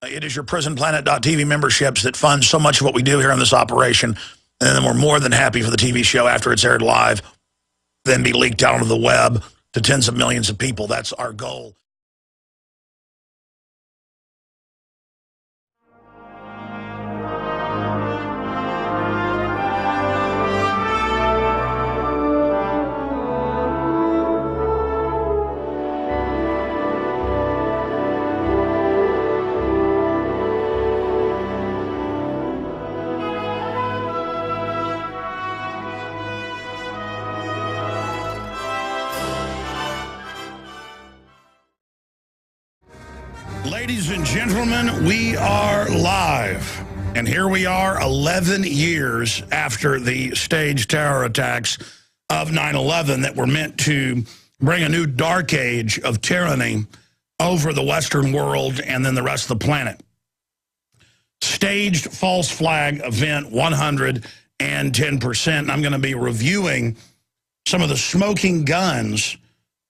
It is your PrisonPlanet.tv memberships that fund so much of what we do here on this operation. And then we're more than happy for the TV show after it's aired live, then be leaked out onto the web to tens of millions of people. That's our goal. Ladies and gentlemen, we are live. And here we are 11 years after the staged terror attacks of 9/11 that were meant to bring a new dark age of tyranny over the Western world and then the rest of the planet. Staged false flag event 110%. I'm going to be reviewing some of the smoking guns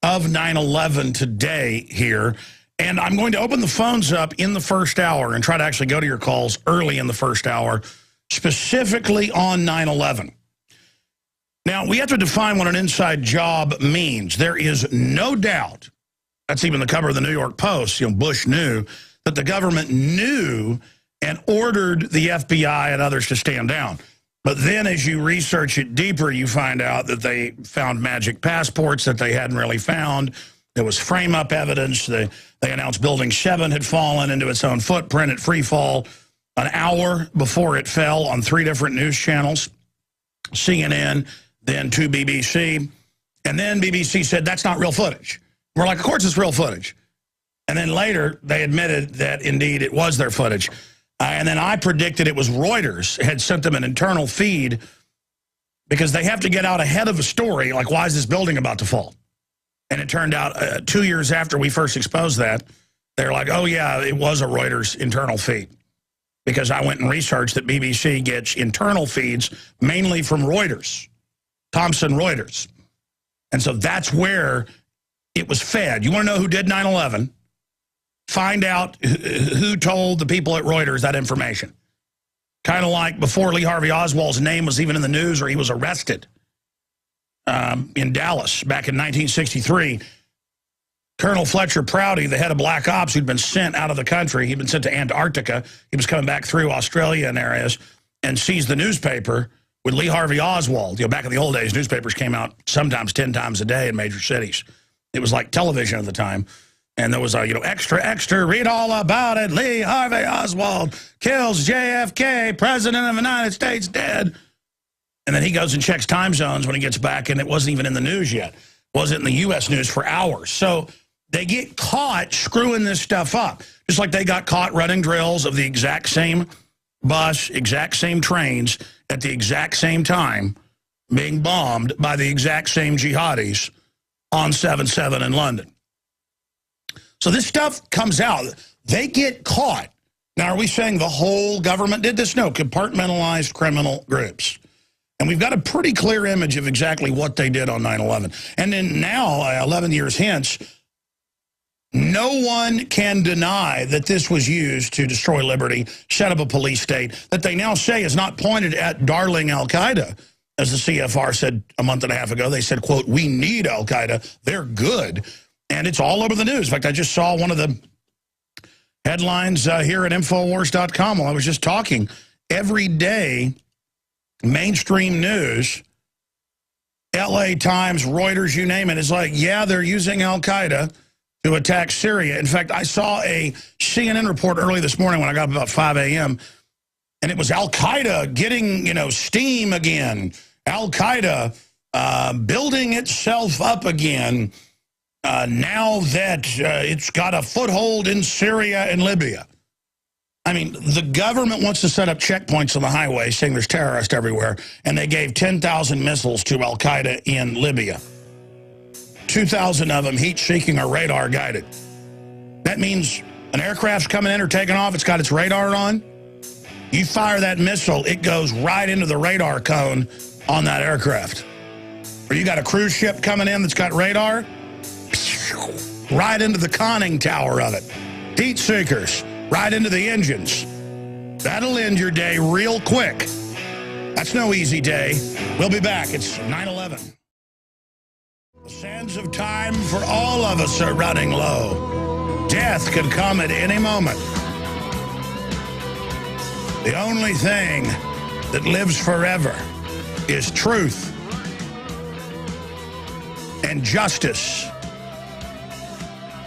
of 9/11 today here. And I'm going to open the phones up in the first hour and try to actually go to your calls early in the first hour, specifically on 9/11. Now, we have to define what an inside job means. There is no doubt, that's even the cover of the New York Post, Bush knew, that the government knew and ordered the FBI and others to stand down. But then as you research it deeper, you find out that they found magic passports that they hadn't really found. There was frame-up evidence. They announced Building 7 had fallen into its own footprint at free fall an hour before it fell on 3 different news channels, CNN, then 2 BBC. And then BBC said, that's not real footage. We're like, of course it's real footage. And then later, they admitted that, indeed, it was their footage. And then I predicted it was Reuters had sent them an internal feed because they have to get out ahead of a story, like, why is this building about to fall? And it turned out 2 years after we first exposed that, they're like, oh, yeah, it was a Reuters internal feed. Because I went and researched that BBC gets internal feeds mainly from Reuters, Thomson Reuters. And so that's where it was fed. You want to know who did 9/11? Find out who told the people at Reuters that information. Kind of like before Lee Harvey Oswald's name was even in the news or he was arrested. In Dallas back in 1963, Colonel Fletcher Prouty, the head of Black Ops, who'd been sent out of the country, he'd been sent to Antarctica, he was coming back through Australia and areas, and seized the newspaper with Lee Harvey Oswald. Back in the old days, newspapers came out sometimes 10 times a day in major cities. It was like television at the time. And there was a, extra, extra, read all about it. Lee Harvey Oswald kills JFK, President of the United States, dead. And then he goes and checks time zones when he gets back, and it wasn't even in the news yet. Wasn't in the U.S. news for hours. So they get caught screwing this stuff up, just like they got caught running drills of the exact same bus, exact same trains, at the exact same time, being bombed by the exact same jihadis on 7/7 in London. So this stuff comes out. They get caught. Now, are we saying the whole government did this? No, compartmentalized criminal groups. And we've got a pretty clear image of exactly what they did on 9/11. And then now, 11 years hence, no one can deny that this was used to destroy liberty, set up a police state, that they now say is not pointed at darling al-Qaeda. As the CFR said a month and a half ago, they said, quote, we need al-Qaeda. They're good. And it's all over the news. In fact, I just saw one of the headlines here at Infowars.com while I was just talking. Every day, mainstream news, LA Times, Reuters, you name it, is like, yeah, they're using al-Qaeda to attack Syria. In fact, I saw a CNN report early this morning when I got up about 5 a.m., and it was al-Qaeda getting, steam again. Al-Qaeda building itself up again now that it's got a foothold in Syria and Libya. I mean, the government wants to set up checkpoints on the highway saying there's terrorists everywhere, and they gave 10,000 missiles to al-Qaeda in Libya. 2,000 of them heat-seeking or radar-guided. That means an aircraft's coming in or taking off, it's got its radar on. You fire that missile, it goes right into the radar cone on that aircraft. Or you got a cruise ship coming in that's got radar, right into the conning tower of it. Heat seekers. right into the engines. That'll end your day real quick. That's no easy day. We'll be back. It's 9/11. The sands of time for all of us are running low. Death could come at any moment. The only thing that lives forever is truth and justice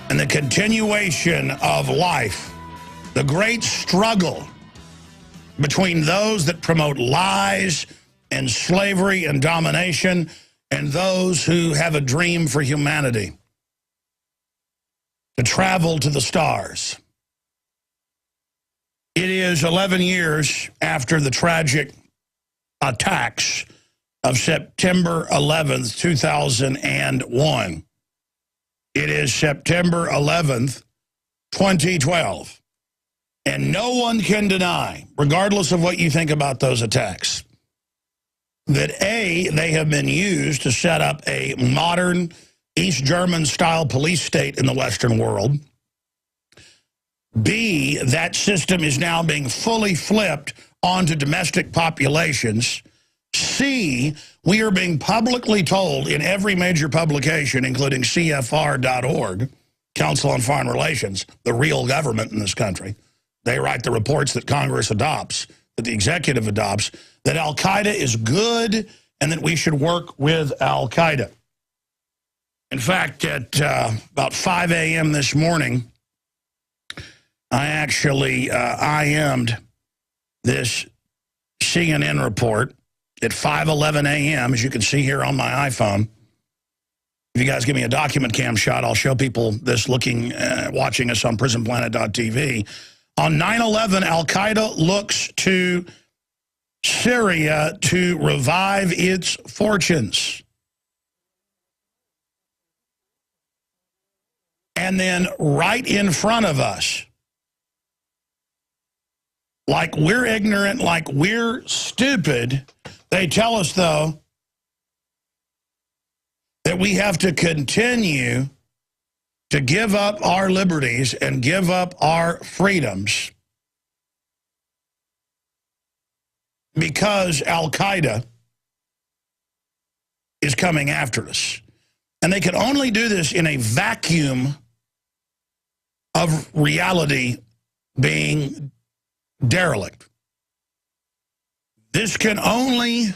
and the continuation of life. The great struggle between those that promote lies and slavery and domination and those who have a dream for humanity to travel to the stars. It is 11 years after the tragic attacks of September 11th, 2001. It is September 11th, 2012. And no one can deny, regardless of what you think about those attacks, that A, they have been used to set up a modern East German-style police state in the Western world. B, that system is now being fully flipped onto domestic populations. C, we are being publicly told in every major publication, including CFR.org, Council on Foreign Relations, the real government in this country. They write the reports that Congress adopts, that the executive adopts, that Al-Qaeda is good and that we should work with Al-Qaeda. In fact, at about 5 a.m. this morning, I actually IM'd this CNN report at 5:11 a.m., as you can see here on my iPhone. If you guys give me a document cam shot, I'll show people this watching us on prisonplanet.tv. On 9/11, Al-Qaeda looks to Syria to revive its fortunes. And then right in front of us, like we're ignorant, like we're stupid, they tell us, though, that we have to continue to give up our liberties and give up our freedoms because Al-Qaeda is coming after us. And they can only do this in a vacuum of reality being derelict. This can only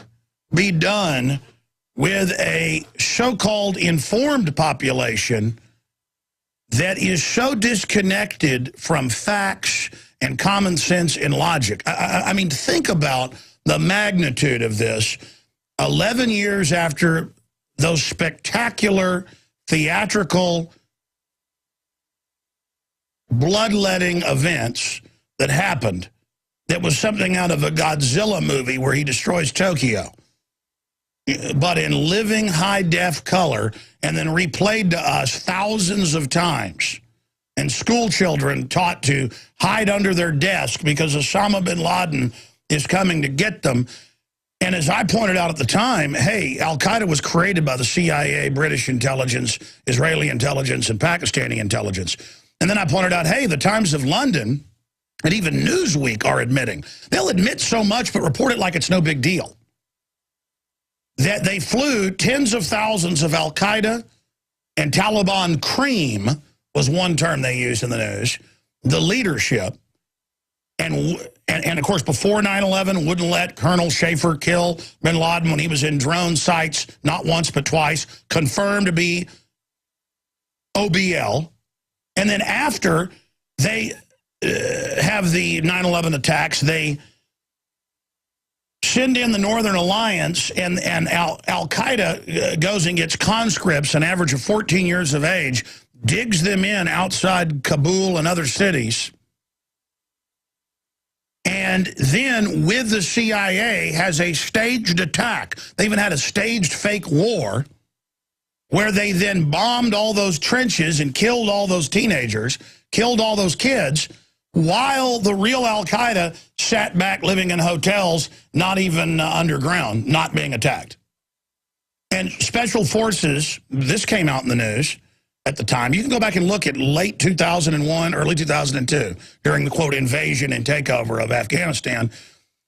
be done with a so-called informed population that is so disconnected from facts and common sense and logic. I mean, think about the magnitude of this. 11 years after those spectacular, theatrical, bloodletting events that happened, that was something out of a Godzilla movie where he destroys Tokyo, but in living high-def color, and then replayed to us thousands of times. And school children taught to hide under their desk because Osama bin Laden is coming to get them. And as I pointed out at the time, hey, Al-Qaeda was created by the CIA, British intelligence, Israeli intelligence, and Pakistani intelligence. And then I pointed out, hey, the Times of London and even Newsweek are admitting. They'll admit so much but report it like it's no big deal. That they flew tens of thousands of Al-Qaeda and Taliban cream was one term they used in the news, the leadership. And of course, before 9/11, wouldn't let Colonel Schaefer kill bin Laden when he was in drone sites, not once but twice, confirmed to be OBL. And then after they have the 9/11 attacks, they send in the Northern Alliance, and Al-Qaeda goes and gets conscripts, an average of 14 years of age, digs them in outside Kabul and other cities, and then with the CIA has a staged attack. They even had a staged fake war where they then bombed all those trenches and killed all those teenagers, killed all those kids, while the real Al-Qaeda sat back living in hotels, not even underground, not being attacked. And special forces, this came out in the news, at the time. You can go back and look at late 2001, early 2002, during the, quote, invasion and takeover of Afghanistan,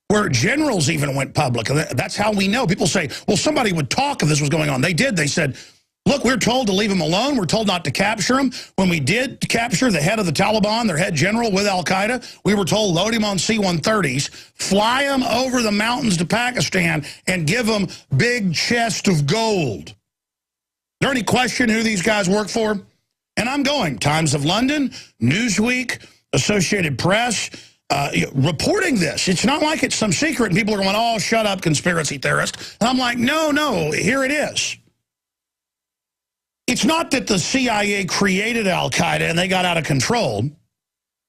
where generals even went public. And that's how we know. People say, well, somebody would talk if this was going on. They did. They said, look, we're told to leave them alone. We're told not to capture them. When we did capture the head of the Taliban, their head general with al-Qaeda, we were told load him on C-130s, fly him over the mountains to Pakistan, and give him big chest of gold. Is there any question who these guys work for? And I'm going. Times of London, Newsweek, Associated Press, reporting this. It's not like it's some secret and people are going, oh, shut up, conspiracy theorist. And I'm like, no, here it is. It's not that the CIA created al-Qaeda and they got out of control.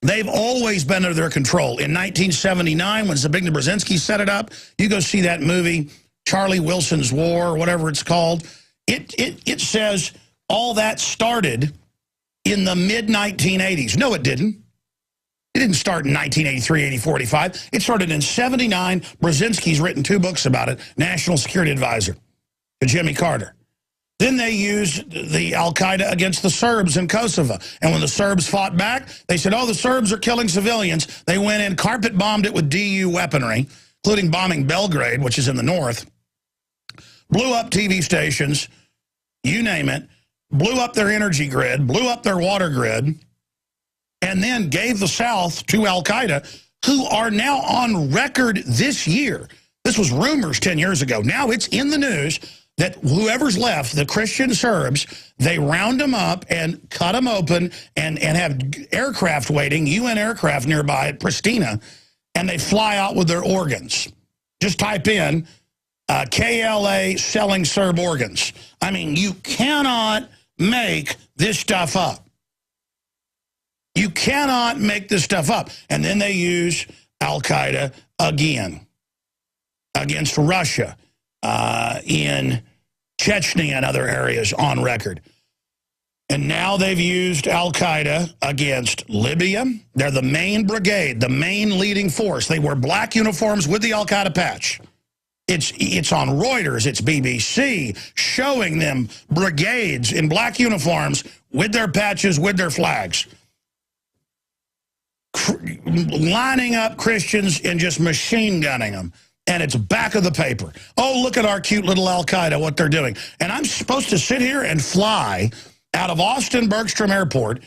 They've always been under their control. In 1979, when Zbigniew Brzezinski set it up, you go see that movie, Charlie Wilson's War, or whatever it's called. It says all that started in the mid-1980s. No, it didn't. It didn't start in 1983, 84, 85. It started in 79. Brzezinski's written 2 books about it, National Security Advisor to Jimmy Carter. Then they used the al-Qaeda against the Serbs in Kosovo. And when the Serbs fought back, they said, oh, the Serbs are killing civilians. They went in, carpet bombed it with DU weaponry, including bombing Belgrade, which is in the north, blew up TV stations, you name it, blew up their energy grid, blew up their water grid, and then gave the South to al-Qaeda, who are now on record this year. This was rumors 10 years ago. Now it's in the news that whoever's left, the Christian Serbs, they round them up and cut them open and have aircraft waiting, UN aircraft nearby at Pristina, and they fly out with their organs. Just type in KLA selling Serb organs. I mean, you cannot make this stuff up. You cannot make this stuff up. And then they use al-Qaeda again against Russia in Chechnya and other areas on record. And now they've used al-Qaeda against Libya. They're the main brigade, the main leading force. They wear black uniforms with the al-Qaeda patch. It's on Reuters, it's BBC, showing them brigades in black uniforms with their patches, with their flags, lining up Christians and just machine gunning them. And it's back of the paper. Oh, look at our cute little al-Qaeda, what they're doing. And I'm supposed to sit here and fly out of Austin Bergstrom Airport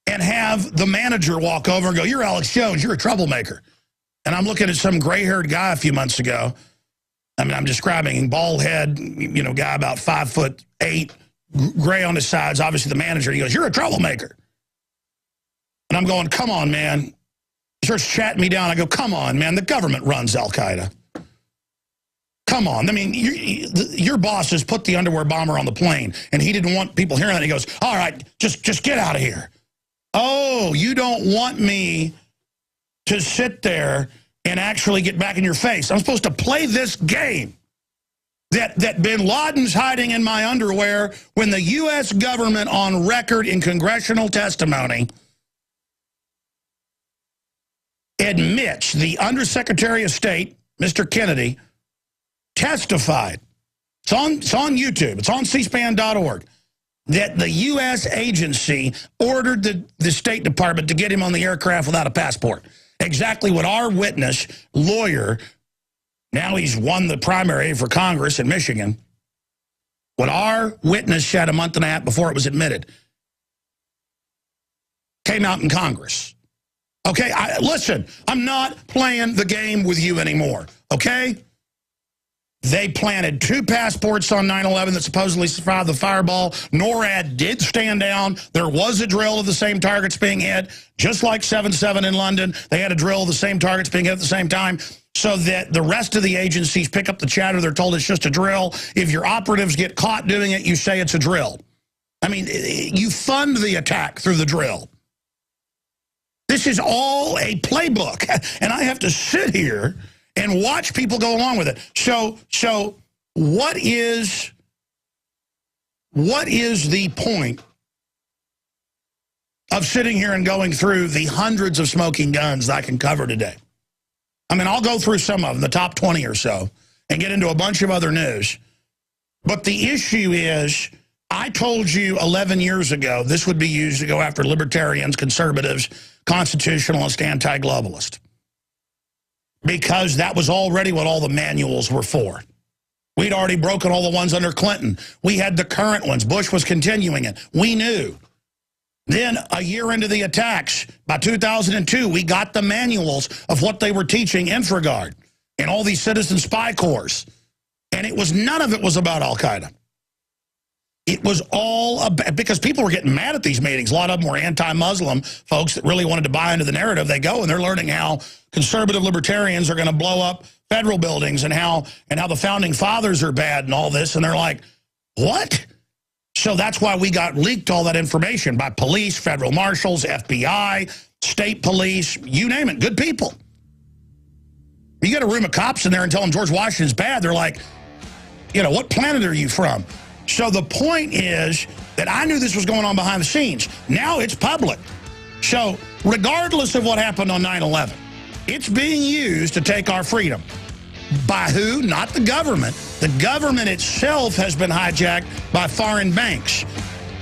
and have the manager walk over and go, you're Alex Jones, you're a troublemaker. And I'm looking at some gray-haired guy a few months ago. I mean, I'm describing bald head, you know, guy about 5'8", gray on his sides, obviously the manager. He goes, you're a troublemaker. And I'm going, come on, man. He starts chatting me down. I go, come on, man, the government runs al-Qaeda. Come on. I mean, your boss has put the underwear bomber on the plane, and he didn't want people hearing that. He goes, all right, just get out of here. Oh, you don't want me to sit there and actually get back in your face. I'm supposed to play this game that bin Laden's hiding in my underwear when the U.S. government on record in congressional testimony admits the Undersecretary of State, Mr. Kennedy, testified. It's on YouTube. It's on cspan.org. That the U.S. agency ordered the State Department to get him on the aircraft without a passport. Exactly what our witness, lawyer, now he's won the primary for Congress in Michigan, what our witness said a month and a half before it was admitted, came out in Congress. Okay, listen, I'm not playing the game with you anymore, okay? They planted 2 passports on 9/11 that supposedly survived the fireball. NORAD did stand down. There was a drill of the same targets being hit, just like 7/7 in London. They had a drill of the same targets being hit at the same time, so that the rest of the agencies pick up the chatter. They're told it's just a drill. If your operatives get caught doing it, you say it's a drill. I mean, you fund the attack through the drill. This is all a playbook, and I have to sit here and watch people go along with it. So what is the point of sitting here and going through the hundreds of smoking guns that I can cover today? I mean, I'll go through some of them, the top 20 or so, and get into a bunch of other news. But the issue is I told you 11 years ago this would be used to go after libertarians, conservatives, constitutionalists, anti-globalists. Because that was already what all the manuals were for. We'd already broken all the ones under Clinton. We had the current ones. Bush was continuing it. We knew. Then a year into the attacks, by 2002, we got the manuals of what they were teaching InfraGard and all these citizen spy corps. And it was, none of it was about Al-Qaeda. It was all about, because people were getting mad at these meetings. A lot of them were anti-Muslim folks that really wanted to buy into the narrative. They go and they're learning how conservative libertarians are going to blow up federal buildings and how the founding fathers are bad and all this. And they're like, what? So that's why we got leaked all that information by police, federal marshals, FBI, state police, you name it, good people. You get a room of cops in there and tell them George Washington's bad. They're like, you know, what planet are you from? So the point is that I knew this was going on behind the scenes. Now it's public. So regardless of what happened on 9/11, it's being used to take our freedom. By who? Not the government. The government itself has been hijacked by foreign banks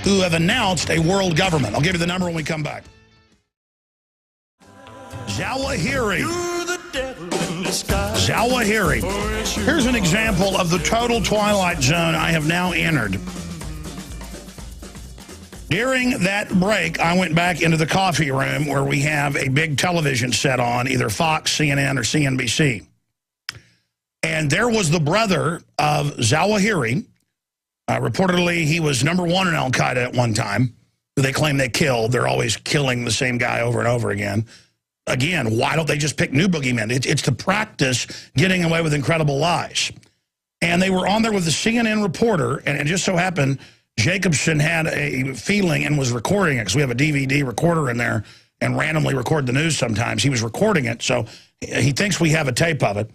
who have announced a world government. I'll give you the number when we come back. Zawahiri. Zawahiri. Here's an example of the total twilight zone I have now entered. During that break, I went back into the coffee room where we have a big television set on, either Fox, CNN, or CNBC. And there was the brother of Zawahiri. Reportedly, he was #1 in Al-Qaeda at one time, who they claim they killed. They're always killing the same guy over and over again. Again, why don't they just pick new boogeymen? It's to practice getting away with incredible lies. And they were on there with the CNN reporter, and it just so happened Jacobson had a feeling and was recording it, because we have a DVD recorder in there and randomly record the news sometimes. He was recording it, so he thinks we have a tape of it.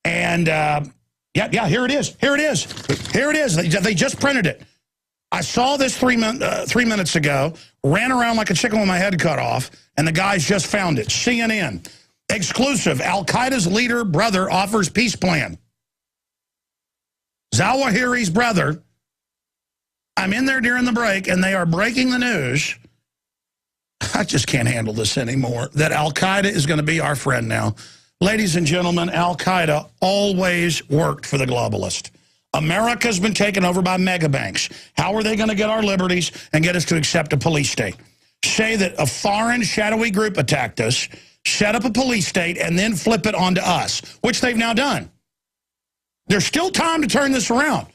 And, yeah, here it is. Here it is. Here it is. They just printed it. I saw this 3 minutes ago, ran around like a chicken with my head cut off, and the guys just found it. CNN. Exclusive. Al-Qaeda's leader brother offers peace plan. Zawahiri's brother. I'm in there during the break, and they are breaking the news. I just can't handle this anymore, that Al-Qaeda is going to be our friend now. Ladies and gentlemen, Al-Qaeda always worked for the globalist. America's been taken over by mega banks. How are they going to get our liberties and get us to accept a police state? Say that a foreign shadowy group attacked us, set up a police state, and then flip it onto us, which they've now done. There's still time to turn this around.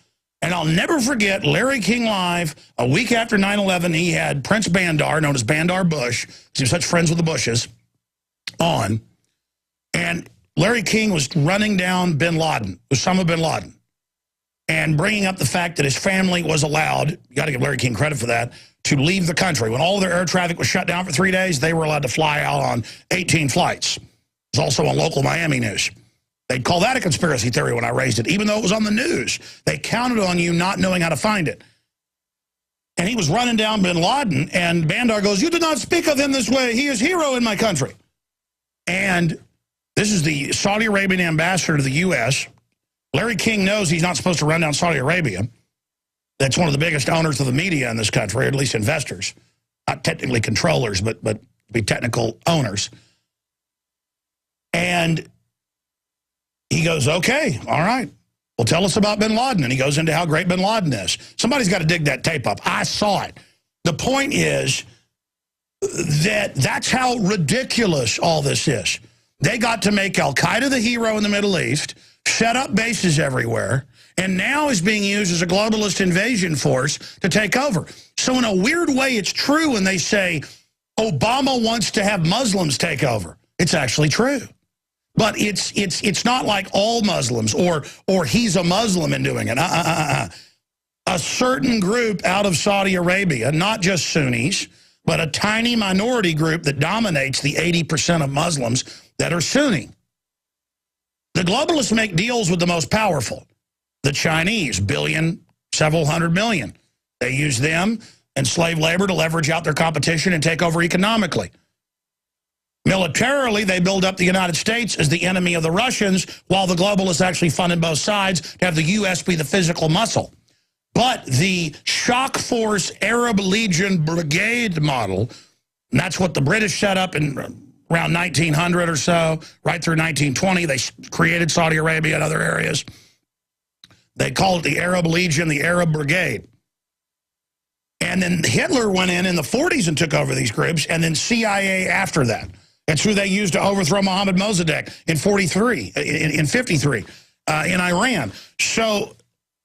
And I'll never forget Larry King Live, a week after 9/11, he had Prince Bandar, known as Bandar Bush, because he was such friends with the Bushes, on. And Larry King was running down bin Laden, Osama bin Laden, and bringing up the fact that his family was allowed, you got to give Larry King credit for that, to leave the country. When all their air traffic was shut down for 3 days, they were allowed to fly out on 18 flights. It was also on local Miami news. They'd call that a conspiracy theory when I raised it, even though it was on the news. They counted on you not knowing how to find it. And he was running down bin Laden, and Bandar goes, "You do not speak of him this way. He is hero in my country." And this is the Saudi Arabian ambassador to the U.S. Larry King knows he's not supposed to run down Saudi Arabia. That's one of the biggest owners of the media in this country, or at least investors. Not technically controllers, but be technical owners. And he goes, "Okay, all right. Well, tell us about bin Laden." And he goes into how great bin Laden is. Somebody's got to dig that tape up. I saw it. The point is that that's how ridiculous all this is. They got to make Al-Qaeda the hero in the Middle East, set up bases everywhere, and now is being used as a globalist invasion force to take over. So in a weird way, it's true when they say Obama wants to have Muslims take over. It's actually true. But it's not like all Muslims or he's a Muslim in doing it. A certain group out of Saudi Arabia, not just Sunnis, but a tiny minority group that dominates the 80% of Muslims that are Sunni. The globalists make deals with the most powerful. The Chinese, billion, several hundred million. They use them and slave labor to leverage out their competition and take over economically. Militarily, they build up the United States as the enemy of the Russians, while the globalists actually funded both sides to have the U.S. be the physical muscle. But the Shock Force Arab Legion Brigade model, and that's what the British set up in around 1900 or so, right through 1920. They created Saudi Arabia and other areas. They called it the Arab Legion, the Arab Brigade. And then Hitler went in the 40s and took over these groups, and then CIA after that. That's who they used to overthrow Mohammad Mossadegh in 53 in Iran. So,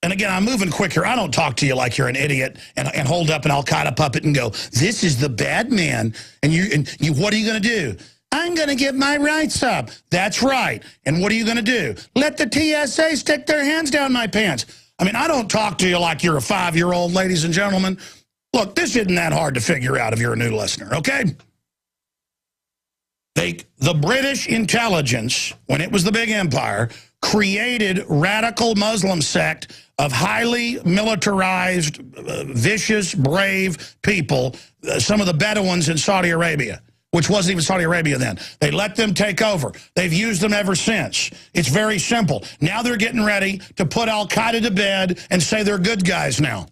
and again, I'm moving quick here. I don't talk to you like you're an idiot and hold up an Al-Qaeda puppet and go, this is the bad man. And you, what are you going to do? I'm going to give my rights up. That's right. And what are you going to do? Let the T.S.A. stick their hands down my pants. I mean, I don't talk to you like you're a 5-year-old, ladies and gentlemen. Look, this isn't that hard to figure out if you're a new listener, okay? The British intelligence, when it was the big empire, created radical Muslim sect of highly militarized, vicious, brave people, some of the Bedouins in Saudi Arabia, which wasn't even Saudi Arabia then. They let them take over. They've used them ever since. It's very simple. Now they're getting ready to put Al-Qaeda to bed and say they're good guys now.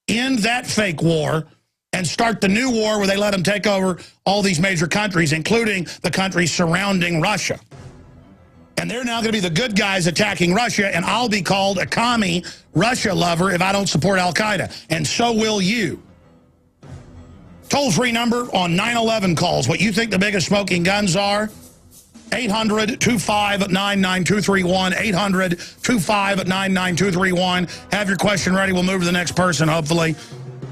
End that fake war and start the new war where they let them take over all these major countries, including the countries surrounding Russia. And they're now going to be the good guys attacking Russia, and I'll be called a commie Russia lover if I don't support Al-Qaeda. And so will you. Toll-free number on 9/11 calls. What you think the biggest smoking guns are? 800-259-9231. 800-259-9231. Have your question ready. We'll move to the next person, hopefully.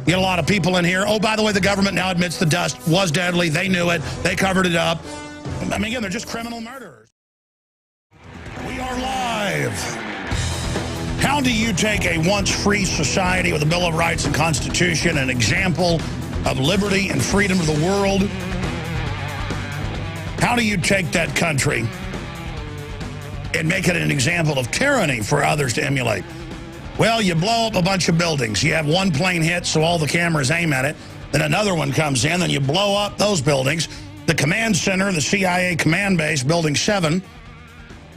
Get a lot of people in here. Oh, by the way, the government now admits the dust was deadly. They knew it. They covered it up. I mean, again, they're just criminal murderers. We are live. How do you take a once-free society with a Bill of Rights and Constitution, an example of liberty and freedom to the world? How do you take that country and make it an example of tyranny for others to emulate? Well, you blow up a bunch of buildings. You have one plane hit, so all the cameras aim at it. Then another one comes in, then you blow up those buildings. The command center, the CIA command base, Building 7,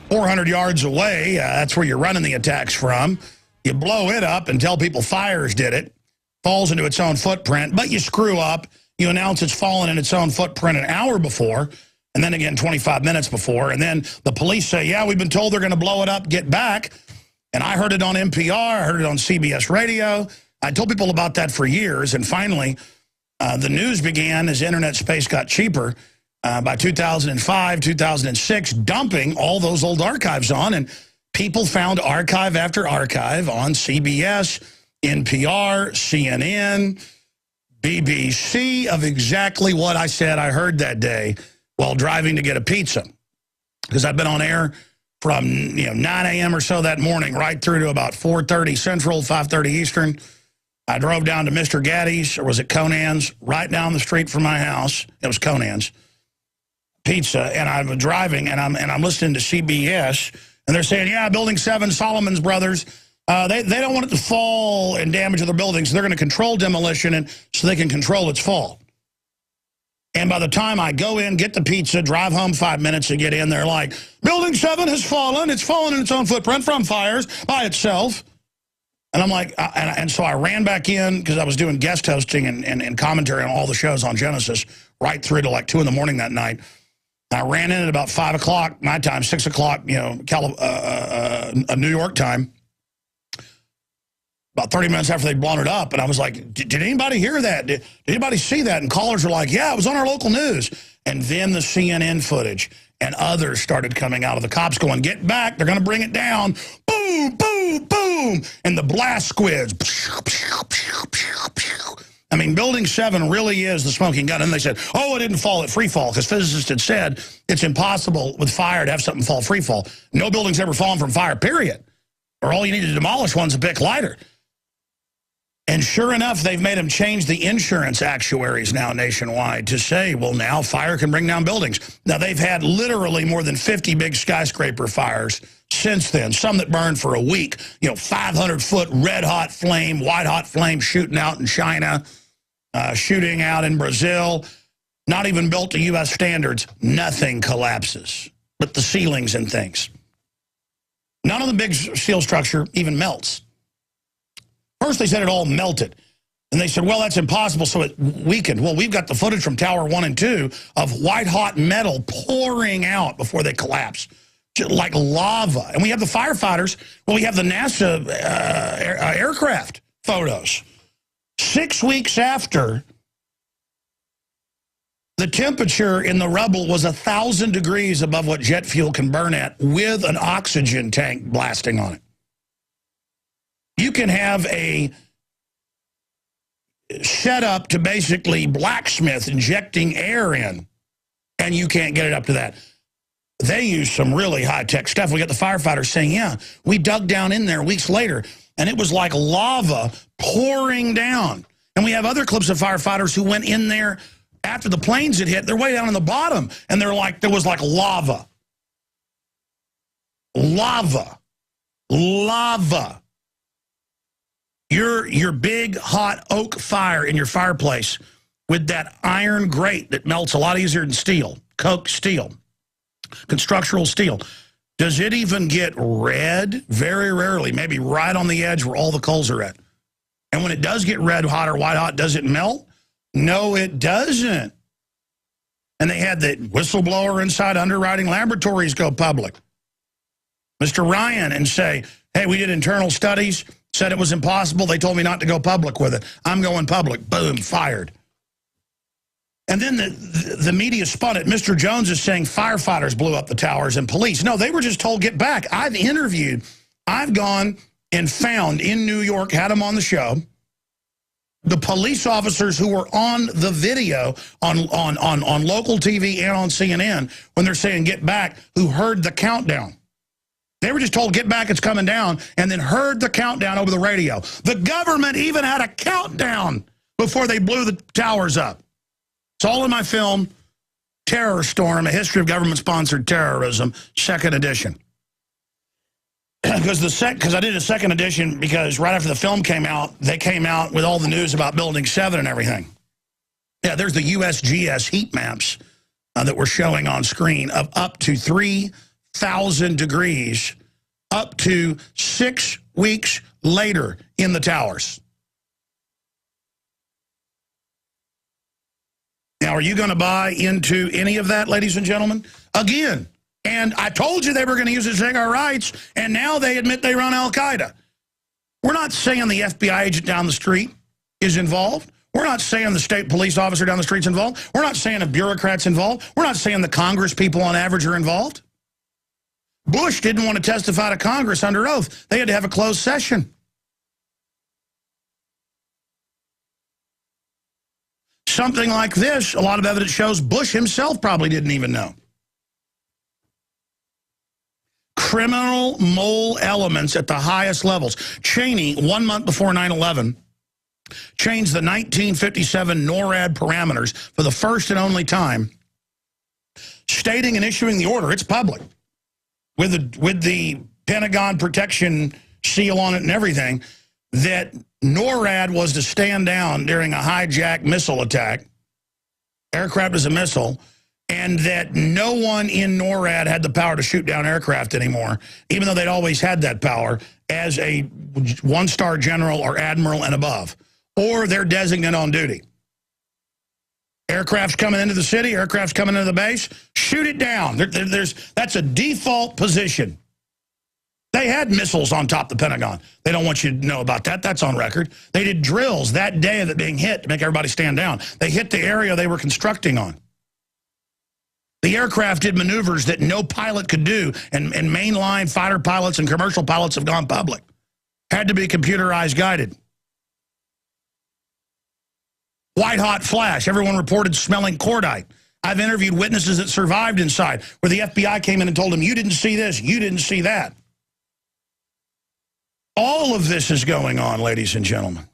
400 yards away, that's where you're running the attacks from. You blow it up and tell people fires did it. Falls into its own footprint, but you screw up. You announce it's fallen in its own footprint an hour before, and then again 25 minutes before, and then the police say, yeah, we've been told they're going to blow it up, get back. And I heard it on NPR, I heard it on CBS radio. I told people about that for years, and finally, the news began as internet space got cheaper by 2005, 2006, dumping all those old archives on, and people found archive after archive on CBS, NPR, CNN, BBC of exactly what I said I heard that day while driving to get a pizza. Because I've been on air from 9 a.m. or so that morning right through to about 4:30 Central, 5:30 Eastern. I drove down to Mr. Gaddy's, or was it Conan's, right down the street from my house. It was Conan's Pizza, and I was driving, and I'm listening to CBS, and they're saying, yeah, Building 7, Solomon's Brothers, they don't want it to fall and damage other buildings, so they're going to control demolition and so they can control its fall. And by the time I go in, get the pizza, drive home 5 minutes and get in, they're like, Building 7 has fallen. It's fallen in its own footprint from fires by itself. And I'm like, and so I ran back in because I was doing guest hosting and commentary on all the shows on Genesis right through to like 2 in the morning that night. I ran in at about 5 o'clock my time, 6 o'clock, New York time. About 30 minutes after they'd blown it up, and I was like, did anybody hear that? Did anybody see that? And callers were like, yeah, it was on our local news. And then the CNN footage and others started coming out of the cops going, get back, they're going to bring it down. Boom, boom, boom. And the blast squids. I mean, Building 7 really is the smoking gun. And they said, oh, it didn't fall at free fall, because physicists had said it's impossible with fire to have something fall free fall. No building's ever fallen from fire, period. Or all you need to demolish one's a pick lighter. And sure enough, they've made them change the insurance actuaries now nationwide to say, well, now fire can bring down buildings. Now, they've had literally more than 50 big skyscraper fires since then, some that burned for a week. 500-foot red-hot flame, white-hot flame shooting out in China, shooting out in Brazil, not even built to U.S. standards. Nothing collapses, but the ceilings and things. None of the big steel structure even melts. First, they said it all melted. And they said, well, that's impossible, so it weakened. Well, we've got the footage from Tower 1 and 2 of white-hot metal pouring out before they collapse, like lava. And we have the firefighters. Well, we have the NASA aircraft photos. 6 weeks after, the temperature in the rubble was 1,000 degrees above what jet fuel can burn at, with an oxygen tank blasting on it. You can have a set up to basically blacksmith injecting air in, and you can't get it up to that. They use some really high-tech stuff. We got the firefighters saying, yeah, we dug down in there weeks later, and it was like lava pouring down. And we have other clips of firefighters who went in there after the planes had hit. They're way down in the bottom, and they're like, there was like lava. Lava. Lava. Your big, hot oak fire in your fireplace with that iron grate that melts a lot easier than steel, coke steel, constructional steel. Does it even get red? Very rarely, maybe right on the edge where all the coals are at. And when it does get red hot or white hot, does it melt? No, it doesn't. And they had the whistleblower inside Underwriting Laboratories go public, Mr. Ryan, and say, hey, we did internal studies, said it was impossible. They told me not to go public with it. I'm going public. Boom, fired. And then the media spun it. Mr. Jones is saying firefighters blew up the towers and police. No, they were just told, get back. I've gone and found in New York, had them on the show, the police officers who were on the video on local TV and on CNN when they're saying get back, who heard the countdown. They were just told, get back, it's coming down, and then heard the countdown over the radio. The government even had a countdown before they blew the towers up. It's all in my film, Terror Storm, A History of Government-Sponsored Terrorism, 2nd edition. Because I did a 2nd edition because right after the film came out, they came out with all the news about Building 7 and everything. Yeah, there's the USGS heat maps that we're showing on screen of up to 3,000 degrees up to 6 weeks later in the towers. Now, are you going to buy into any of that, ladies and gentlemen? Again, and I told you they were going to use it to take our rights, and now they admit they run al-Qaeda. We're not saying the FBI agent down the street is involved. We're not saying the state police officer down the street's involved. We're not saying the bureaucrats involved. We're not saying the Congress people on average are involved. Bush didn't want to testify to Congress under oath. They had to have a closed session. Something like this, a lot of evidence shows Bush himself probably didn't even know. Criminal mole elements at the highest levels. Cheney, 1 month before 9/11, changed the 1957 NORAD parameters for the first and only time, stating and issuing the order, it's public, with the Pentagon protection seal on it and everything, that NORAD was to stand down during a hijack missile attack, aircraft as a missile, and that no one in NORAD had the power to shoot down aircraft anymore, even though they'd always had that power as a one-star general or admiral and above, or their designate on duty. Aircraft's coming into the city, aircraft's coming into the base, shoot it down. That's a default position. They had missiles on top of the Pentagon. They don't want you to know about that. That's on record. They did drills that day of it being hit to make everybody stand down. They hit the area they were constructing on. The aircraft did maneuvers that no pilot could do, and mainline fighter pilots and commercial pilots have gone public. Had to be computerized guided. White-hot flash. Everyone reported smelling cordite. I've interviewed witnesses that survived inside, where the FBI came in and told them, you didn't see this, you didn't see that. All of this is going on, ladies and gentlemen.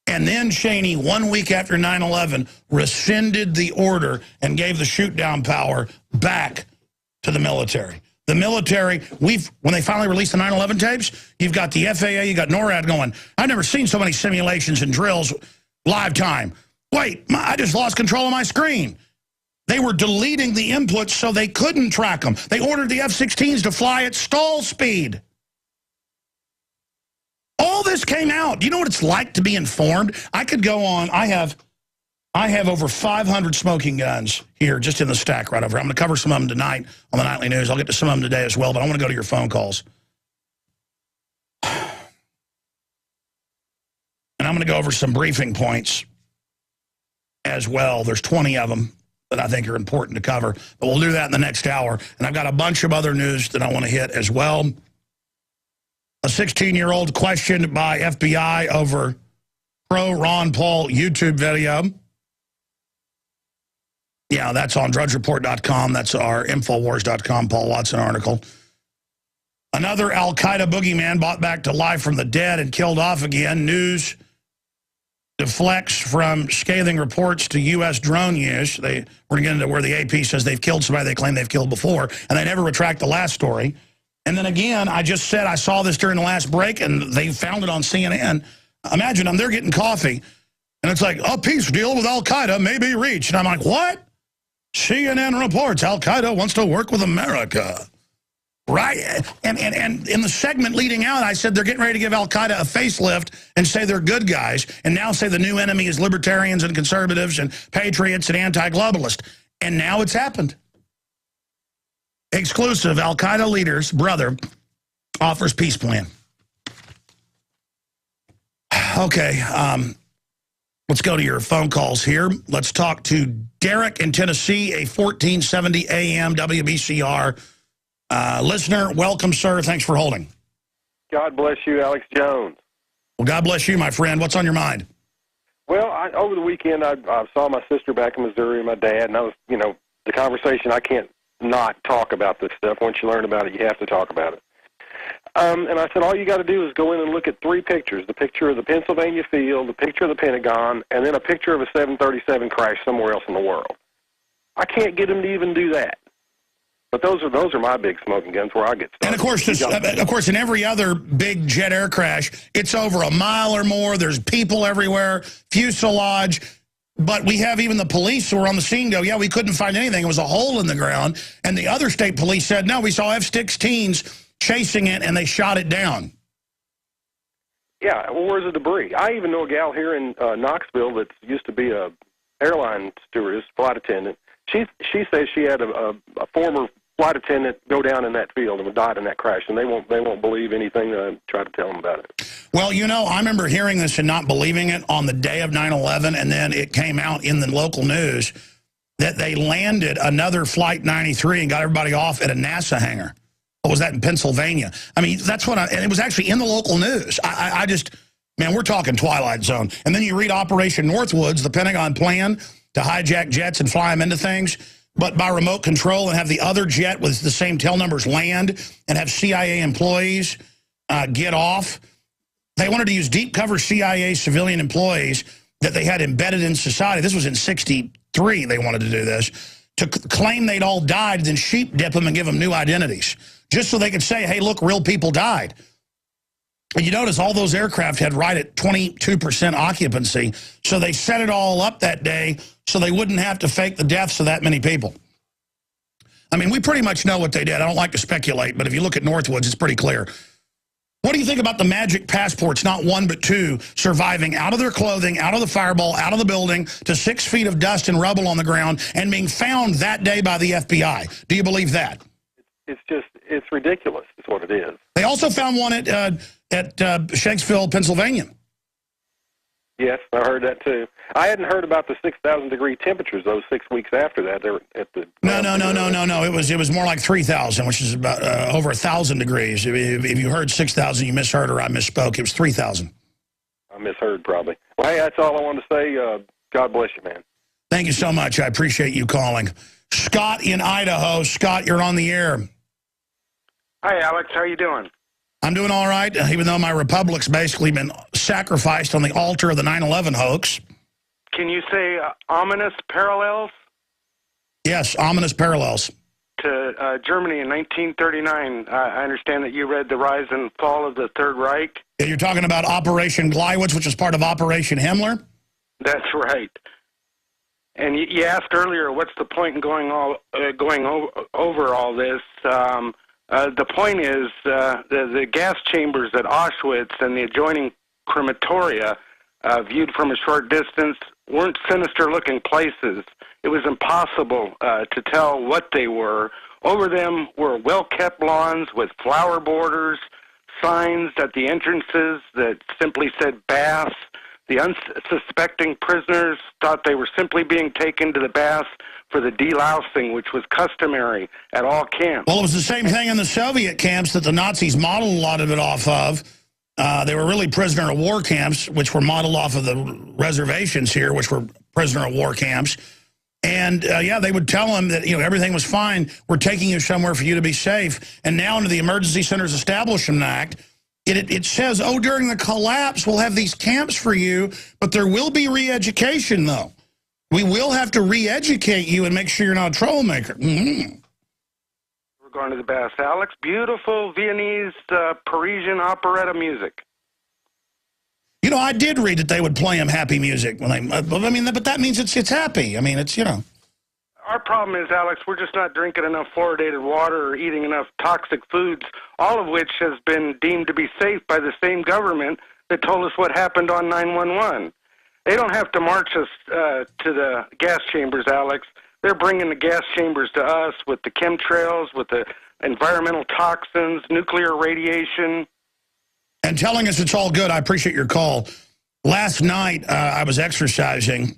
And then Cheney, 1 week after 9/11, rescinded the order and gave the shoot-down power back to the military. The military, when they finally released the 9/11 tapes, you've got the FAA, you got NORAD going, I've never seen so many simulations and drills live time. Wait, I just lost control of my screen. They were deleting the inputs so they couldn't track them. They ordered the F-16s to fly at stall speed. All this came out. Do you know what it's like to be informed? I could go on. I have over 500 smoking guns here just in the stack right over here. I'm going to cover some of them tonight on the Nightly News. I'll get to some of them today as well, but I want to go to your phone calls. And I'm going to go over some briefing points as well. There's 20 of them that I think are important to cover, but we'll do that in the next hour. And I've got a bunch of other news that I want to hit as well. A 16-year-old questioned by FBI over pro-Ron Paul YouTube video. Yeah, that's on drudgereport.com. That's our Infowars.com Paul Watson article. Another al-Qaeda boogeyman brought back to life from the dead and killed off again. News deflects from scathing reports to U.S. drone use. We're going to get into where the AP says they've killed somebody they claim they've killed before, and they never retract the last story. And then again, I just said I saw this during the last break, and they found it on CNN. Imagine them, they're getting coffee, and it's like, a peace deal with al-Qaeda may be reached. And I'm like, what? CNN reports al-Qaeda wants to work with America. Right? And in the segment leading out, I said they're getting ready to give al-Qaeda a facelift and say they're good guys, and now say the new enemy is libertarians and conservatives and patriots and anti-globalists. And now it's happened. Exclusive, al-Qaeda leader's brother offers peace plan. Okay, let's go to your phone calls here. Let's talk to Derek in Tennessee, a 1470 AM WBCR listener. Welcome, sir. Thanks for holding. God bless you, Alex Jones. Well, God bless you, my friend. What's on your mind? Well, over the weekend, I saw my sister back in Missouri and my dad, and I was, the conversation, I can't not talk about this stuff. Once you learn about it, you have to talk about it. And I said, all you got to do is go in and look at three pictures: the picture of the Pennsylvania field, the picture of the Pentagon, and then a picture of a 737 crash somewhere else in the world. I can't get them to even do that. But those are my big smoking guns where I get started. And of course, in every other big jet air crash, it's over a mile or more. There's people everywhere, fuselage. But we have even the police who were on the scene go, yeah, we couldn't find anything. It was a hole in the ground. And the other state police said, no, we saw F-16s chasing it, and they shot it down. Yeah, well, where's the debris? I even know a gal here in Knoxville that used to be a airline stewardess, flight attendant. She says she had a former flight attendant go down in that field and died in that crash, and they won't believe anything that I try to tell them about it. Well, I remember hearing this and not believing it on the day of 9/11, and then it came out in the local news that they landed another Flight 93 and got everybody off at a NASA hangar. What was that, in Pennsylvania? I mean, that's what and it was actually in the local news. I just, man, we're talking Twilight Zone. And then you read Operation Northwoods, the Pentagon plan to hijack jets and fly them into things, but by remote control, and have the other jet with the same tail numbers land and have CIA employees get off. They wanted to use deep cover CIA civilian employees that they had embedded in society. This was in '63 they wanted to do this, to claim they'd all died, then sheep dip them and give them new identities, just so they could say, hey, look, real people died. And you notice all those aircraft had right at 22% occupancy, so they set it all up that day so they wouldn't have to fake the deaths of that many people. I mean, we pretty much know what they did. I don't like to speculate, but if you look at Northwoods, it's pretty clear. What do you think about the magic passports, not one but two, surviving out of their clothing, out of the fireball, out of the building, to 6 feet of dust and rubble on the ground, and being found that day by the FBI? Do you believe that? It's ridiculous, is what it is. They also found one at Shanksville, Pennsylvania. Yes, I heard that too. I hadn't heard about the 6,000-degree temperatures those 6 weeks after that. They were at the No. It was more like 3,000, which is about over 1,000 degrees. If you heard 6,000, you misheard, or I misspoke. It was 3,000. I misheard probably. Well, hey, that's all I wanted to say. God bless you, man. Thank you so much. I appreciate you calling. Scott in Idaho. Scott, you're on the air. Hi, Alex. How you doing? I'm doing all right, even though my republic's basically been sacrificed on the altar of the 9/11 hoax. Can you say ominous parallels? Yes, ominous parallels. To Germany in 1939. I understand that you read The Rise and Fall of the Third Reich. Yeah, you're talking about Operation Gleiwitz, which was part of Operation Himmler? That's right. And you asked earlier, what's the point in going over all this? The point is the gas chambers at Auschwitz and the adjoining crematoria, viewed from a short distance, weren't sinister-looking places. It was impossible to tell what they were. Over them were well-kept lawns with flower borders, signs at the entrances that simply said baths. The unsuspecting prisoners thought they were simply being taken to the baths for the delousing, which was customary at all camps. Well, it was the same thing in the Soviet camps that the Nazis modeled a lot of it off of. They were really prisoner of war camps, which were modeled off of the reservations here, which were prisoner of war camps. And, yeah, they would tell them that, everything was fine. We're taking you somewhere for you to be safe. And now under the Emergency Centers Establishment Act, it says, oh, during the collapse, we'll have these camps for you, but there will be re-education, though. We will have to re-educate you and make sure you're not a troublemaker. Mm-hmm. We're going to the baths, Alex. Beautiful Viennese, Parisian operetta music. I did read that they would play them happy music when they. But that means it's happy. It's. Our problem is, Alex, we're just not drinking enough fluoridated water or eating enough toxic foods, all of which has been deemed to be safe by the same government that told us what happened on 9/11. They don't have to march us to the gas chambers, Alex. They're bringing the gas chambers to us with the chemtrails, with the environmental toxins, nuclear radiation. And telling us it's all good. I appreciate your call. Last night, I was exercising,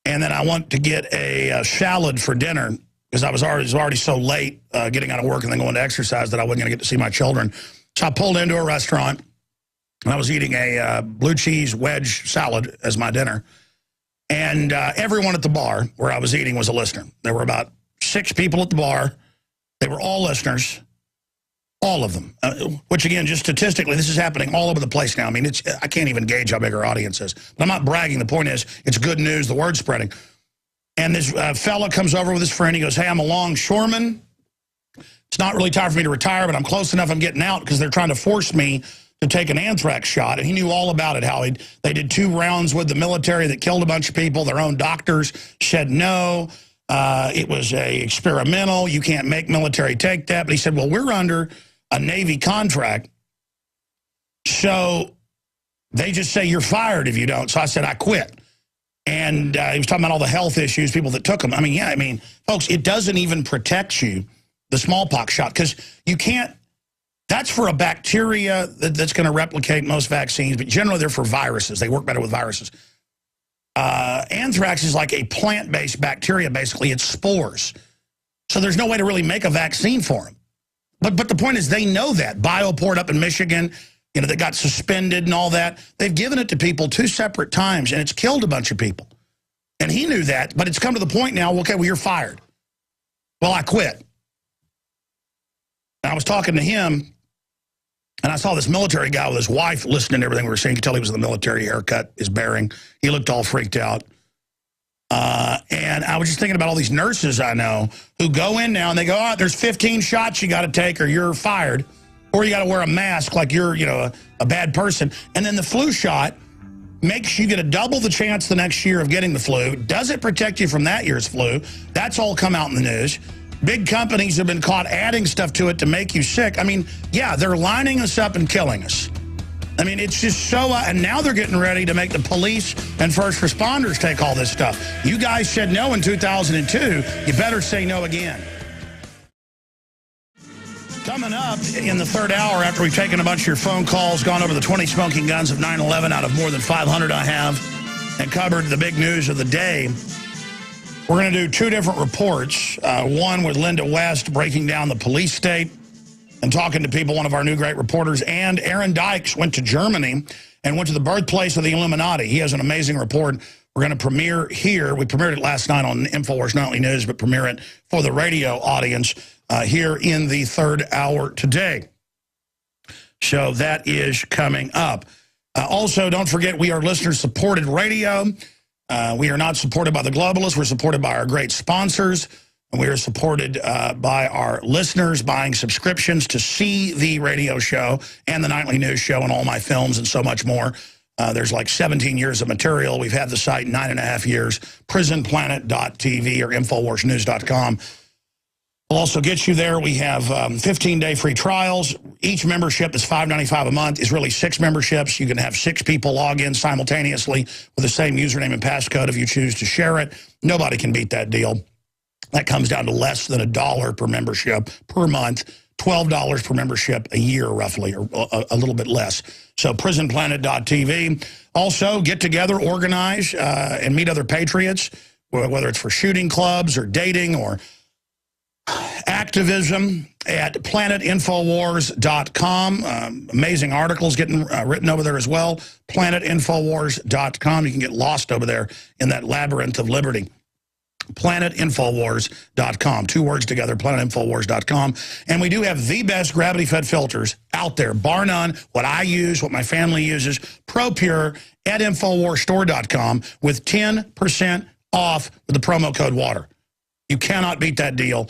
and then I went to get a salad for dinner because I was already so late getting out of work and then going to exercise that I wasn't going to get to see my children. So I pulled into a restaurant, and I was eating a blue cheese wedge salad as my dinner. And everyone at the bar where I was eating was a listener. There were about 6 people at the bar. They were all listeners. All of them, which, again, just statistically, this is happening all over the place now. I can't even gauge how big our audience is. But I'm not bragging. The point is, it's good news. The word's spreading. And this fella comes over with his friend. He goes, hey, I'm a longshoreman. It's not really time for me to retire, but I'm close enough I'm getting out because they're trying to force me to take an anthrax shot. And he knew all about it, how they did 2 rounds with the military that killed a bunch of people. Their own doctors said no. It was experimental. You can't make military take that. But he said, well, we're under a Navy contract, so they just say you're fired if you don't. So I said, I quit. And he was talking about all the health issues, people that took them. Folks, it doesn't even protect you, the smallpox shot, because you can't, that's for a bacteria that's going to replicate most vaccines, but generally they're for viruses. They work better with viruses. Anthrax is like a plant-based bacteria, basically. It's spores. So there's no way to really make a vaccine for them. But the point is, they know that. Bioport up in Michigan, that got suspended and all that. They've given it to people 2 separate times, and it's killed a bunch of people. And he knew that, but it's come to the point now, okay, well, you're fired. Well, I quit. And I was talking to him, and I saw this military guy with his wife listening to everything we were saying. You could tell he was in the military, haircut, his bearing. He looked all freaked out. And I was just thinking about all these nurses I know who go in now and they go, oh, there's 15 shots you got to take or you're fired. Or you got to wear a mask like you're, a bad person. And then the flu shot makes you get a double the chance the next year of getting the flu. Does it protect you from that year's flu? That's all come out in the news. Big companies have been caught adding stuff to it to make you sick. Yeah, they're lining us up and killing us. It's just so, and now they're getting ready to make the police and first responders take all this stuff. You guys said no in 2002. You better say no again. Coming up in the 3rd hour, after we've taken a bunch of your phone calls, gone over the 20 smoking guns of 9/11 out of more than 500 I have, and covered the big news of the day, we're going to do 2 different reports. One with Linda West breaking down the police state and talking to people, one of our new great reporters. And Aaron Dykes went to Germany and went to the birthplace of the Illuminati. He has an amazing report. We're going to premiere here. We premiered it last night on InfoWars Nightly News, but premiere it for the radio audience here in the 3rd hour today. So that is coming up. Also, don't forget, we are listener-supported radio. We are not supported by the globalists. We're supported by our great sponsors. And we are supported by our listeners buying subscriptions to see the radio show and the nightly news show and all my films and so much more. There's like 17 years of material. We've had the site 9.5 years. PrisonPlanet.tv or InfoWarsNews.com. We'll also get you there. We have 15-day free trials. Each membership is $5.95 a month. Is really 6 memberships. You can have 6 people log in simultaneously with the same username and passcode if you choose to share it. Nobody can beat that deal. That comes down to less than $1 per membership per month, $12 per membership a year, roughly, or a little bit less. So prisonplanet.tv. Also, get together, organize, and meet other patriots, whether it's for shooting clubs or dating or activism, at planetinfowars.com. Amazing articles getting written over there as well. Planetinfowars.com. You can get lost over there in that labyrinth of liberty. Planetinfowars.com. 2 words together, planetinfowars.com. And we do have the best gravity-fed filters out there, bar none. What I use, what my family uses, ProPure at InfoWarsStore.com with 10% off with the promo code WATER. You cannot beat that deal.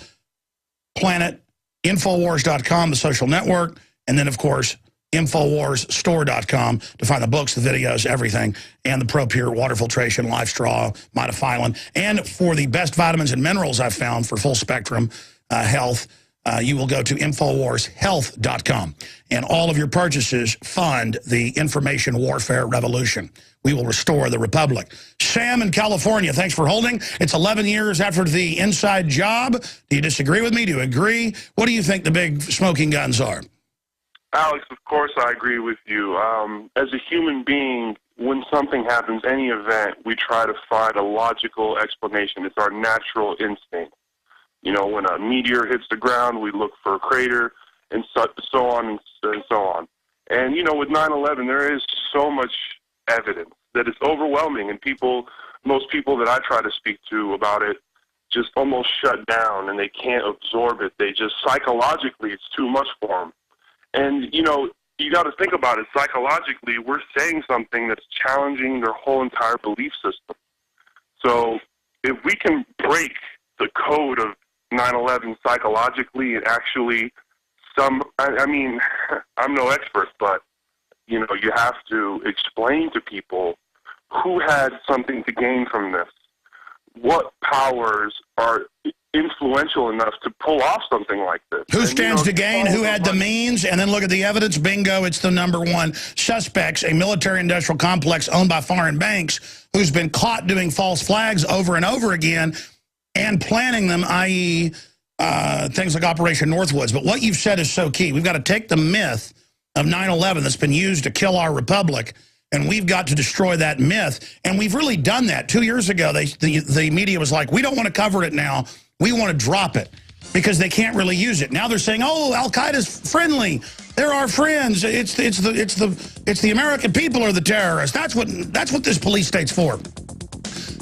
PlanetInfowars.com, the social network, and then, of course, InfoWarsStore.com to find the books, the videos, everything, and the ProPure water filtration, life straw, mitophyllin. And for the best vitamins and minerals I've found for full spectrum health, you will go to InfoWarsHealth.com. And all of your purchases fund the information warfare revolution. We will restore the republic. Sam in California, thanks for holding. It's 11 years after the inside job. Do you disagree with me? Do you agree? What do you think the big smoking guns are? Alex, of course I agree with you. As a human being, when something happens, any event, we try to find a logical explanation. It's our natural instinct. You know, when a meteor hits the ground, we look for a crater, and so on and so on. And, you know, with 9/11, there is so much evidence that it's overwhelming, and most people that I try to speak to about it just almost shut down, and they can't absorb it. They just, psychologically, it's too much for them. And, you know, you got to think about it. Psychologically, we're saying something that's challenging their whole entire belief system. So if we can break the code of 9/11 psychologically and actually I mean, I'm no expert, but, you know, you have to explain to people who had something to gain from this. What powers are influential enough to pull off something like this? Who stands to gain, who had the means, and then look at the evidence. Bingo, it's the #1 suspects, a military-industrial complex owned by foreign banks who's been caught doing false flags over and over again and planning them, i.e., things like Operation Northwoods. But what you've said is so key. We've got to take the myth of 9/11 that's been used to kill our republic, and we've got to destroy that myth. And we've really done that. 2 years ago, the media was like, we don't want to cover it now. We want to drop it because they can't really use it. Now they're saying, oh, Al-Qaeda's friendly. They're our friends. It's the American people are the terrorists. That's what this police state's for.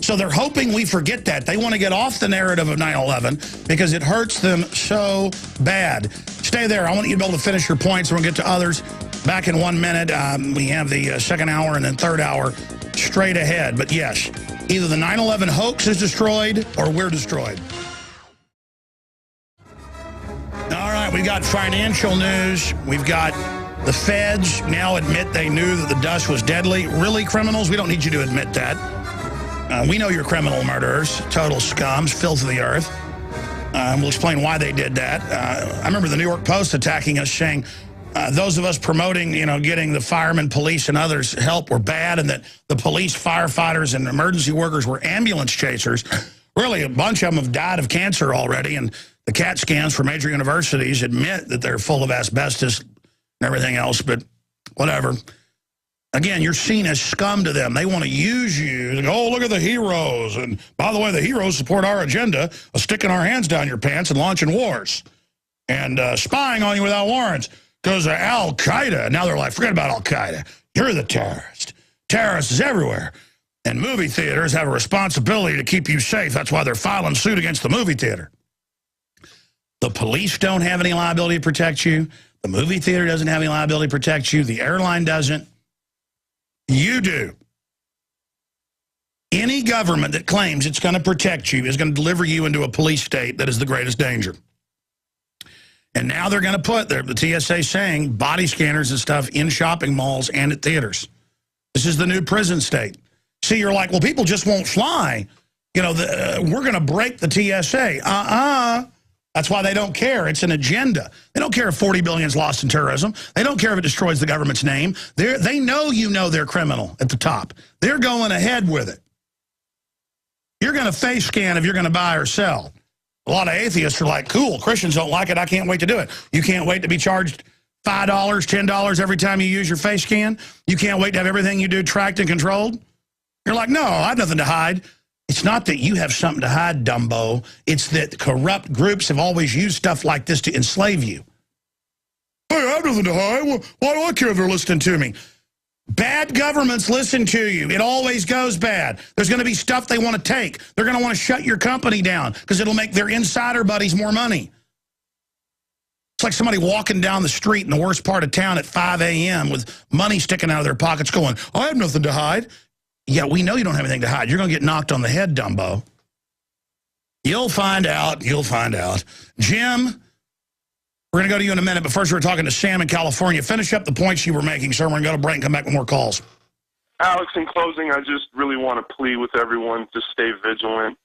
So they're hoping we forget that. They want to get off the narrative of 9/11 because it hurts them so bad. Stay there. I want you to be able to finish your points. We'll get to others back in 1 minute. We have the second hour and then third hour straight ahead. But yes, either the 9/11 hoax is destroyed or we're destroyed. All right, we've got financial news. We've got the feds now admit they knew that the dust was deadly. Really, criminals? We don't need you to admit that. We know you're criminal murderers, total scums, filth of the earth. We'll explain why they did that. I remember the New York Post attacking us, saying those of us promoting, you know, getting the firemen, police, and others help were bad, and that the police, firefighters, and emergency workers were ambulance chasers. Really, a bunch of them have died of cancer already, and the CAT scans for major universities admit that they're full of asbestos and everything else, but whatever. Again, you're seen as scum to them. They want to use you. Like, oh, look at the heroes. And by the way, the heroes support our agenda of sticking our hands down your pants and launching wars and spying on you without warrants because of Al-Qaeda. Now they're like, forget about Al-Qaeda. You're the terrorist. Terrorists is everywhere. And movie theaters have a responsibility to keep you safe. That's why they're filing suit against the movie theater. The police don't have any liability to protect you. The movie theater doesn't have any liability to protect you. The airline doesn't. You do. Any government that claims it's going to protect you is going to deliver you into a police state that is the greatest danger. And now they're going to put, the T.S.A. saying, body scanners and stuff in shopping malls and at theaters. This is the new prison state. See, you're like, well, people just won't fly. You know, we're going to break the T.S.A. That's why they don't care. It's an agenda. They don't care if 40 billion is lost in terrorism. They don't care if it destroys the government's name. They know you know they're criminal at the top. They're going ahead with it. You're going to face scan if you're going to buy or sell. A lot of atheists are like, cool, Christians don't like it. I can't wait to do it. You can't wait to be charged $5, $10 every time you use your face scan. You can't wait to have everything you do tracked and controlled. You're like, no, I have nothing to hide. It's not that you have something to hide, Dumbo. It's that corrupt groups have always used stuff like this to enslave you. Hey, I have nothing to hide. Why do I care if they're listening to me? Bad governments listen to you. It always goes bad. There's going to be stuff they want to take. They're going to want to shut your company down because it'll make their insider buddies more money. It's like somebody walking down the street in the worst part of town at 5 a.m. with money sticking out of their pockets going, I have nothing to hide. Yeah, we know you don't have anything to hide. You're going to get knocked on the head, Dumbo. You'll find out. You'll find out. Jim, we're going to go to you in a minute, but first we're talking to Sam in California. Finish up the points you were making, sir. We're going to go to break and come back with more calls. Alex, in closing, I just really want to plead with everyone to stay vigilant,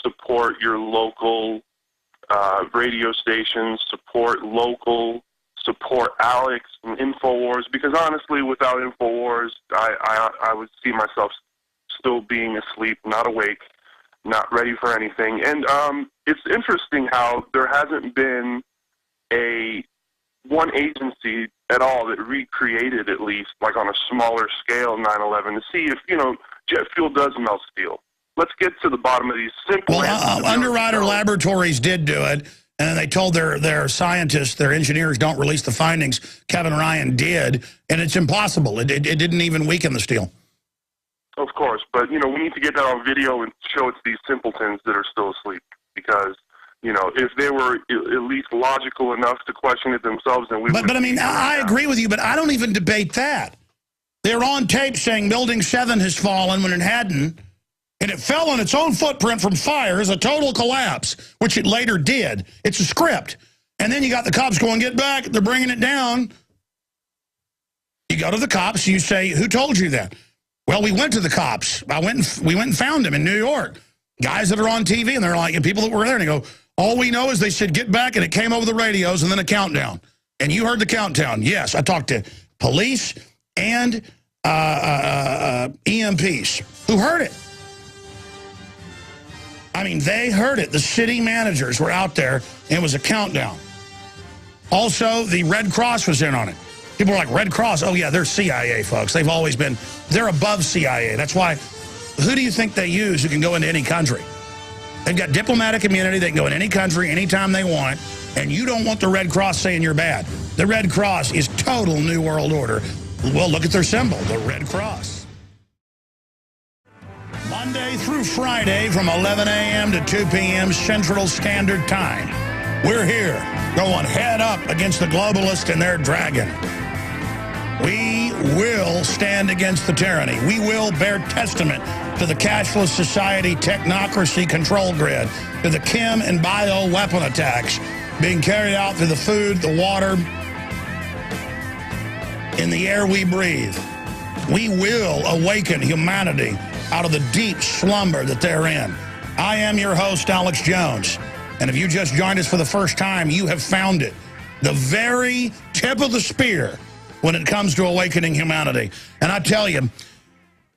support your local radio stations, support Alex and InfoWars, because honestly, without InfoWars, I would see myself still being asleep, not awake, not ready for anything. And it's interesting how there hasn't been one agency at all that recreated, at least, like on a smaller scale, 9/11 to see if, jet fuel does melt steel. Let's get to the bottom of these simple answers. Underwriter Laboratories did do it, and then they told their scientists, their engineers, don't release the findings. Kevin Ryan did, and it's impossible. It didn't even weaken the steel. Of course, but, we need to get that on video and show it to these simpletons that are still asleep, because, if they were at least logical enough to question it themselves, then we would. But I mean, I agree with you, but I don't even debate that. They're on tape saying Building 7 has fallen when it hadn't. And it fell on its own footprint from fire as a total collapse, which it later did. It's a script. And then you got the cops going, get back, they're bringing it down. You go to the cops, you say, who told you that? Well, we went to the cops. We went and found them in New York. Guys that are on TV, and they're like, and people that were there, and they go, all we know is they said, get back, and it came over the radios, and then a countdown. And you heard the countdown. Yes, I talked to police and EMPs who heard it. I mean, they heard it. The city managers were out there, and it was a countdown. Also, the Red Cross was in on it. People were like, Red Cross? Oh, yeah, they're CIA, folks. They've always been, they're above CIA. That's why, who do you think they use who can go into any country? They've got diplomatic immunity. They can go in any country anytime they want, and you don't want the Red Cross saying you're bad. The Red Cross is total New World Order. Well, look at their symbol, the Red Cross. Monday through Friday from 11 a.m. to 2 p.m. Central Standard Time. We're here going head up against the globalists and their dragon. We will stand against the tyranny. We will bear testament to the cashless society technocracy control grid, to the chem and bio weapon attacks being carried out through the food, the water, in the air we breathe. We will awaken humanity out of the deep slumber that they're in. I am your host, Alex Jones. And if you just joined us for the first time, you have found it. The very tip of the spear when it comes to awakening humanity. And I tell you,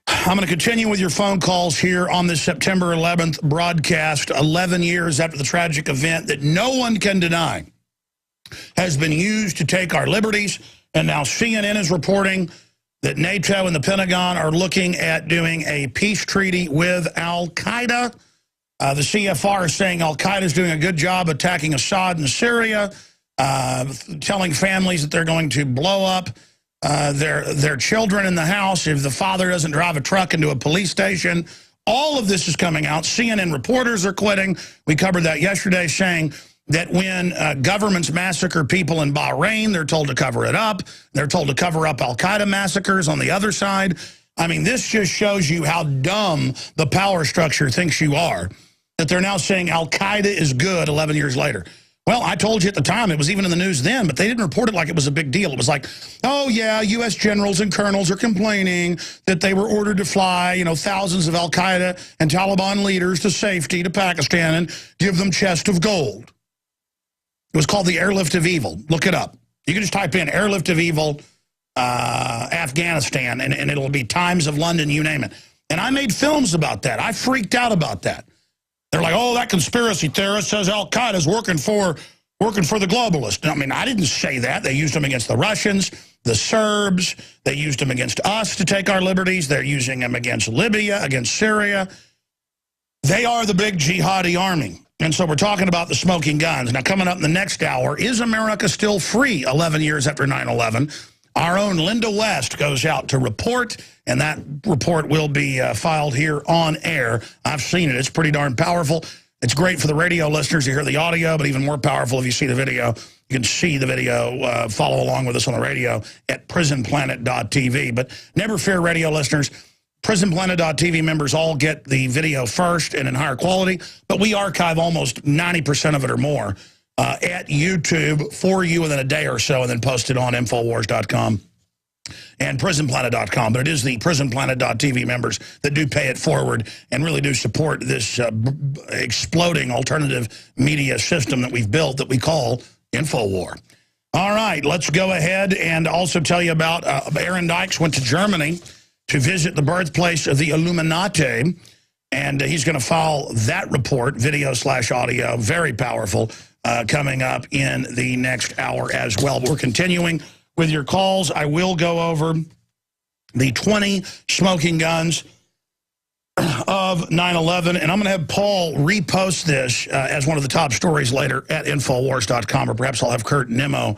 I'm going to continue with your phone calls here on this September 11th broadcast, 11 years after the tragic event that no one can deny has been used to take our liberties. And now CNN is reporting that NATO and the Pentagon are looking at doing a peace treaty with al-Qaeda. The CFR is saying al-Qaeda is doing a good job attacking Assad in Syria, telling families that they're going to blow up their children in the house if the father doesn't drive a truck into a police station. All of this is coming out. CNN reporters are quitting. We covered that yesterday, saying that when governments massacre people in Bahrain, they're told to cover it up. They're told to cover up al-Qaeda massacres on the other side. I mean, this just shows you how dumb the power structure thinks you are, that they're now saying al-Qaeda is good 11 years later. Well, I told you at the time, it was even in the news then, but they didn't report it like it was a big deal. It was like, oh, yeah, U.S. generals and colonels are complaining that they were ordered to fly, thousands of al-Qaeda and Taliban leaders to safety to Pakistan and give them chests of gold. It was called the Airlift of Evil. Look it up. You can just type in Airlift of Evil, Afghanistan, and it'll be Times of London, you name it. And I made films about that. I freaked out about that. They're like, oh, that conspiracy theorist says Al-Qaeda's working for the globalists. I mean, I didn't say that. They used them against the Russians, the Serbs. They used them against us to take our liberties. They're using them against Libya, against Syria. They are the big jihadi army. And so we're talking about the smoking guns. Now, coming up in the next hour, is America still free 11 years after 9/11? Our own Linda West goes out to report, and that report will be filed here on air. I've seen it. It's pretty darn powerful. It's great for the radio listeners to hear the audio, but even more powerful if you see the video. You can see the video, follow along with us on the radio at prisonplanet.tv. But never fear, radio listeners. prisonplanet.tv members all get the video first and in higher quality, but we archive almost 90% of it or more at YouTube for you within a day or so, and then post it on Infowars.com and prisonplanet.com. But it is the prisonplanet.tv members that do pay it forward and really do support this exploding alternative media system that we've built that we call Infowar. All right, let's go ahead and also tell you about Aaron Dykes went to Germany to visit the birthplace of the Illuminati, and he's going to file that report, video/audio, very powerful, coming up in the next hour as well. But we're continuing with your calls. I will go over the 20 smoking guns of 9/11, and I'm going to have Paul repost this as one of the top stories later at Infowars.com, or perhaps I'll have Kurt Nimmo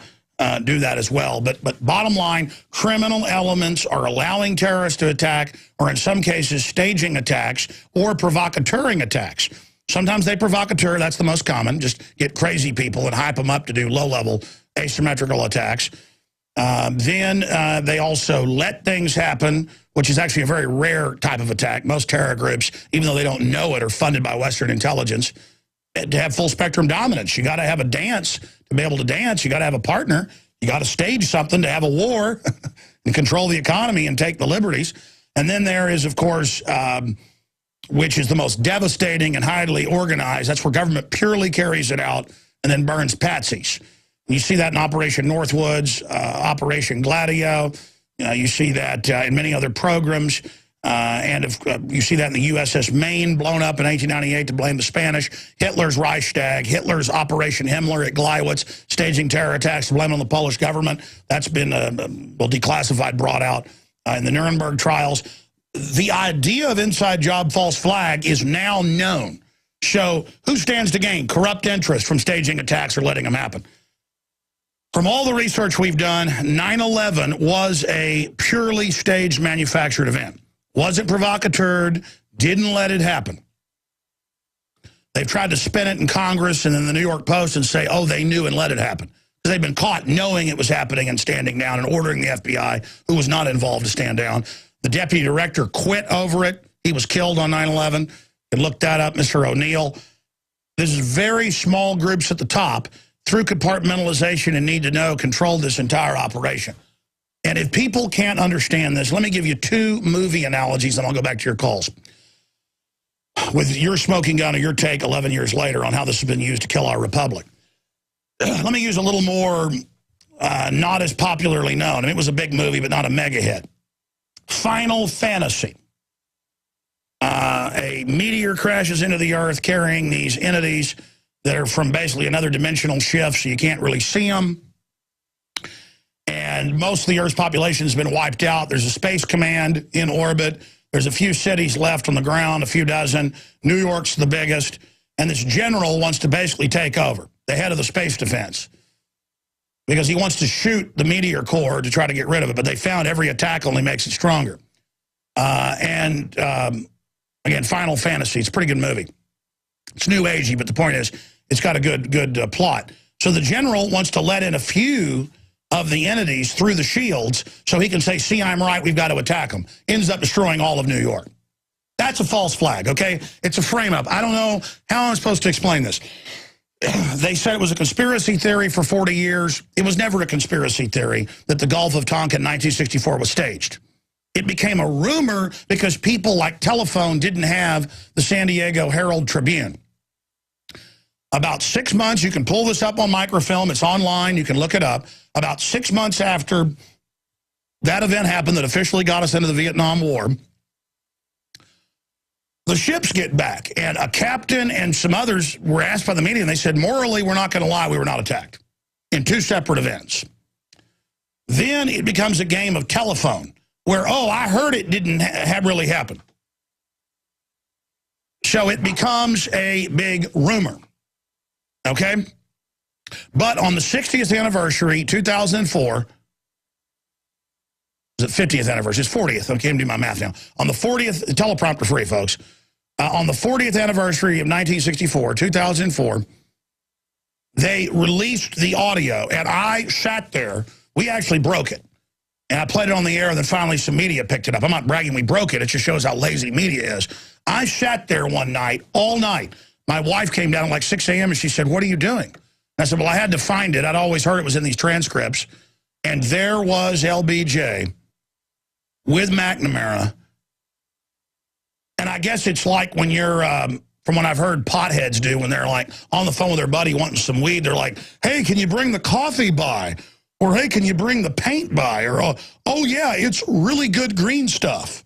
do that as well. But bottom line, criminal elements are allowing terrorists to attack, or in some cases staging attacks or provocateuring attacks. Sometimes they provocateur, that's the most common, just get crazy people and hype them up to do low-level asymmetrical attacks. Then they also let things happen, which is actually a very rare type of attack. Most terror groups, even though they don't know it, are funded by Western intelligence. To have full spectrum dominance, you got to have a dance to be able to dance. You got to have a partner. You got to stage something to have a war and control the economy and take the liberties. And then there is, of course, which is the most devastating and highly organized. That's where government purely carries it out and then burns patsies. You see that in Operation Northwoods, Operation Gladio. You see that in many other programs. And you see that in the USS Maine, blown up in 1898 to blame the Spanish. Hitler's Reichstag, Hitler's Operation Himmler at Gleiwitz, staging terror attacks to blame on the Polish government. That's been, declassified, brought out in the Nuremberg trials. The idea of inside job false flag is now known. So who stands to gain? Corrupt interest from staging attacks or letting them happen. From all the research we've done, 9/11 was a purely staged, manufactured event. Wasn't provocateured, didn't let it happen. They've tried to spin it in Congress and in the New York Post and say, oh, they knew and let it happen. Because they've been caught knowing it was happening and standing down and ordering the FBI, who was not involved, to stand down. The deputy director quit over it. He was killed on 9/11. You can look that up, Mr. O'Neill. This is very small groups at the top, through compartmentalization and need to know, controlled this entire operation. And if people can't understand this, let me give you two movie analogies, and I'll go back to your calls. With your smoking gun or your take 11 years later on how this has been used to kill our republic. Let me use a little more not as popularly known. I mean, it was a big movie, but not a mega hit. Final Fantasy. A meteor crashes into the Earth carrying these entities that are from basically another dimensional shift, so you can't really see them. And most of the Earth's population has been wiped out. There's a space command in orbit. There's a few cities left on the ground, a few dozen. New York's the biggest. And this general wants to basically take over, the head of the space defense, because he wants to shoot the meteor core to try to get rid of it. But they found every attack only makes it stronger. Again, Final Fantasy, it's a pretty good movie. It's new agey, but the point is, it's got a good plot. So the general wants to let in a few of the entities through the shields so he can say, see, I'm right, we've got to attack them. Ends up destroying all of New York. That's a false flag, okay? It's a frame-up. I don't know how I'm supposed to explain this. They said it was a conspiracy theory for 40 years. It was never a conspiracy theory that the Gulf of Tonkin in 1964 was staged. It became a rumor because people like Telephone didn't have the San Diego Herald Tribune. About 6 months, you can pull this up on microfilm. It's online. You can look it up. About 6 months after that event happened that officially got us into the Vietnam War, the ships get back, and a captain and some others were asked by the media, and they said, morally, we're not going to lie, we were not attacked, in 2 separate events. Then it becomes a game of telephone, where, oh, I heard it didn't really happen. So it becomes a big rumor, okay? But on the 60th anniversary, 2004, is it 50th anniversary? It's 40th. I can't do my math now. On the 40th, teleprompter free, folks. On the 40th anniversary of 1964, 2004, they released the audio, and I sat there. We actually broke it, and I played it on the air, and then finally some media picked it up. I'm not bragging we broke it. It just shows how lazy media is. I sat there one night, all night. My wife came down at like 6 a.m., and she said, what are you doing? And I said, well, I had to find it. I'd always heard it was in these transcripts. And there was LBJ with McNamara. And I guess it's like when you're, from what I've heard potheads do, when they're like on the phone with their buddy wanting some weed, they're like, hey, can you bring the coffee by? Or, hey, can you bring the paint by? Or, oh yeah, it's really good green stuff.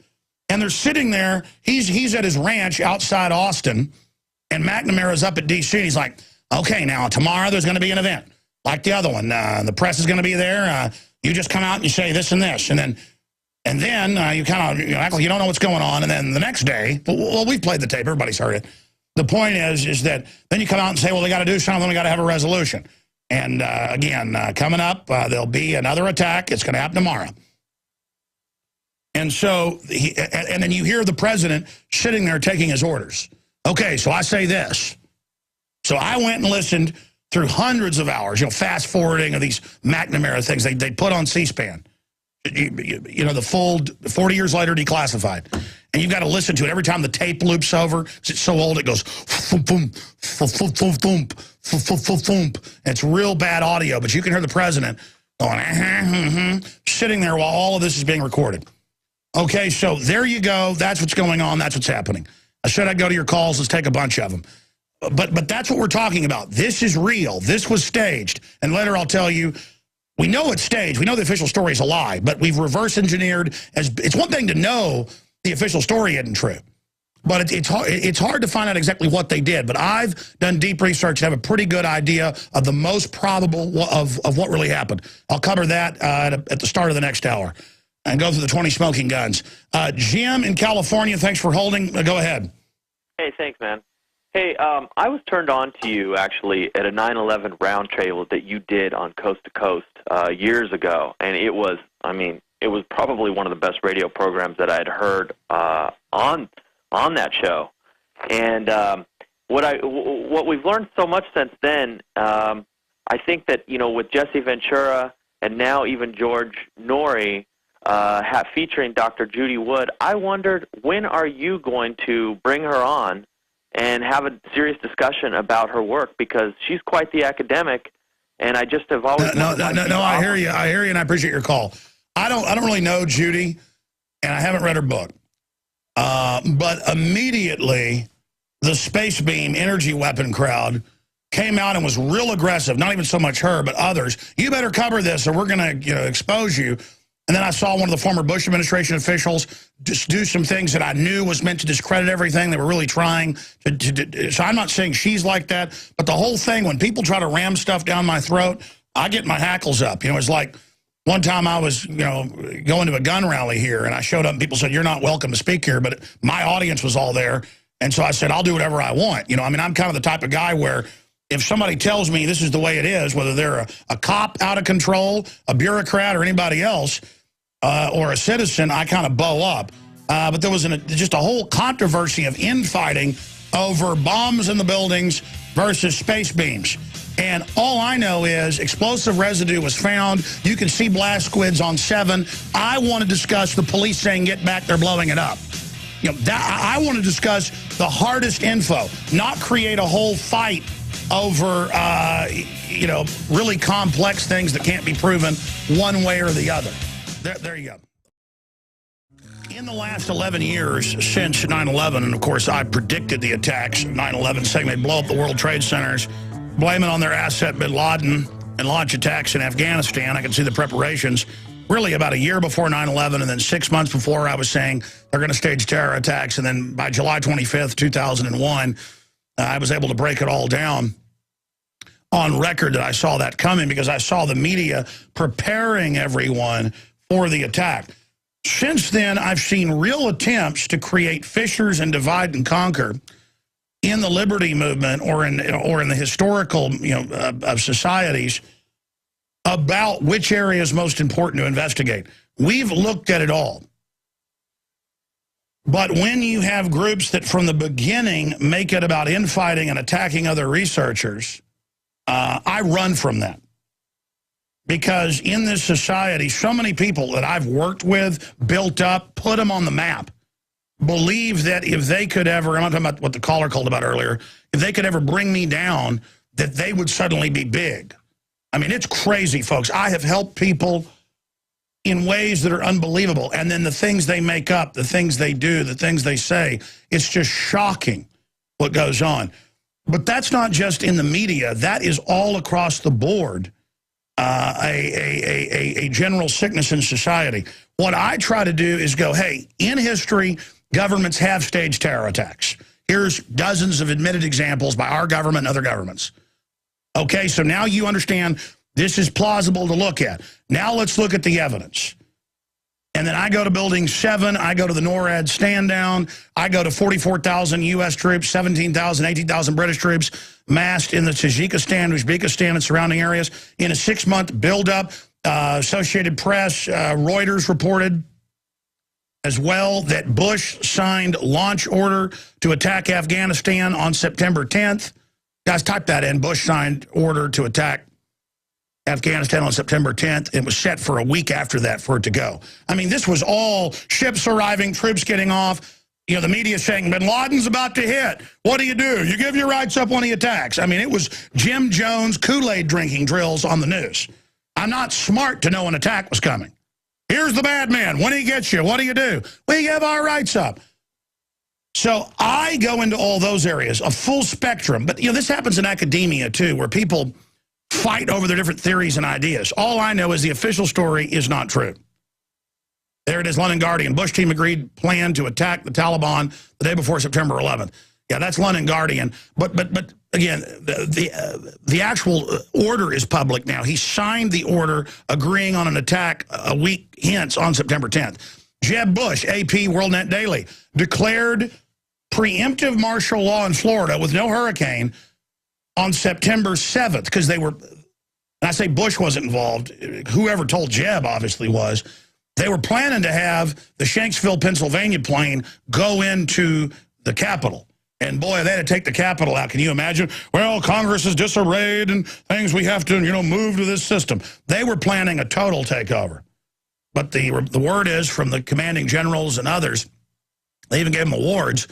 And they're sitting there, he's at his ranch outside Austin, and McNamara's up at D.C., and he's like, okay, now tomorrow there's going to be an event, like the other one. The press is going to be there. You just come out and you say this and this. And then you kind of act like you don't know what's going on. And then the next day, well, we've played the tape. Everybody's heard it. The point is that then you come out and say, well, they got to do something. We got to have a resolution. And again, coming up, there'll be another attack. It's going to happen tomorrow. And so, and then you hear the president sitting there taking his orders. Okay, so I say this. So I went and listened through hundreds of hours, fast forwarding of these McNamara things they put on C-SPAN. The full 40 years later declassified, and you've got to listen to it every time the tape loops over. It's so old it goes thump, thump, thump, thump, thump, thump, thump. It's real bad audio, but you can hear the president going sitting there while all of this is being recorded. Okay, so there you go. That's what's going on. That's what's happening. Should I go to your calls? Let's take a bunch of them. But that's what we're talking about. This is real. This was staged, and later I'll tell you. We know it's staged. We know the official story is a lie, but we've reverse engineered. It's one thing to know the official story isn't true, but it's hard to find out exactly what they did. But I've done deep research and have a pretty good idea of the most probable of what really happened. I'll cover that at the start of the next hour and go through the 20 smoking guns. Jim in California, thanks for holding. Go ahead. Hey, thanks, man. Hey, I was turned on to you, actually, at a 9/11 roundtable that you did on Coast to Coast years ago, and it was probably one of the best radio programs that I had heard on that show. And what we've learned so much since then, I think that, with Jesse Ventura and now even George Norrie featuring Dr. Judy Wood, I wondered, when are you going to bring her on and have a serious discussion about her work, because she's quite the academic, and I just have always... No, I hear you, and I appreciate your call. I don't really know Judy, and I haven't read her book. But immediately, the space beam energy weapon crowd came out and was real aggressive, not even so much her, but others. You better cover this, or we're going to expose you. And then I saw one of the former Bush administration officials just do some things that I knew was meant to discredit everything. They were really trying to so I'm not saying she's like that, but the whole thing, when people try to ram stuff down my throat, I get my hackles up. It's like one time I was, going to a gun rally here, and I showed up and people said, you're not welcome to speak here, but my audience was all there. And so I said, I'll do whatever I want. I'm kind of the type of guy where if somebody tells me this is the way it is, whether they're a cop out of control, a bureaucrat, or anybody else, or a citizen, I kind of bow up. But there was just a whole controversy of infighting over bombs in the buildings versus space beams. And all I know is explosive residue was found. You can see blast squids on 7. I want to discuss the police saying, get back, they're blowing it up. I want to discuss the hardest info, not create a whole fight over, really complex things that can't be proven one way or the other. There you go. In the last 11 years since 9/11, and of course I predicted the attacks, 9/11 saying they'd blow up the World Trade Centers, blame it on their asset bin Laden, and launch attacks in Afghanistan. I can see the preparations really about a year before 9/11, and then 6 months before I was saying they're going to stage terror attacks, and then by July 25th, 2001, I was able to break it all down on record that I saw that coming because I saw the media preparing everyone for the attack. Since then, I've seen real attempts to create fissures and divide and conquer in the liberty movement or in the historical, of societies about which area is most important to investigate. We've looked at it all. But when you have groups that from the beginning make it about infighting and attacking other researchers, I run from that. Because in this society, so many people that I've worked with, built up, put them on the map, believe that if they could ever, I'm not talking about what the caller called about earlier, if they could ever bring me down, that they would suddenly be big. I mean, it's crazy, folks. I have helped people in ways that are unbelievable. And then the things they make up, the things they do, the things they say, it's just shocking what goes on. But that's not just in the media. That is all across the board. A general sickness in society. What I try to do is go, hey, in history, governments have staged terror attacks. Here's dozens of admitted examples by our government and other governments. Okay, so now you understand this is plausible to look at. Now let's look at the evidence. And then I go to Building 7, I go to the NORAD stand down, I go to 44,000 U.S. troops, 17,000, 18,000 British troops massed in the Tajikistan, Uzbekistan, and surrounding areas in a 6-month buildup. Associated Press, Reuters reported as well that Bush signed launch order to attack Afghanistan on September 10th. Guys, type that in. Bush signed order to attack Afghanistan on September 10th. It was set for a week after that for it to go. I mean, this was all ships arriving, troops getting off. You know, the media saying, bin Laden's about to hit. What do? You give your rights up when he attacks. I mean, it was Jim Jones Kool-Aid drinking drills on the news. I'm not smart to know an attack was coming. Here's the bad man. When he gets you, what do? We give our rights up. So I go into all those areas, a full spectrum. But, this happens in academia, too, where people fight over their different theories and ideas. All I know is the official story is not true. There it is, London Guardian. Bush team agreed plan to attack the Taliban the day before September 11th. Yeah, that's London Guardian. But again, the actual order is public now. He signed the order agreeing on an attack a week hence on September 10th. Jeb Bush, AP WorldNet Daily, declared preemptive martial law in Florida with no hurricane on September 7th, because they were, and I say Bush wasn't involved, whoever told Jeb obviously was, they were planning to have the Shanksville, Pennsylvania plane go into the Capitol. And boy, they had to take the Capitol out. Can you imagine? Well, Congress is disarrayed and things, we have to, move to this system. They were planning a total takeover. But the word is from the commanding generals and others, they even gave them awards.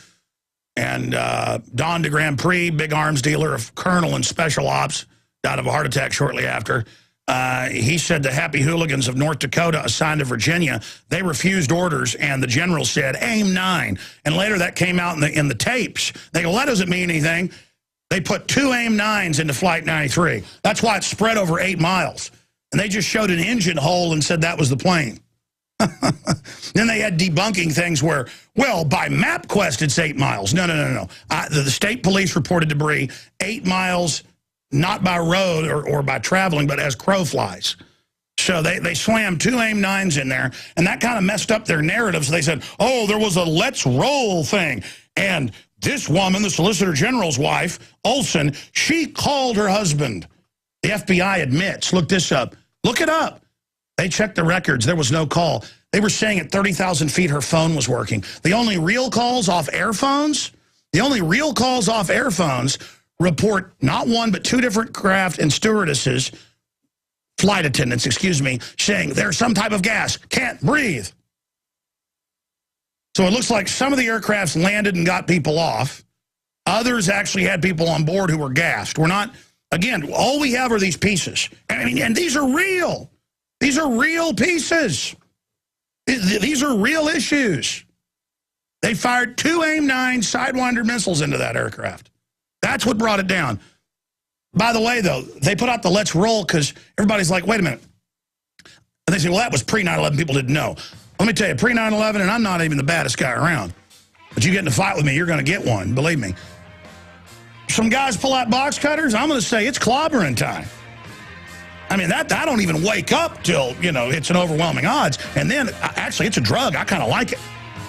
And Don de Grand Prix, big arms dealer, a colonel in special ops, died of a heart attack shortly after. He said the happy hooligans of North Dakota assigned to Virginia, they refused orders, and the general said, aim 9. And later that came out in the tapes. They go, that doesn't mean anything. They put 2 aim 9s into Flight 93. That's why it spread over 8 miles. And they just showed an engine hole and said that was the plane. Then they had debunking things where, well, by MapQuest, it's 8 miles. No. The state police reported debris 8 miles, not by road or by traveling, but as crow flies. So they slammed 2 aim 9s in there, and that kind of messed up their narrative. So they said, oh, there was a let's roll thing. And this woman, the Solicitor General's wife, Olson, she called her husband. The FBI admits, look this up. Look it up. They checked the records. There was no call. They were saying at 30,000 feet her phone was working. The only real calls off air phones, report not one but 2 different craft and stewardesses, flight attendants, saying there's some type of gas, can't breathe. So it looks like some of the aircrafts landed and got people off. Others actually had people on board who were gassed. We're not, again, all we have are these pieces. And these are real. These are real pieces. These are real issues. They fired 2 AIM-9 Sidewinder missiles into that aircraft. That's what brought it down. By the way, though, they put out the let's roll because everybody's like, wait a minute. And they say, well, that was pre-9/11. People didn't know. Let me tell you, pre-9/11, and I'm not even the baddest guy around, but you get in a fight with me, you're going to get one, believe me. Some guys pull out box cutters, I'm going to say it's clobbering time. I mean, I don't even wake up till, it's an overwhelming odds. And then, actually, it's a drug. I kind of like it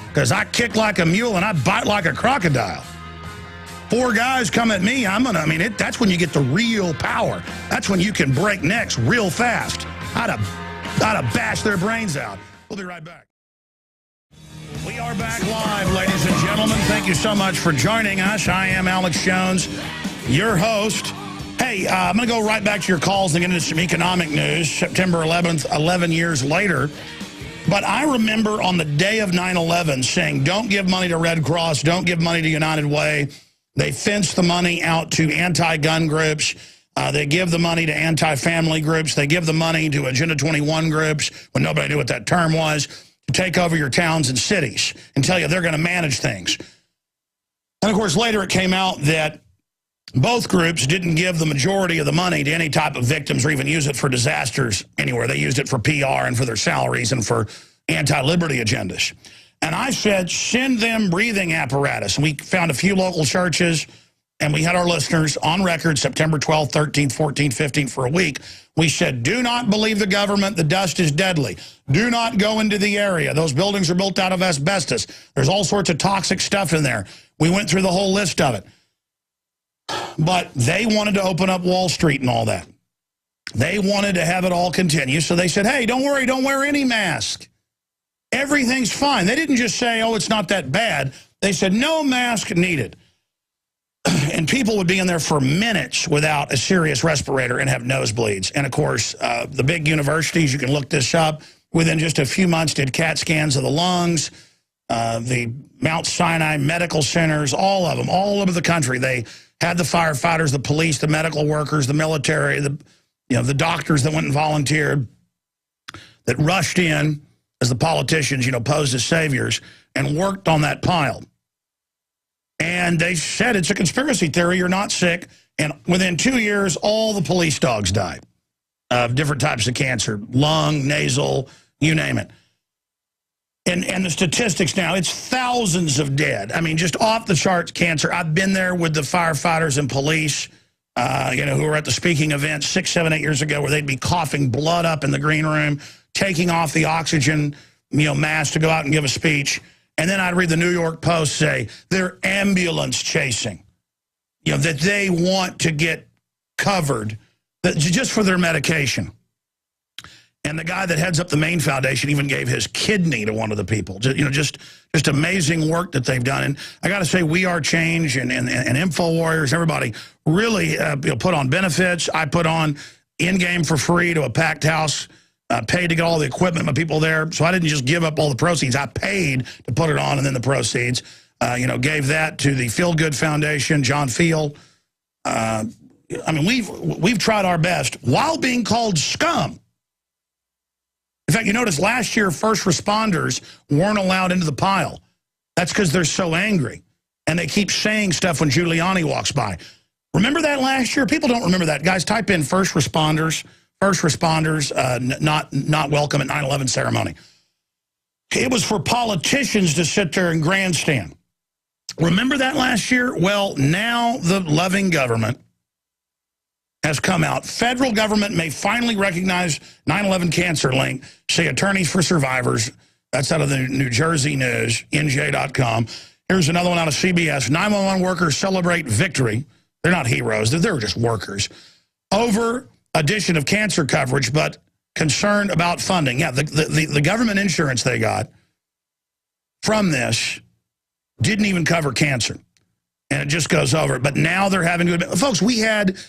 because I kick like a mule and I bite like a crocodile. 4 guys come at me, that's when you get the real power. That's when you can break necks real fast. I'd have bashed their brains out. We'll be right back. We are back live, ladies and gentlemen. Thank you so much for joining us. I am Alex Jones, your host. Hey, I'm going to go right back to your calls and get into some economic news. September 11th, 11 years later. But I remember on the day of 9/11 saying, don't give money to Red Cross, don't give money to United Way. They fence the money out to anti-gun groups. They give the money to anti-family groups. They give the money to Agenda 21 groups, when nobody knew what that term was, to take over your towns and cities and tell you they're going to manage things. And, of course, later it came out that both groups didn't give the majority of the money to any type of victims or even use it for disasters anywhere. They used it for PR and for their salaries and for anti-liberty agendas. And I said, send them breathing apparatus. And we found a few local churches, and we had our listeners on record September 12th, 13th, 14th, 15th for a week. We said, do not believe the government. The dust is deadly. Do not go into the area. Those buildings are built out of asbestos. There's all sorts of toxic stuff in there. We went through the whole list of it. But they wanted to open up Wall Street and all that. They wanted to have it all continue. So they said, hey, don't worry, don't wear any mask. Everything's fine. They didn't just say, oh, it's not that bad. They said, no mask needed. And people would be in there for minutes without a serious respirator and have nosebleeds. And, of course, the big universities, you can look this up, within just a few months did CAT scans of the lungs, the Mount Sinai medical centers, all of them, all over the country. They had the firefighters, the police, the medical workers, the military, the doctors that went and volunteered, that rushed in as the politicians, posed as saviors, and worked on that pile. And they said it's a conspiracy theory, you're not sick. And within 2 years, all the police dogs died of different types of cancer, lung, nasal, you name it. And the statistics now, it's thousands of dead. I mean, just off the charts cancer. I've been there with the firefighters and police, who were at the speaking event 6, 7, 8 years ago where they'd be coughing blood up in the green room, taking off the oxygen, mask to go out and give a speech. And then I'd read the New York Post say they're ambulance chasing, that they want to get covered just for their medication. And the guy that heads up the Maine Foundation even gave his kidney to one of the people. Just amazing work that they've done. And I got to say, We Are Change and InfoWarriors, everybody really put on benefits. I put on in-game for free to a packed house, paid to get all the equipment, my people there. So I didn't just give up all the proceeds. I paid to put it on, and then the proceeds, gave that to the Feel Good Foundation, John Field. We've tried our best while being called scum. In fact, you notice last year, first responders weren't allowed into the pile. That's because they're so angry. And they keep saying stuff when Giuliani walks by. Remember that last year? People don't remember that. Guys, type in first responders not welcome at 9/11 ceremony. It was for politicians to sit there and grandstand. Remember that last year? Well, now the loving government has come out. Federal government may finally recognize 9/11 cancer link, say attorneys for survivors. That's out of the New Jersey News, NJ.com. Here's another one out of CBS. 911 workers celebrate victory. They're not heroes. They're just workers. Over addition of cancer coverage, but concerned about funding. Yeah, the government insurance they got from this didn't even cover cancer. And it just goes over. But now they're having to admit. Folks, we had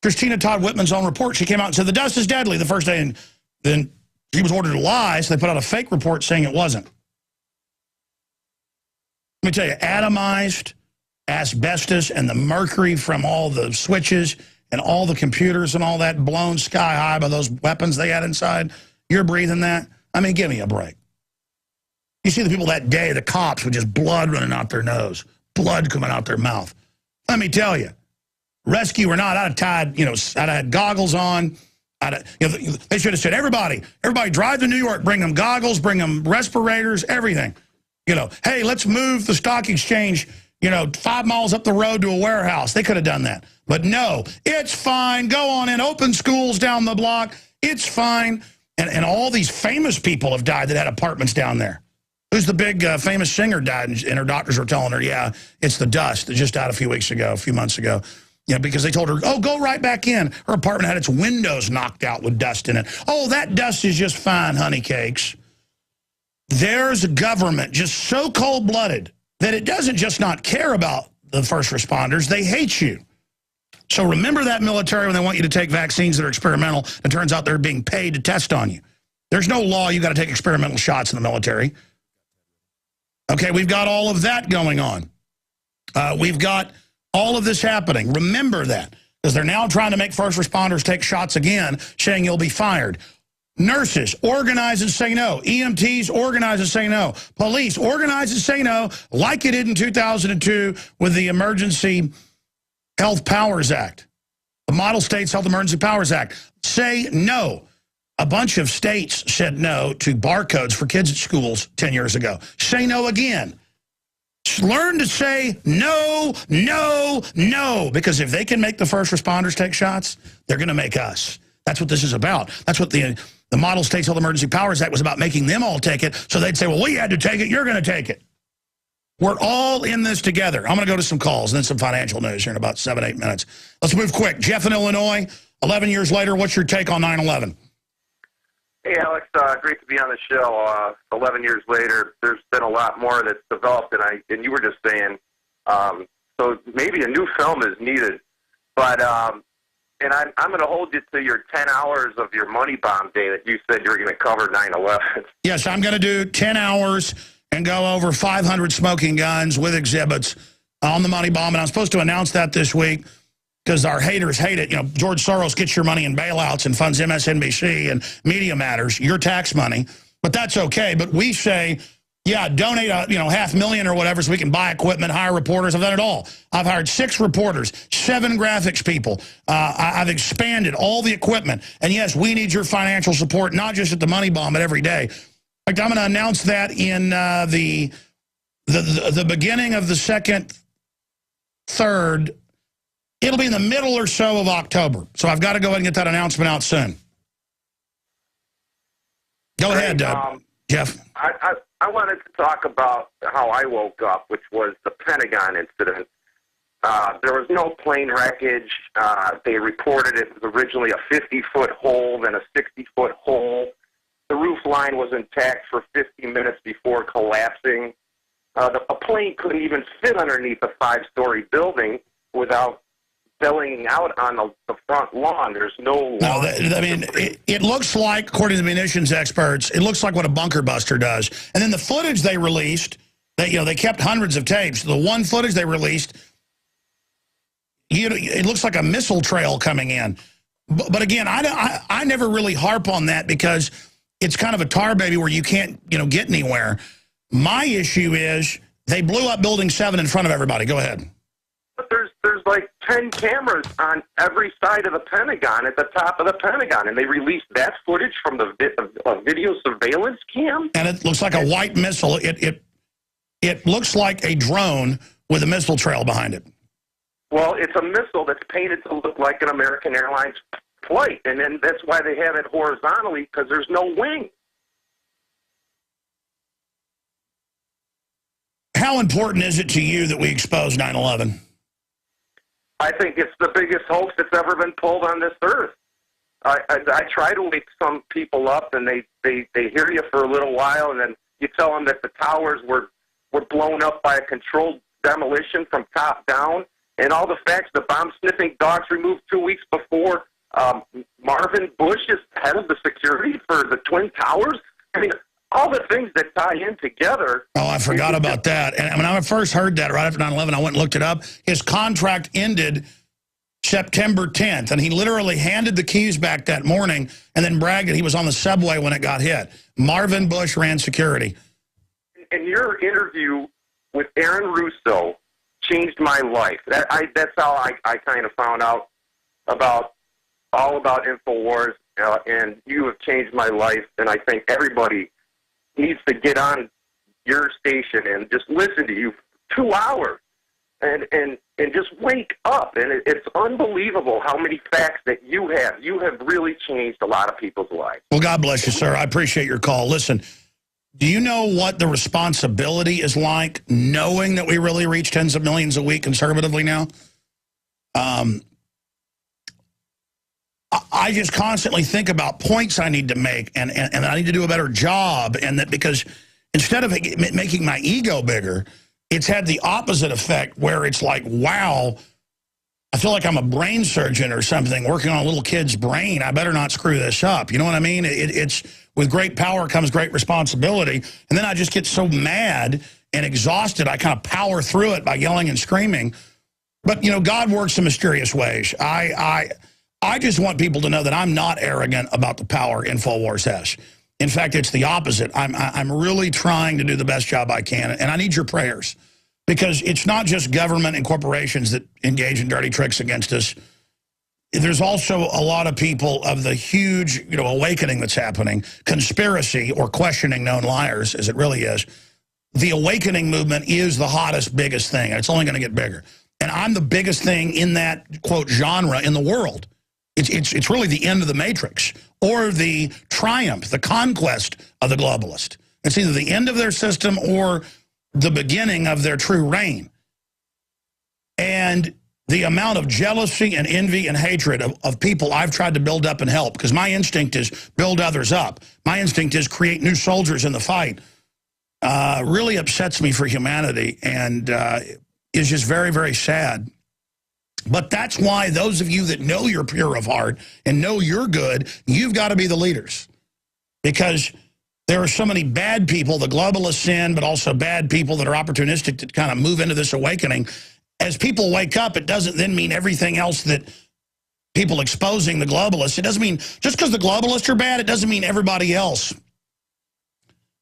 Christina Todd Whitman's own report. She came out and said the dust is deadly the first day, and then she was ordered to lie, so they put out a fake report saying it wasn't. Let me tell you, atomized asbestos and the mercury from all the switches and all the computers and all that blown sky high by those weapons they had inside, you're breathing that? I mean, give me a break. You see the people that day, the cops, with just blood running out their nose, blood coming out their mouth. Let me tell you, rescue or not, I'd have tied, I'd have had goggles on. They should have said, everybody drive to New York, bring them goggles, bring them respirators, everything. Hey, let's move the stock exchange, 5 miles up the road to a warehouse. They could have done that. But no, it's fine. Go on in, open schools down the block. It's fine. And all these famous people have died that had apartments down there. Who's the big famous singer died, and her doctors were telling her, yeah, it's the dust that just died a few months ago. Because they told her, oh, go right back in. Her apartment had its windows knocked out with dust in it. Oh, that dust is just fine, honey cakes. There's a government just so cold-blooded that it doesn't just not care about the first responders. They hate you. So remember that military when they want you to take vaccines that are experimental, and it turns out they're being paid to test on you. There's no law you got to take experimental shots in the military. Okay, we've got all of that going on. We've got all of this happening. Remember that, because they're now trying to make first responders take shots again, saying you'll be fired. Nurses, organize and say no. EMTs, organize and say no. Police, organize and say no, like it did in 2002 with the Emergency Health Powers Act. The Model States Health Emergency Powers Act. Say no. A bunch of states said no to barcodes for kids at schools 10 years ago. Say no again. Learn to say no, no, no. Because if they can make the first responders take shots, they're going to make us. That's what this is about. That's what the Model States Health Emergency Powers Act was about, making them all take it. So they'd say, well, we had to take it. You're going to take it. We're all in this together. I'm going to go to some calls and then some financial news here in about 7-8 minutes. Let's move quick. Jeff in Illinois, 11 years later, what's your take on 9/11? Hey, Alex, great to be on the show. 11 years later, there's been a lot more that's developed, and you were just saying, so maybe a new film is needed. But and I'm going to hold you to your 10 hours of your money bomb day that you said you were going to cover 9/11. Yes, I'm going to do 10 hours and go over 500 smoking guns with exhibits on the money bomb. And I'm supposed to announce that this week because our haters hate it. George Soros gets your money in bailouts and funds MSNBC and Media Matters, your tax money. But that's okay. But we say, yeah, donate $500,000 or whatever so we can buy equipment, hire reporters. I've done it all. I've hired 6 reporters, 7 graphics people. I've expanded all the equipment. And yes, we need your financial support, not just at the money bomb, but every day. In fact, I'm going to announce that in the beginning of the second, third. It'll be in the middle or so of October. So I've got to go ahead and get that announcement out soon. Go ahead, Jeff. I wanted to talk about how I woke up, which was the Pentagon incident. There was no plane wreckage. They reported it was originally a 50-foot hole, then a 60-foot hole. The roof line was intact for 50 minutes before collapsing. A plane couldn't even fit underneath a 5-story building without bellying out on the front lawn. There's no lawn. No, it looks like, according to the munitions experts, it looks like what a bunker buster does. And then the footage they released, they kept hundreds of tapes. The one footage they released, it looks like a missile trail coming in. But again, I never really harp on that because it's kind of a tar baby where you can't get anywhere. My issue is they blew up Building 7 in front of everybody. Go ahead. But there's like 10 cameras on every side of the Pentagon at the top of the Pentagon, and they released that footage from the video surveillance cam. And it looks like a white missile. It looks like a drone with a missile trail behind it. Well, it's a missile that's painted to look like an American Airlines flight, and then that's why they have it horizontally, because there's no wing. How important is it to you that we expose 9/11? I think it's the biggest hoax that's ever been pulled on this earth. I try to wake some people up, and they hear you for a little while, and then you tell them that the towers were blown up by a controlled demolition from top down, and all the facts, the bomb-sniffing dogs removed 2 weeks before. Marvin Bush is head of the security for the Twin Towers. I mean, all the things that tie in together. Oh, I forgot about that. And when I first heard that right after 9/11, I went and looked it up. His contract ended September 10th, and he literally handed the keys back that morning and then bragged that he was on the subway when it got hit. Marvin Bush ran security. and your interview with Aaron Russo changed my life. That's how I kind of found out all about InfoWars, and you have changed my life, and I think everybody needs to get on your station and just listen to you for 2 hours and just wake up. And it's unbelievable how many facts that you have. You have really changed a lot of people's lives. Well, God bless you, sir. I appreciate your call. Listen, do you know what the responsibility is like knowing that we really reach tens of millions a week conservatively now? I just constantly think about points I need to make and I need to do a better job, and that because instead of making my ego bigger, it's had the opposite effect where it's like, wow, I feel like I'm a brain surgeon or something working on a little kid's brain. I better not screw this up. You know what I mean? It's with great power comes great responsibility. And then I just get so mad and exhausted, I kind of power through it by yelling and screaming. But, you know, God works in mysterious ways. I just want people to know that I'm not arrogant about the power InfoWars has. In fact, it's the opposite. I'm really trying to do the best job I can, and I need your prayers, because it's not just government and corporations that engage in dirty tricks against us. There's also a lot of people of the huge, you know, awakening that's happening, conspiracy or questioning known liars, as it really is. The awakening movement is the hottest, biggest thing, and it's only going to get bigger. And I'm the biggest thing in that, quote, genre in the world. It's really the end of the matrix, or the triumph, the conquest of the globalist. It's either the end of their system or the beginning of their true reign. And the amount of jealousy and envy and hatred of people I've tried to build up and help, because my instinct is build others up. My instinct is create new soldiers in the fight. Really upsets me for humanity, and is just very, very sad. But that's why those of you that know you're pure of heart and know you're good, you've got to be the leaders. Because there are so many bad people, the globalists sin, but also bad people that are opportunistic that kind of move into this awakening. As people wake up, it doesn't then mean everything else that people exposing the globalists. It doesn't mean, just because the globalists are bad, it doesn't mean everybody else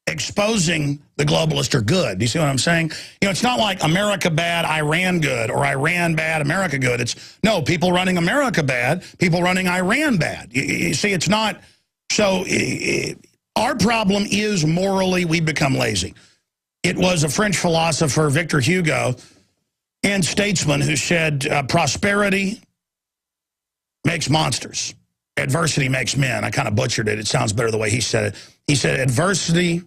exposing the globalists are good. Do you see what I'm saying? You know, it's not like America bad, Iran good, or Iran bad, America good. It's, no, people running America bad, people running Iran bad. You see, it's not. So our problem is morally we become lazy. It was a French philosopher, Victor Hugo, and statesman who said prosperity makes monsters. Adversity makes men. I kind of butchered it. It sounds better the way he said it. He said adversity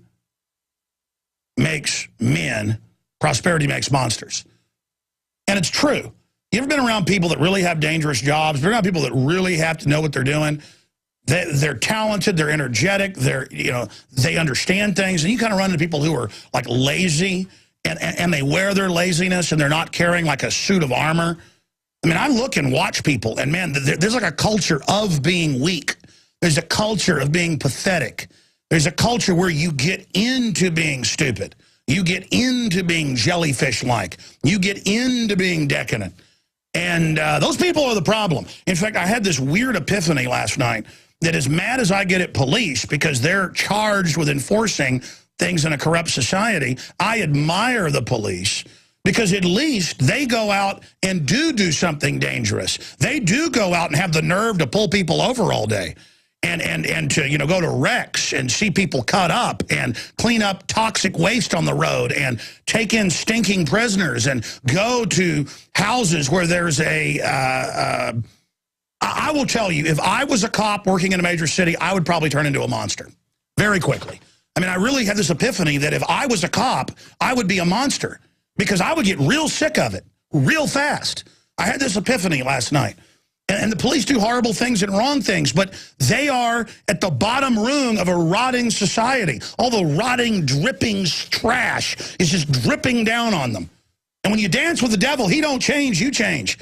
makes men, prosperity makes monsters. And it's true. You ever been around people that really have dangerous jobs? Been around people that really have to know what they're doing? They're talented, they're energetic, they understand things, and you kind of run into people who are like lazy, and they wear their laziness, and they're not carrying like a suit of armor. I mean, I look and watch people, and man, there's like a culture of being weak. There's a culture of being pathetic. There's a culture where you get into being stupid. You get into being jellyfish-like. You get into being decadent. And those people are the problem. In fact, I had this weird epiphany last night that as mad as I get at police because they're charged with enforcing things in a corrupt society, I admire the police because at least they go out and do something dangerous. They do go out and have the nerve to pull people over all day. And to, go to wrecks and see people cut up and clean up toxic waste on the road and take in stinking prisoners and go to houses where there's I will tell you, if I was a cop working in a major city, I would probably turn into a monster very quickly. I mean, I really had this epiphany that if I was a cop, I would be a monster because I would get real sick of it real fast. I had this epiphany last night. And the police do horrible things and wrong things, but they are at the bottom rung of a rotting society. All the rotting, dripping trash is just dripping down on them. And when you dance with the devil, he don't change, you change.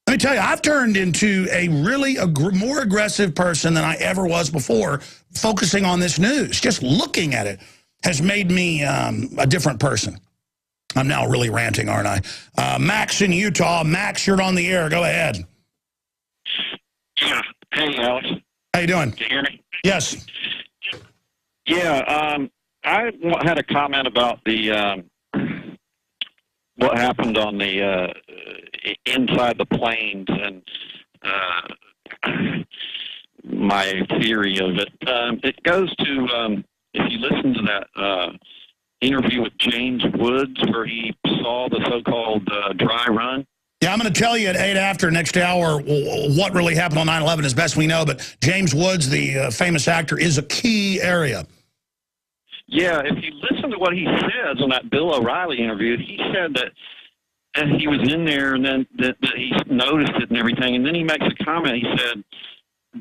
Let me tell you, I've turned into a really more aggressive person than I ever was before, focusing on this news. Just looking at it has made me a different person. I'm now really ranting, aren't I? Max in Utah. Max, you're on the air. Go ahead. Yeah. Hey, Alex. How you doing? Can you hear me? Yes. Yeah. I had a comment about the what happened on the inside the planes and my theory of it. It goes to if you listen to that interview with James Woods where he saw the so-called dry run. Yeah, I'm going to tell you at 8 after next hour what really happened on 9/11 as best we know, but James Woods, the famous actor, is a key area. Yeah, if you listen to what he says on that Bill O'Reilly interview, he said that he was in there and then that he noticed it and everything, and then he makes a comment. He said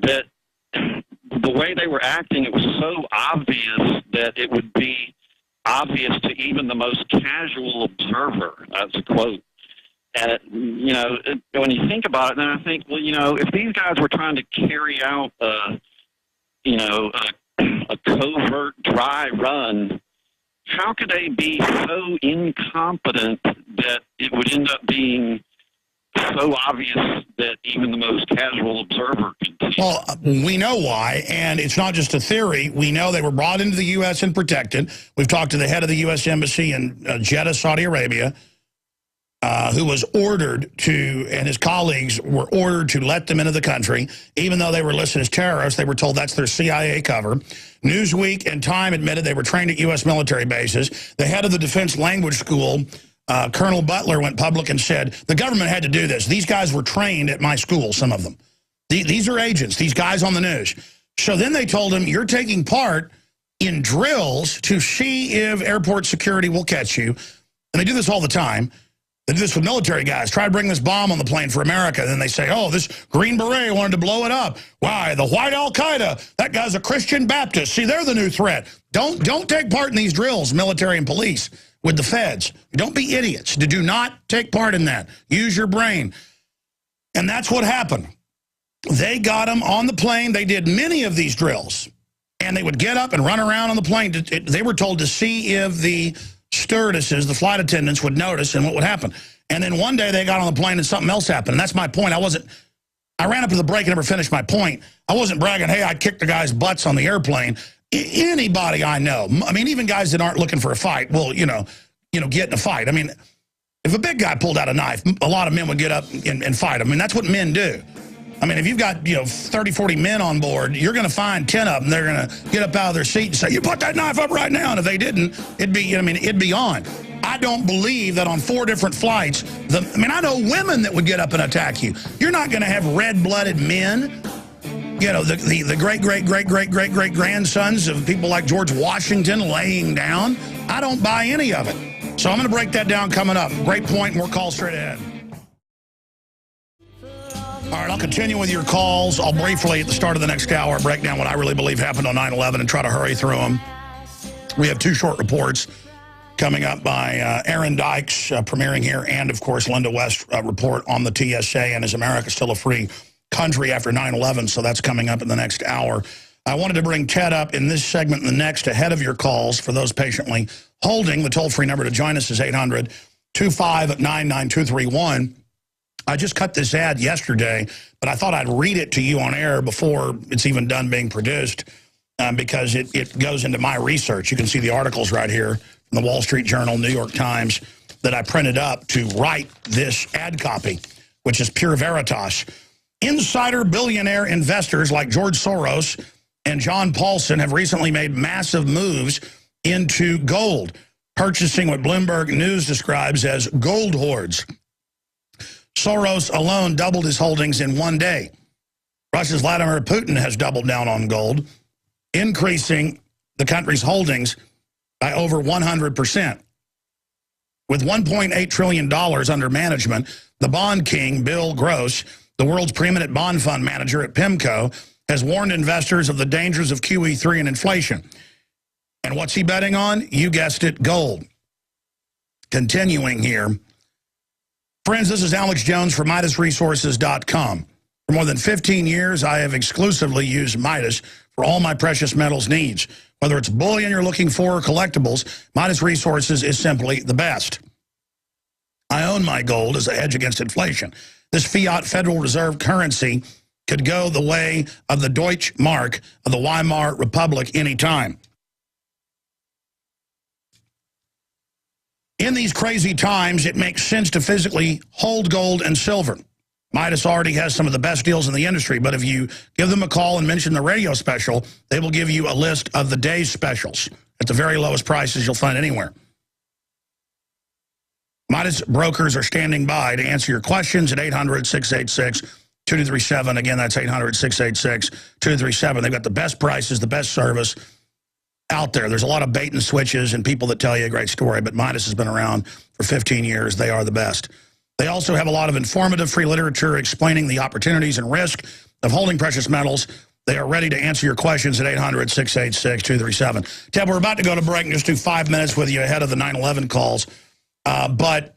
that the way they were acting, it was so obvious that it would be obvious to even the most casual observer. That's a quote. And, when you think about it, then I think, well, if these guys were trying to carry out, a covert dry run, how could they be so incompetent that it would end up being so obvious that even the most casual observer could see? Well, we know why, and it's not just a theory. We know they were brought into the U.S. and protected. We've talked to the head of the U.S. Embassy in Jeddah, Saudi Arabia, who was ordered to, and his colleagues were ordered to let them into the country. Even though they were listed as terrorists, they were told that's their CIA cover. Newsweek and Time admitted they were trained at U.S. military bases. The head of the Defense Language School, Colonel Butler, went public and said, the government had to do this. These guys were trained at my school, some of them. These are agents, these guys on the news. So then they told him, you're taking part in drills to see if airport security will catch you. And they do this all the time. They do this with military guys. Try to bring this bomb on the plane for America. Then they say, oh, this Green Beret wanted to blow it up. Why? The white Al-Qaeda. That guy's a Christian Baptist. See, they're the new threat. Don't take part in these drills, military and police, with the feds. Don't be idiots. Do not take part in that. Use your brain. And that's what happened. They got them on the plane. They did many of these drills. And they would get up and run around on the plane. They were told to see if the stewardesses, the flight attendants, would notice and what would happen. And then one day they got on the plane and something else happened. And that's my point. I ran up to the break and never finished my point. I wasn't bragging, hey, I kicked the guys' butts on the airplane. Anybody I know, I mean, even guys that aren't looking for a fight will, get in a fight. I mean, if a big guy pulled out a knife, a lot of men would get up and fight. I mean, that's what men do. I mean, if you've got, 30, 40 men on board, you're going to find 10 of them. They're going to get up out of their seat and say, you put that knife up right now. And if they didn't, it'd be on. I don't believe that on 4 different flights, I know women that would get up and attack you. You're not going to have red-blooded men, the great grandsons of people like George Washington laying down. I don't buy any of it. So I'm going to break that down coming up. Great point, more calls straight ahead. All right, I'll continue with your calls. I'll briefly, at the start of the next hour, break down what I really believe happened on 9/11 and try to hurry through them. We have 2 short reports coming up by Aaron Dykes, premiering here, and, of course, Linda West report on the T.S.A. and is America still a free country after 9/11, so that's coming up in the next hour. I wanted to bring Ted up in this segment and the next ahead of your calls for those patiently holding. The toll-free number to join us is 800-259-9231. I just cut this ad yesterday, but I thought I'd read it to you on air before it's even done being produced because it goes into my research. You can see the articles right here from the Wall Street Journal, New York Times, that I printed up to write this ad copy, which is pure veritas. Insider billionaire investors like George Soros and John Paulson have recently made massive moves into gold, purchasing what Bloomberg News describes as gold hoards. Soros alone doubled his holdings in one day. Russia's Vladimir Putin has doubled down on gold, increasing the country's holdings by over 100%. With $1.8 trillion under management, the bond king, Bill Gross, the world's preeminent bond fund manager at PIMCO, has warned investors of the dangers of QE3 and inflation. And what's he betting on? You guessed it, gold. Continuing here. Friends, this is Alex Jones from MidasResources.com. For more than 15 years, I have exclusively used Midas for all my precious metals needs. Whether it's bullion you're looking for or collectibles, Midas Resources is simply the best. I own my gold as a hedge against inflation. This fiat Federal Reserve currency could go the way of the Deutsche Mark of the Weimar Republic anytime. In these crazy times, it makes sense to physically hold gold and silver. Midas already has some of the best deals in the industry, but if you give them a call and mention the radio special, they will give you a list of the day's specials at the very lowest prices you'll find anywhere. Midas brokers are standing by to answer your questions at 800-686-2237. Again, that's 800-686-2237. They've got the best prices, the best service out there. There's a lot of bait and switches and people that tell you a great story, but Midas has been around for 15 years. They are the best. They also have a lot of informative free literature explaining the opportunities and risk of holding precious metals. They are ready to answer your questions at 800-686-2237. Ted, we're about to go to break and just do 5 minutes with you ahead of the 9/11 calls. But,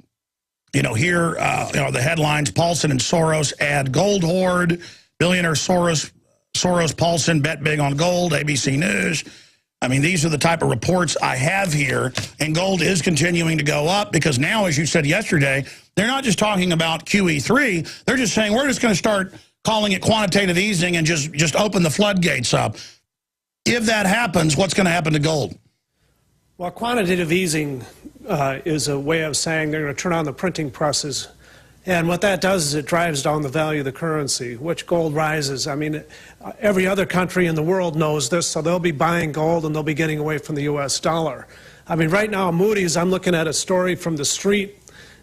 you know, here, you know, the headlines, Paulson and Soros add gold hoard, billionaire Soros, Paulson bet big on gold, ABC News. I mean, these are the type of reports I have here, and gold is continuing to go up because now, as you said yesterday, they're not just talking about QE3, they're just saying we're just going to start calling it quantitative easing and just open the floodgates up. If that happens, what's going to happen to gold? Well, quantitative easing is a way of saying they're going to turn on the printing presses. And what that does is it drives down the value of the currency, which gold rises. I mean, every other country in the world knows this, so they'll be buying gold and they'll be getting away from the U.S. dollar. I mean, right now, Moody's, I'm looking at a story from the street.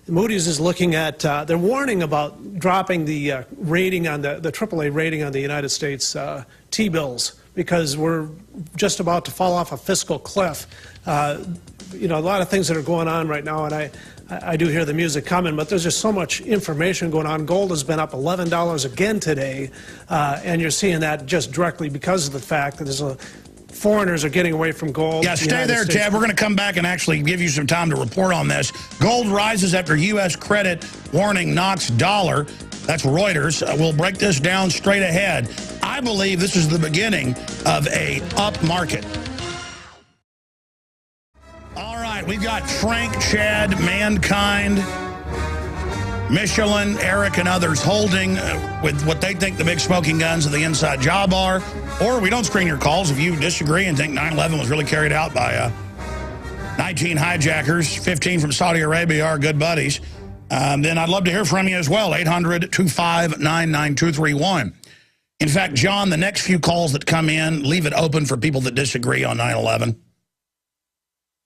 Moody's is looking at, they're warning about dropping the rating on the AAA rating on the United States T-bills because we're just about to fall off a fiscal cliff. You know, a lot of things that are going on right now, and I do hear the music coming, but there's just so much information going on. Gold has been up $11 again today, and you're seeing that just directly because of the fact that there's foreigners are getting away from gold. Yeah, stay there, Ted. We're going to come back and actually give you some time to report on this. Gold rises after U.S. credit warning knocks dollar. That's Reuters. We'll break this down straight ahead. I believe this is the beginning of a up market. All right, we've got Frank, Chad, Mankind, Michelin, Eric, and others holding with what they think the big smoking guns of the inside job are. Or we don't screen your calls if you disagree and think 9/11 was really carried out by 19 hijackers, 15 from Saudi Arabia, our good buddies. Then I'd love to hear from you as well, 800-259-9231. In fact, John, the next few calls that come in, leave it open for people that disagree on 9/11.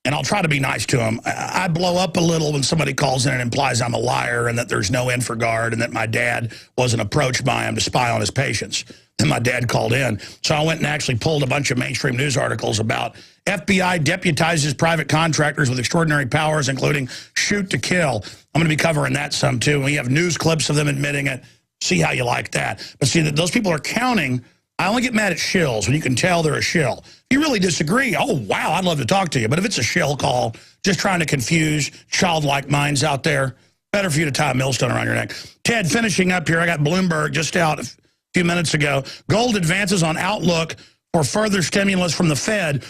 And I'll try to be nice to them. I blow up a little when somebody calls in and implies I'm a liar and that there's no InfraGard and that my dad wasn't approached by him to spy on his patients. Then my dad called in. So I went and actually pulled a bunch of mainstream news articles about FBI deputizes private contractors with extraordinary powers, including shoot to kill. I'm going to be covering that some, too. We have news clips of them admitting it. See how you like that. But see, that those people are counting. I only get mad at shills when you can tell they're a shill. If you really disagree, oh, wow, I'd love to talk to you. But if it's a shill call, just trying to confuse childlike minds out there, better for you to tie a millstone around your neck. Ted, finishing up here, I got Bloomberg just out a few minutes ago. Gold advances on outlook for further stimulus from the Fed.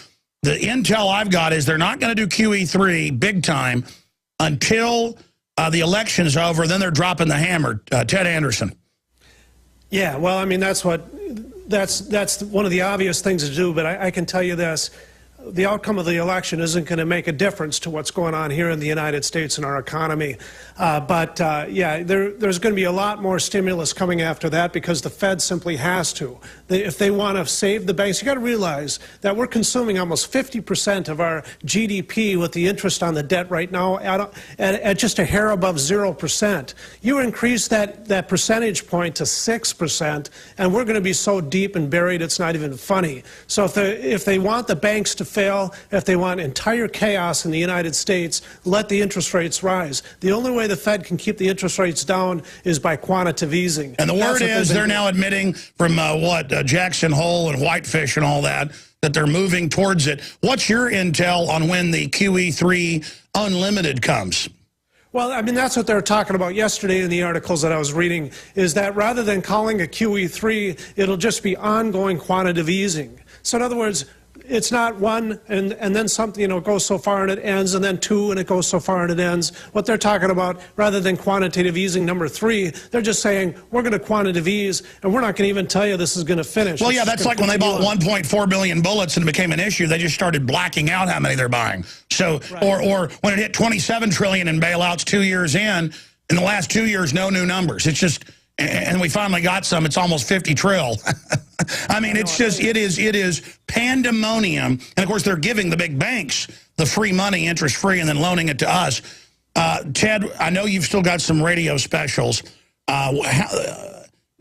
The intel I've got is they're not going to do QE3 big time until the election is over. Then they're dropping the hammer. Ted Anderson. Yeah, well, I mean, that's one of the obvious things to do, but I can tell you this. The outcome of the election isn't going to make a difference to what's going on here in the United States and our economy. Yeah, there's going to be a lot more stimulus coming after that because the Fed simply has to. If they want to save the banks, you got to realize that we're consuming almost 50% of our GDP with the interest on the debt right now at just a hair above 0%. You increase that percentage point to 6%, and we're going to be so deep and buried it's not even funny. So if they want the banks to fail, if they want entire chaos in the United States, let the interest rates rise. The only way the Fed can keep the interest rates down is by quantitative easing. And the word is they're now admitting from Jackson Hole and Whitefish and all that they're moving towards it. What's your intel on when the QE3 unlimited comes? Well, I mean, that's what they were talking about yesterday in the articles that I was reading, is that rather than calling a QE3, it'll just be ongoing quantitative easing. So in other words, it's not one and then something, it goes so far and it ends, and then two and it goes so far and it ends. What they're talking about, rather than quantitative easing number 3, they're just saying we're going to quantitative ease and we're not going to even tell you this is going to finish. Well, yeah, that's like when they bought 1.4 billion bullets and it became an issue. They just started blacking out how many they're buying. So, right. or when it hit 27 trillion in bailouts 2 years in the last 2 years, no new numbers. It's just, and we finally got some. It's almost 50 trill. I mean, it's just, it is pandemonium. And, of course, they're giving the big banks the free money, interest-free, and then loaning it to us. Ted, I know you've still got some radio specials.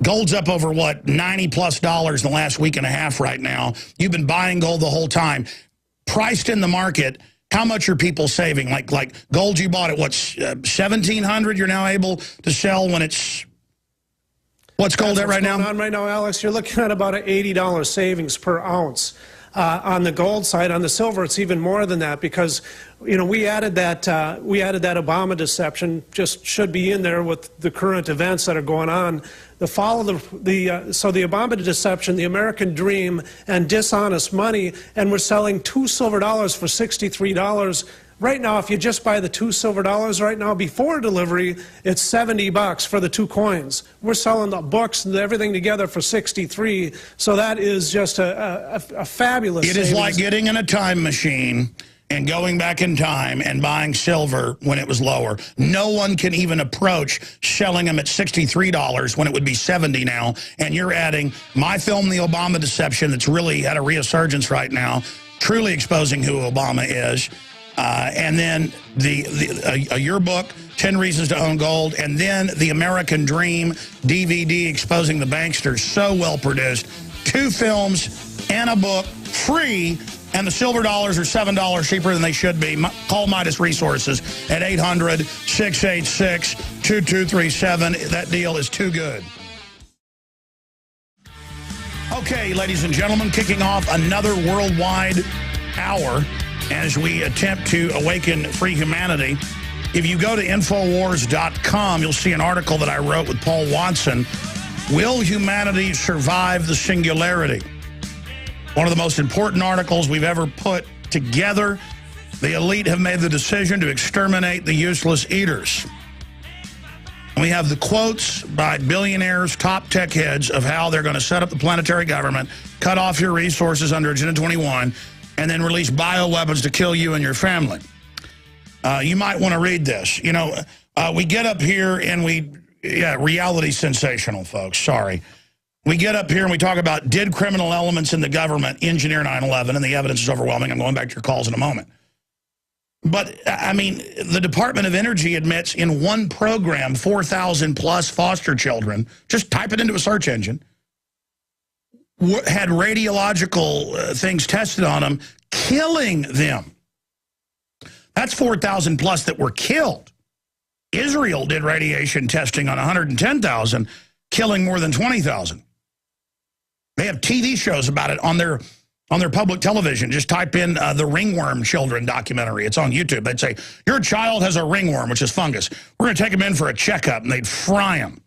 Gold's up over, what, $90+ in the last week and a half right now. You've been buying gold the whole time. Priced in the market, how much are people saving? Like gold you bought at, what, $1,700 you're now able to sell when it's... What's gold at right now? On right now, Alex, you're looking at about an $80 savings per ounce. On the gold side, on the silver, it's even more than that because, we added that Obama deception. Just should be in there with the current events that are going on. So the Obama deception, the American dream, and dishonest money, and we're selling 2 silver dollars for $63. Right now, if you just buy the 2 silver dollars right now before delivery, it's $70 for the 2 coins. We're selling the books and everything together for $63. So that is just a fabulous savings. It is like getting in a time machine and going back in time and buying silver when it was lower. No one can even approach selling them at $63 when it would be $70 now. And you're adding my film, The Obama Deception, that's really had a resurgence right now, truly exposing who Obama is. And then your book, 10 Reasons to Own Gold, and then The American Dream DVD exposing the banksters, so well produced. 2 films and a book, free, and the silver dollars are $7 cheaper than they should be. Call Midas Resources at 800-686-2237. That deal is too good. Okay, ladies and gentlemen, kicking off another worldwide hour as we attempt to awaken free humanity. If you go to Infowars.com, you'll see an article that I wrote with Paul Watson. Will humanity survive the singularity? One of the most important articles we've ever put together. The elite have made the decision to exterminate the useless eaters. And we have the quotes by billionaires, top tech heads of how they're going to set up the planetary government, cut off your resources under Agenda 21, and then release bioweapons to kill you and your family. You might want to read this. We get up here and reality sensational, folks, sorry. We get up here and we talk about, did criminal elements in the government engineer 9/11, and the evidence is overwhelming. I'm going back to your calls in a moment. But, I mean, the Department of Energy admits in one program, 4,000+ foster children, just type it into a search engine, had radiological things tested on them, killing them. That's 4,000+ that were killed. Israel did radiation testing on 110,000, killing more than 20,000. They have TV shows about it on their public television. Just type in the ringworm children documentary. It's on YouTube. They'd say, your child has a ringworm, which is fungus. We're going to take them in for a checkup, and they'd fry them.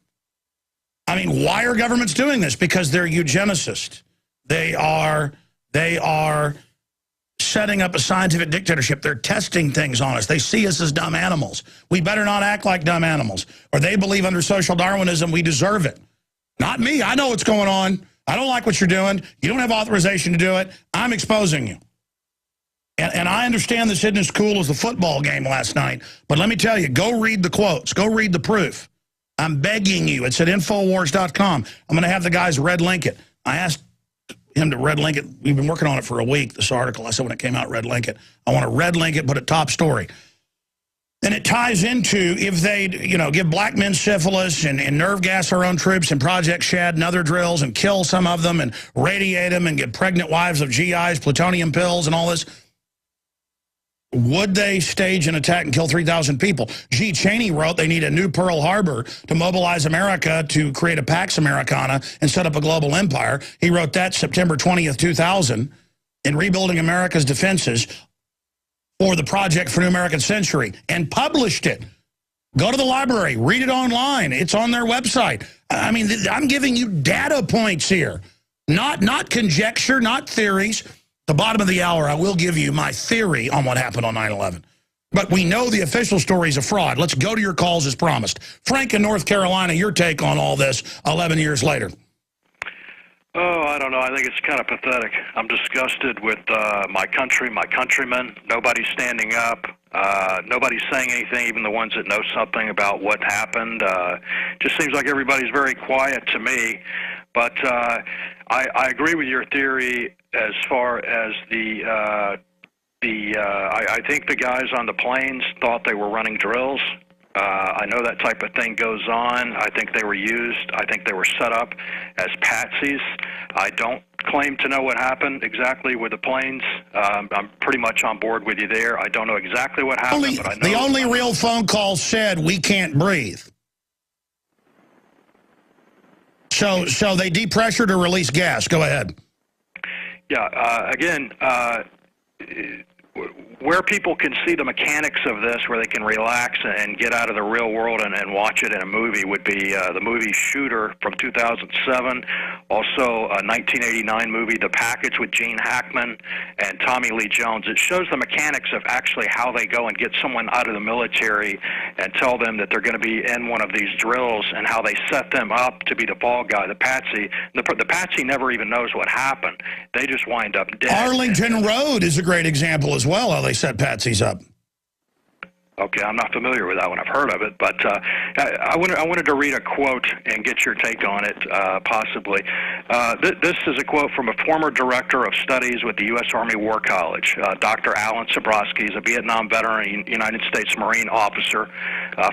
I mean, why are governments doing this? Because they're eugenicists. They are setting up a scientific dictatorship. They're testing things on us. They see us as dumb animals. We better not act like dumb animals. Or they believe under social Darwinism we deserve it. Not me. I know what's going on. I don't like what you're doing. You don't have authorization to do it. I'm exposing you. And I understand this isn't as cool as the football game last night, but let me tell you, go read the quotes. Go read the proof. I'm begging you. It's at Infowars.com. I'm going to have the guys red link it. I asked him to red link it. We've been working on it for a week, this article. I said when it came out, red link it. I want to red link it, put it top story. And it ties into if they, give black men syphilis and nerve gas our own troops and Project Shad and other drills and kill some of them and radiate them and get pregnant wives of GIs, plutonium pills and all this. Would they stage an attack and kill 3,000 people? G. Cheney wrote they need a new Pearl Harbor to mobilize America to create a Pax Americana and set up a global empire. He wrote that September 20th, 2000, in Rebuilding America's Defenses for the Project for New American Century, and published it. Go to the library, read it online. It's on their website. I mean, I'm giving you data points here, not conjecture, not theories. the bottom of the hour, I will give you my theory on what happened on 9/11. But we know the official story is a fraud. Let's go to your calls as promised. Frank in North Carolina, your take on all this 11 years later. Oh, I don't know. I think it's kind of pathetic. I'm disgusted with my country, my countrymen. Nobody's standing up. Nobody's saying anything, even the ones that know something about what happened. Just seems like everybody's very quiet to me. But I agree with your theory as far as I think the guys on the planes thought they were running drills. I know that type of thing goes on. I think they were used. I think they were set up as patsies. I don't claim to know what happened exactly with the planes. I'm pretty much on board with you there. I don't know exactly what happened, but I know the only real phone call said, "We can't breathe." So they depressured or released gas. Go ahead. Yeah, again, where people can see the mechanics of this, where they can relax and get out of the real world and watch it in a movie, would be the movie Shooter from 2007, also a 1989 movie, The Package, with Gene Hackman and Tommy Lee Jones. It shows the mechanics of actually how they go and get someone out of the military and tell them that they're going to be in one of these drills, and how they set them up to be the fall guy, the patsy. The patsy never even knows what happened. They just wind up dead. Arlington Road is a great example as well, how they set patsies up. Okay, I'm not familiar with that one. I've heard of it, but I wanted to read a quote and get your take on it, possibly. This is a quote from a former director of studies with the U.S. Army War College, Dr. Alan Sabrowski. He's a Vietnam veteran, United States Marine officer,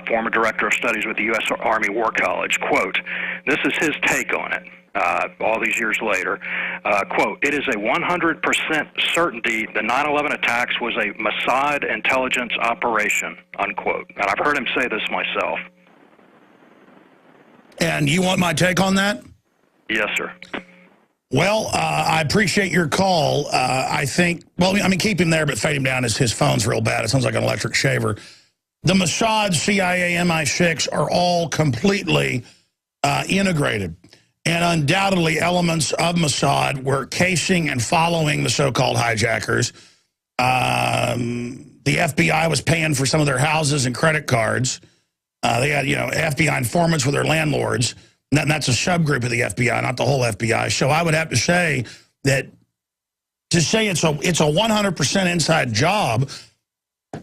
former director of studies with the U.S. Army War College. Quote, this is his take on it. All these years later, quote, it is a 100% certainty the 9/11 attacks was a Mossad intelligence operation, unquote. And I've heard him say this myself. And you want my take on that? Yes, sir. Well, I appreciate your call. I think, well, I mean, keep him there, but fade him down as his phone's real bad. It sounds like an electric shaver. The Mossad, CIA, MI6 are all completely integrated. And undoubtedly, elements of Mossad were casing and following the so-called hijackers. The FBI was paying for some of their houses and credit cards. They had, FBI informants with their landlords. And that's a subgroup of the FBI, not the whole FBI. So I would have to say that to say it's a 100% inside job,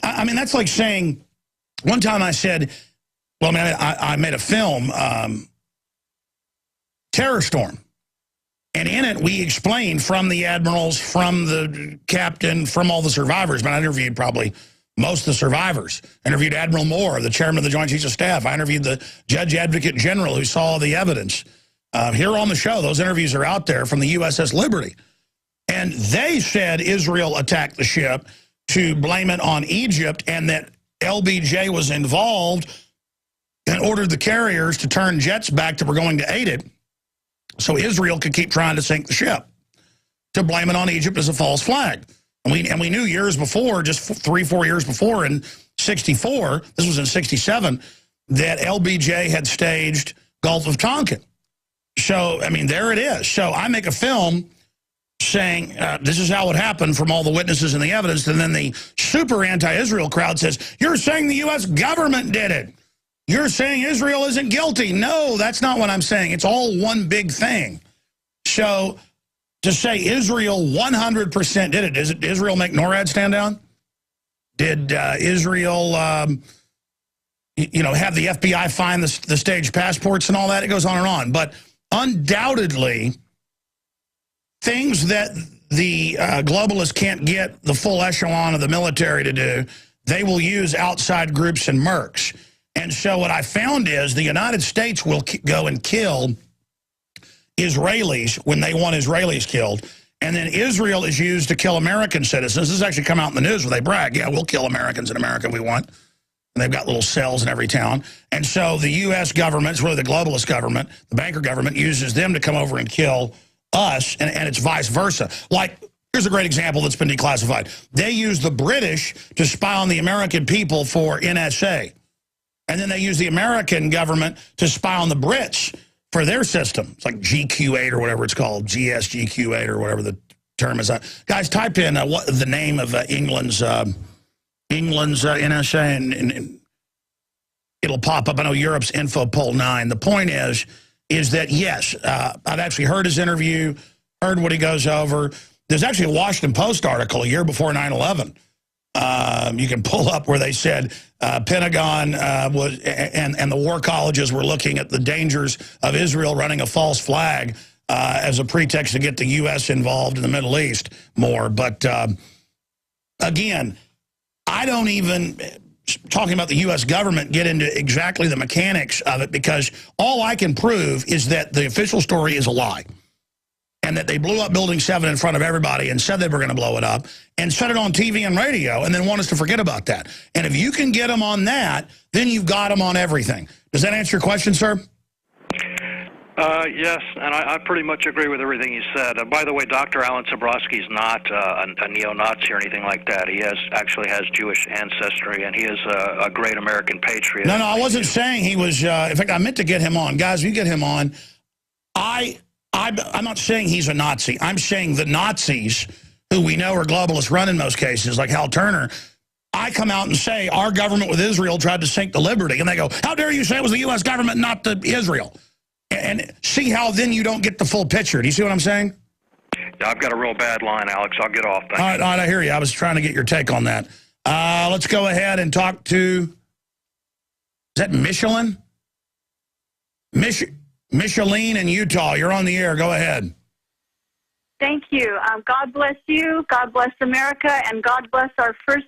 I mean, that's like saying, one time I said, well, man, I made a film, Terror Storm. And in it, we explained from the admirals, from the captain, from all the survivors. But I interviewed probably most of the survivors. I interviewed Admiral Moore, the chairman of the Joint Chiefs of Staff. I interviewed the Judge Advocate General who saw the evidence. Here on the show, those interviews are out there from the USS Liberty. And they said Israel attacked the ship to blame it on Egypt, and that LBJ was involved and ordered the carriers to turn jets back that were going to aid it, so Israel could keep trying to sink the ship, to blame it on Egypt as a false flag. And we knew years before, just 3-4 years before, in 64, this was in 67, that LBJ had staged Gulf of Tonkin. So, I mean, there it is. So I make a film saying this is how it happened from all the witnesses and the evidence, and then the super anti-Israel crowd says, you're saying the U.S. government did it. You're saying Israel isn't guilty. No, that's not what I'm saying. It's all one big thing. So to say Israel 100% did it, did Israel make NORAD stand down? Did Israel, have the FBI find the staged passports and all that? It goes on and on. But undoubtedly, things that the globalists can't get the full echelon of the military to do, they will use outside groups and mercs. And so what I found is the United States will go and kill Israelis when they want Israelis killed. And then Israel is used to kill American citizens. This has actually come out in the news where they brag, yeah, we'll kill Americans in America we want. And they've got little cells in every town. And so the U.S. government, it's really the globalist government, the banker government, uses them to come over and kill us, and it's vice versa. Like, here's a great example that's been declassified. They use the British to spy on the American people for T.S.A. And then they use the American government to spy on the Brits for their system. It's like GQ8 or whatever it's called, GSGQ8 or whatever the term is. Guys, type in what the name of England's NSA, and it'll pop up. I know Europe's Info Poll 9. The point is that, yes, I've actually heard his interview, heard what he goes over. There's actually a Washington Post article a year before 9/11. You can pull up where they said Pentagon was and the war colleges were looking at the dangers of Israel running a false flag as a pretext to get the U.S. involved in the Middle East more. But again, I don't even, talking about the U.S. government, get into exactly the mechanics of it, because all I can prove is that the official story is a lie. And that they blew up Building 7 in front of everybody and said they were going to blow it up and said it on TV and radio and then want us to forget about that. And if you can get them on that, then you've got them on everything. Does that answer your question, sir? Yes, and I pretty much agree with everything you said. By the way, Dr. Alan Sabrowski's not a neo-Nazi or anything like that. He actually has Jewish ancestry, and he is a great American patriot. No, I wasn't saying he was. In fact, I meant to get him on. Guys, you get him on. I'm not saying he's a Nazi. I'm saying the Nazis, who we know are globalists run in most cases, like Hal Turner, I come out and say our government with Israel tried to sink the Liberty. And they go, how dare you say it was the U.S. government, not the Israel? And see how then you don't get the full picture. Do you see what I'm saying? Yeah, I've got a real bad line, Alex. I'll get off. All right, I hear you. I was trying to get your take on that. Let's go ahead and talk to, is that Michelin? Micheline in Utah. You're on the air. Go ahead. Thank you. God bless you. God bless America. And God bless our first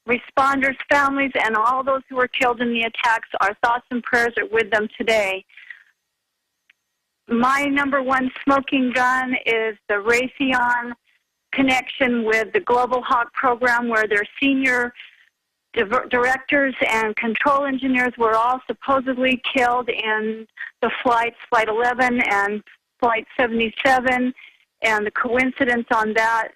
responders' families and all those who were killed in the attacks. Our thoughts and prayers are with them today. My number one smoking gun is the Raytheon connection with the Global Hawk program, where their senior directors and control engineers were all supposedly killed in the flights, Flight 11 and Flight 77, and the coincidence on that,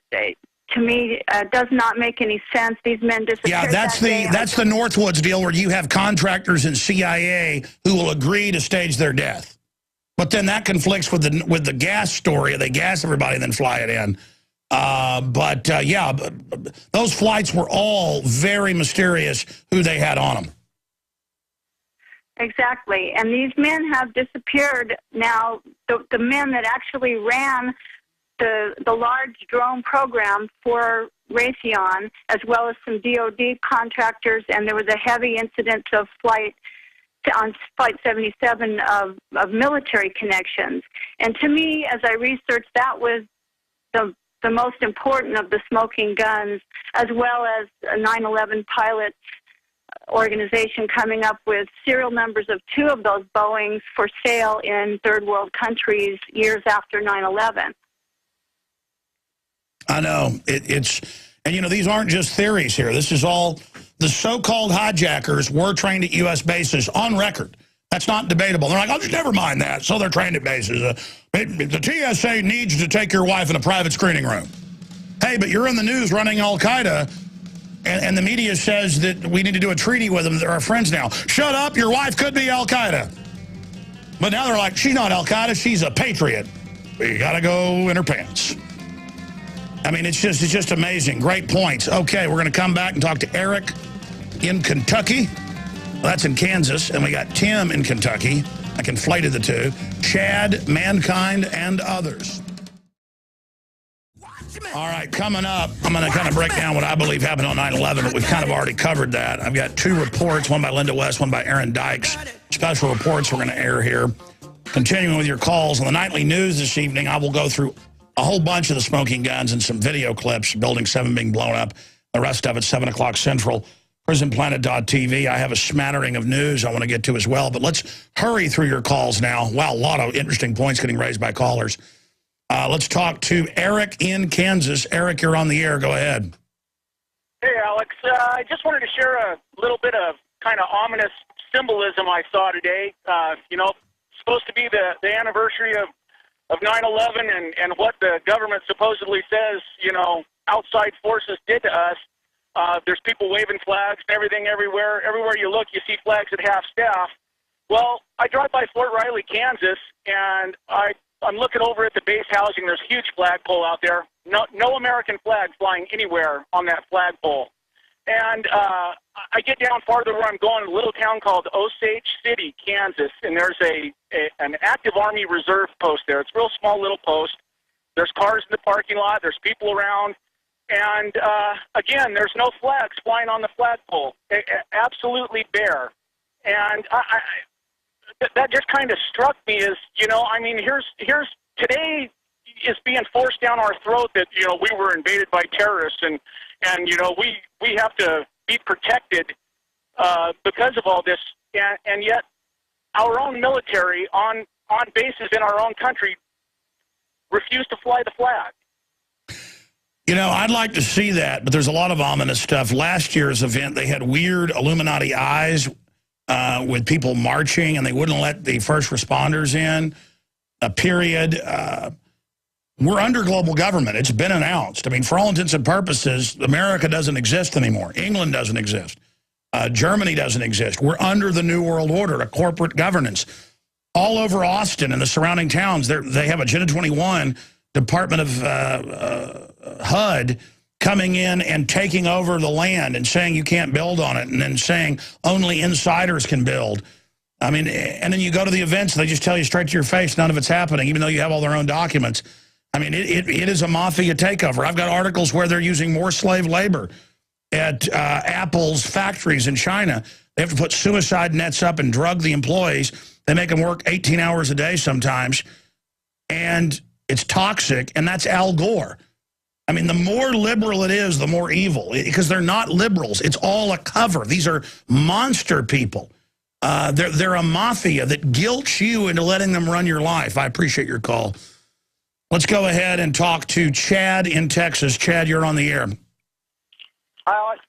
to me, does not make any sense. These men disappeared. Yeah, that's the Northwoods deal, where you have contractors in CIA who will agree to stage their death. But then that conflicts with the gas story. They gas everybody and then fly it in. Yeah, those flights were all very mysterious who they had on them. Exactly. And these men have disappeared now. The men that actually ran the large drone program for Raytheon, as well as some DOD contractors, and there was a heavy incidence of on Flight 77 of military connections. And to me, as I researched, that was the most important of the smoking guns, as well as a 9/11 pilots organization coming up with serial numbers of 2 of those Boeings for sale in third world countries years after 9/11. I know. And, you know, these aren't just theories here. This is all the so-called hijackers were trained at U.S. bases on record. That's not debatable. They're like, oh, just never mind that. So they're trained at bases. The T.S.A. needs to take your wife in a private screening room. Hey, but you're in the news running Al-Qaeda, and the media says that we need to do a treaty with them. They're our friends now. Shut up. Your wife could be Al-Qaeda. But now they're like, she's not Al-Qaeda. She's a patriot. We got to go in her pants. I mean, it's just amazing. Great points. Okay, we're going to come back and talk to Eric in Kentucky. Well, that's in Kansas. And we got Tim in Kentucky. I conflated the two. Chad, Mankind, and others. All right, coming up, I'm going to kind of break down what I believe happened on 9/11, but we've kind of already covered that. I've got 2 reports, one by Linda West, one by Aaron Dykes. Special reports we're going to air here. Continuing with your calls on the nightly news this evening, I will go through a whole bunch of the smoking guns and some video clips, Building 7 being blown up. The rest of it, 7 o'clock Central, prisonplanet.tv. I have a smattering of news I want to get to as well, but let's hurry through your calls now. Wow, a lot of interesting points getting raised by callers. Let's talk to Eric in Kansas. Eric, you're on the air. Go ahead. Hey, Alex. I just wanted to share a little bit of kind of ominous symbolism I saw today. You know, supposed to be the anniversary of 9/11 and what the government supposedly says, you know, outside forces did to us. There's people waving flags and everything everywhere. Everywhere you look, you see flags at half-staff. Well, I drive by Fort Riley, Kansas, and I'm looking over at the base housing. There's a huge flagpole out there. no American flag flying anywhere on that flagpole. And I get down farther where I'm going, a little town called Osage City, Kansas, and there's an active Army reserve post there. It's a real small little post. There's cars in the parking lot. There's people around. And, again, there's no flags flying on the flagpole. Absolutely bare. And that just kind of struck me as, I mean, here's today is being forced down our throat that, we were invaded by terrorists and we have to be protected because of all this. And yet our own military on bases in our own country refuse to fly the flag. I'd like to see that, but there's a lot of ominous stuff. Last year's event, they had weird Illuminati eyes with people marching, and they wouldn't let the first responders in, period. We're under global government. It's been announced. I mean, for all intents and purposes, America doesn't exist anymore. England doesn't exist. Germany doesn't exist. We're under the New World Order, a corporate governance. All over Austin and the surrounding towns, they have Agenda 21, Department of HUD coming in and taking over the land and saying you can't build on it, and then saying only insiders can build. I mean, and then you go to the events, they just tell you straight to your face none of it's happening, even though you have all their own documents. I mean, it is a mafia takeover. I've got articles where they're using more slave labor at Apple's factories in China. They have to put suicide nets up and drug the employees. They make them work 18 hours a day sometimes. And it's toxic, and that's Al Gore. I mean, the more liberal it is, the more evil, because they're not liberals. It's all a cover. These are monster people. They're a mafia that guilts you into letting them run your life. I appreciate your call. Let's go ahead and talk to Chad in Texas. Chad, you're on the air. Hi, Alex.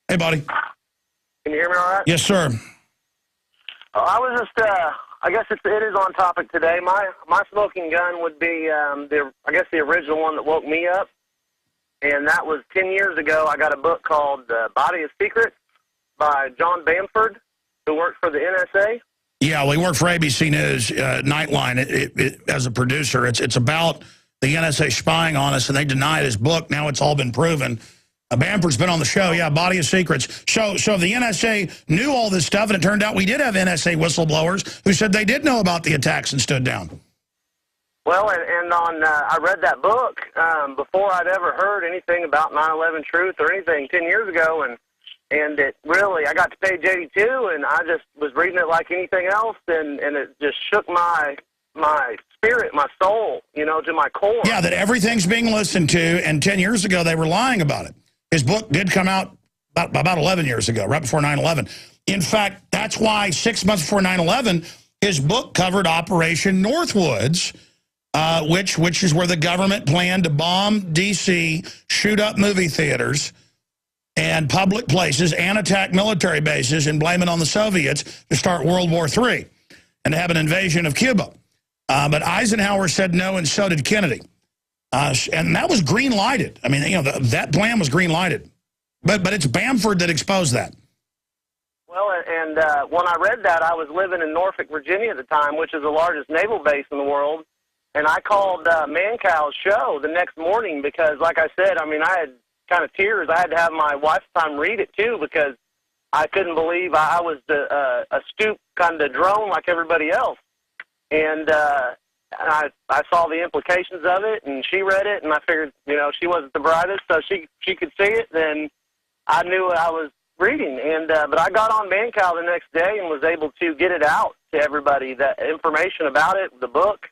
Hey, buddy. Can you hear me all right? Yes, sir. I was just, I guess it is on topic today. My smoking gun would be, the original one that woke me up. And that was 10 years ago. I got a book called Body of Secrets by John Bamford, who worked for the NSA. Yeah, well, he worked for ABC News, Nightline, as a producer. It's about the NSA spying on us, and they denied his book. Now it's all been proven. Bamford's been on the show, yeah, Body of Secrets. So the NSA knew all this stuff, and it turned out we did have NSA whistleblowers who said they did know about the attacks and stood down. Well, I read that book before I'd ever heard anything about 9/11 Truth or anything 10 years ago, and it really, I got to page 82, and I just was reading it like anything else, and it just shook my spirit, my soul, to my core. Yeah, that everything's being listened to, and 10 years ago they were lying about it. His book did come out about 11 years ago, right before 9/11. In fact, that's why 6 months before 9/11, his book covered Operation Northwoods, which is where the government planned to bomb D.C., shoot up movie theaters and public places, and attack military bases and blame it on the Soviets to start World War III and to have an invasion of Cuba. But Eisenhower said no, and so did Kennedy. And that was green-lighted. I mean, that plan was green-lighted. But it's Bamford that exposed that. Well, and when I read that, I was living in Norfolk, Virginia at the time, which is the largest naval base in the world. And I called Mancow's show the next morning because, like I said, I mean, I had kind of tears. I had to have my wife's time read it, too, because I couldn't believe I was a stoop kind of drone like everybody else. And I saw the implications of it, and she read it, and I figured, she wasn't the brightest, so she could see it, then I knew what I was reading. And but I got on Mancow the next day and was able to get it out to everybody, that information about it, the book.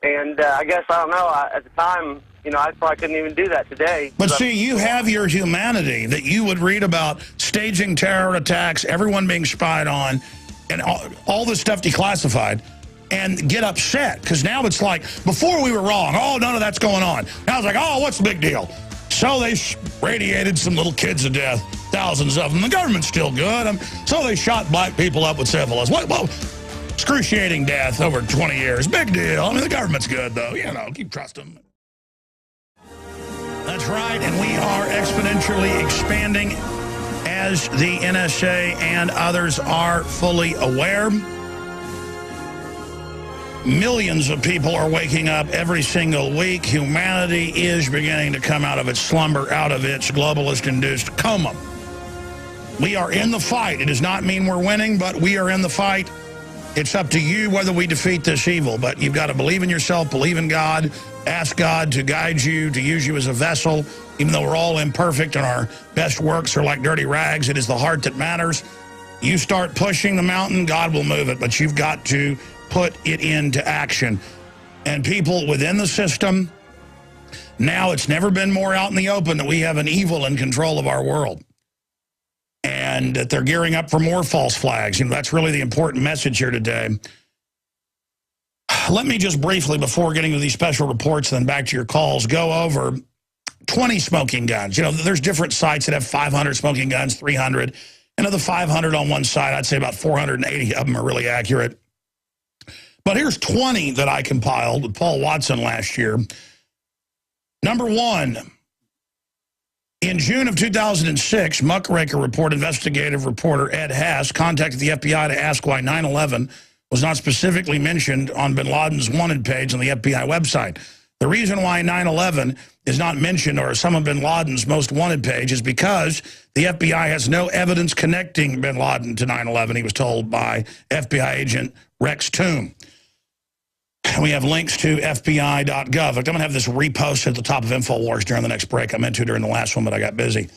And I guess, I don't know, at the time, I probably couldn't even do that today. But see, you have your humanity that you would read about staging terror attacks, everyone being spied on, and all this stuff declassified, and get upset. Because now it's like, before we were wrong, oh, none of that's going on. Now it's like, oh, what's the big deal? So they radiated some little kids to death, thousands of them. The government's still good. So they shot black people up with syphilis. What? Excruciating death over 20 years. Big deal. I mean, the government's good, though. Keep trusting them. That's right, and we are exponentially expanding as the NSA and others are fully aware. Millions of people are waking up every single week. Humanity is beginning to come out of its slumber, out of its globalist-induced coma. We are in the fight. It does not mean we're winning, but we are in the fight. It's up to you whether we defeat this evil, but you've got to believe in yourself, believe in God, ask God to guide you, to use you as a vessel. Even though we're all imperfect and our best works are like dirty rags, it is the heart that matters. You start pushing the mountain, God will move it, but you've got to put it into action. And people within the system, now it's never been more out in the open that we have an evil in control of our world. And that they're gearing up for more false flags. You know, that's really the important message here today. Let me just briefly, before getting to these special reports and then back to your calls, go over 20 smoking guns. You know, there's different sites that have 500 smoking guns, 300. And of the 500 on one side, I'd say about 480 of them are really accurate. But here's 20 that I compiled with Paul Watson last year. Number one, in June of 2006, Muckraker Report investigative reporter Ed Haas contacted the FBI to ask why 9/11 was not specifically mentioned on bin Laden's wanted page on the FBI website. The reason why 9/11 is not mentioned or some of bin Laden's most wanted page is because the FBI has no evidence connecting bin Laden to 9/11, he was told by FBI agent Rex Toom. We have links to FBI.gov. I'm going to have this reposted at the top of InfoWars during the next break. I meant to during the last one, but I got busy.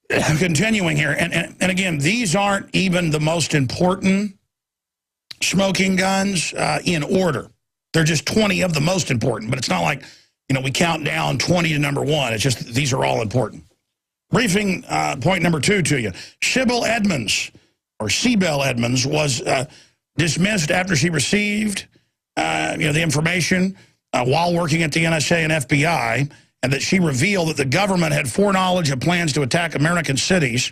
Continuing here, and again, these aren't even the most important smoking guns in order. They're just 20 of the most important, but it's not like, you know, we count down 20 to number one. It's just these are all important. Briefing point number two to you. Sybil Edmonds, or Cybelle Edmonds, was dismissed after she received the information while working at the T.S.A. and FBI, and that she revealed that the government had foreknowledge of plans to attack American cities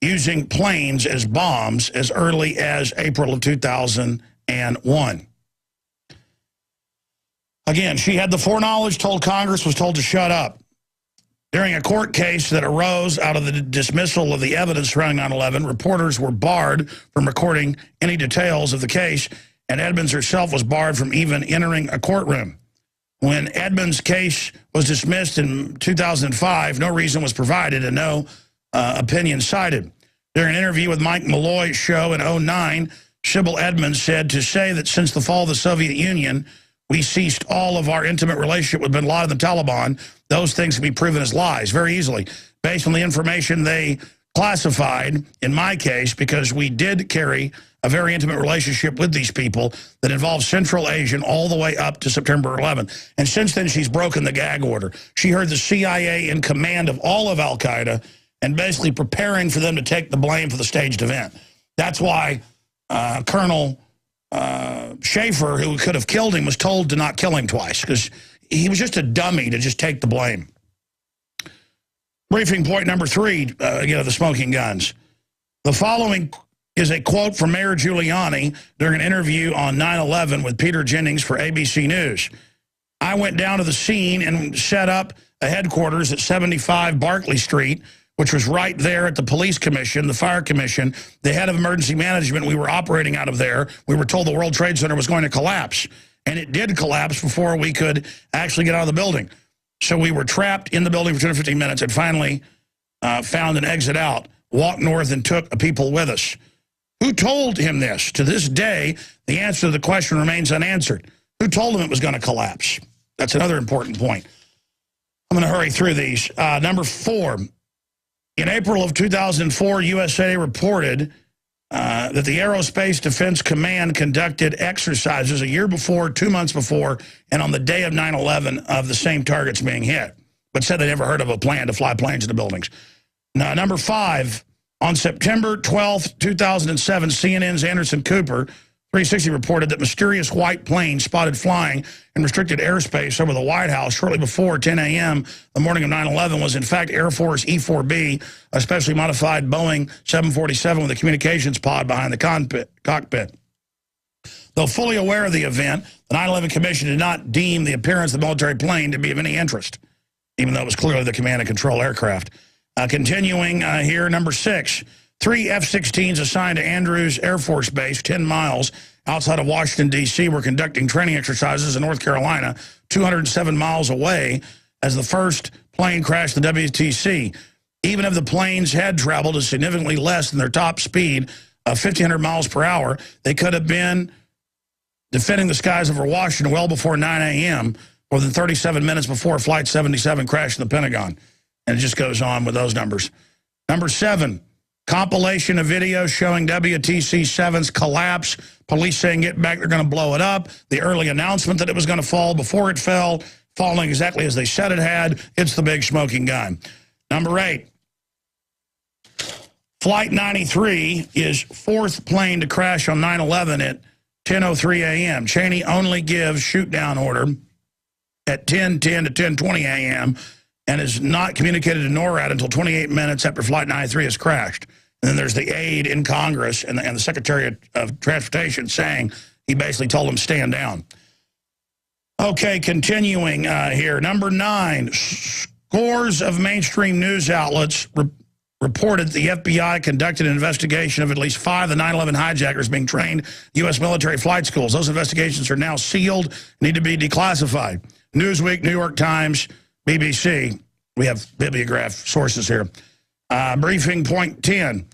using planes as bombs as early as April of 2001. Again, she had the foreknowledge, told Congress, was told to shut up. During a court case that arose out of the dismissal of the evidence surrounding 9/11, reporters were barred from recording any details of the case, and Edmonds herself was barred from even entering a courtroom. When Edmonds' case was dismissed in 2005, no reason was provided and no opinion cited. During an interview with Mike Malloy's show in 2009, Sybil Edmonds said, to say that since the fall of the Soviet Union, we ceased all of our intimate relationship with bin Laden and the Taliban, those things can be proven as lies very easily, based on the information they classified, in my case, because we did carry a very intimate relationship with these people that involved Central Asian all the way up to September 11th. And since then, she's broken the gag order. She heard the CIA in command of all of al-Qaeda and basically preparing for them to take the blame for the staged event. That's why Colonel Schaefer, who could have killed him, was told to not kill him twice, because he was just a dummy to just take the blame. Briefing point number three, the smoking guns. The following is a quote from Mayor Giuliani during an interview on 9/11 with Peter Jennings for ABC News. I went down to the scene and set up a headquarters at 75 Barclay Street, which was right there at the police commission, the fire commission, the head of emergency management. We were operating out of there. We were told the World Trade Center was going to collapse. And it did collapse before we could actually get out of the building. So we were trapped in the building for 10 or 15 minutes and finally found an exit out, walked north and took people with us. Who told him this? To this day, the answer to the question remains unanswered. Who told him it was going to collapse? That's another important point. I'm going to hurry through these. Number four. In April of 2004, USA reported that the Aerospace Defense Command conducted exercises a year before, 2 months before, and on the day of 9/11 of the same targets being hit, but said they never heard of a plan to fly planes into buildings. Now, number five, on September 12th, 2007, CNN's Anderson Cooper 360 reported that mysterious white planes spotted flying in restricted airspace over the White House shortly before 10 a.m. the morning of 9/11 was in fact Air Force E-4B, a specially modified Boeing 747 with a communications pod behind the cockpit. Though fully aware of the event, the 9/11 Commission did not deem the appearance of the military plane to be of any interest, even though it was clearly the command and control aircraft. Continuing here, number six. 3 F-16s assigned to Andrews Air Force Base, 10 miles outside of Washington, D.C. were conducting training exercises in North Carolina, 207 miles away, as the first plane crashed the WTC. Even if the planes had traveled at significantly less than their top speed of 1,500 miles per hour, they could have been defending the skies over Washington well before 9 a.m., more than 37 minutes before Flight 77 crashed in the Pentagon. And it just goes on with those numbers. Number 7, compilation of videos showing WTC-7's collapse. Police saying, get back, they're going to blow it up. The early announcement that it was going to fall before it fell, falling exactly as they said it had. It's the big smoking gun. Number 8, Flight 93 is 4th plane to crash on 9/11 at 10:03 a.m. Cheney only gives shoot-down order at 10:10 to 10:20 a.m. and is not communicated to NORAD until 28 minutes after Flight 93 has crashed. And then there's the aide in Congress and the Secretary of Transportation saying he basically told him stand down. Okay, continuing here. Number 9, scores of mainstream news outlets reported the FBI conducted an investigation of at least 5 of the 9/11 hijackers being trained U.S. military flight schools. Those investigations are now sealed, need to be declassified. Newsweek, New York Times, BBC. We have bibliograph sources here. Briefing point 10.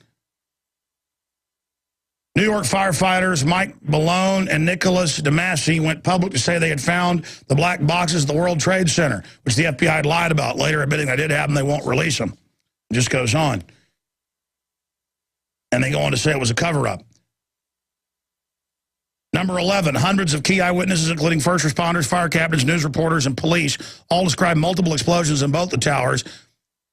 New York firefighters Mike Malone and Nicholas DeMasi went public to say they had found the black boxes at the World Trade Center, which the FBI had lied about, later admitting they did have them, they won't release them. It just goes on. And they go on to say it was a cover-up. Number 11, hundreds of key eyewitnesses, including first responders, fire captains, news reporters, and police, all described multiple explosions in both the towers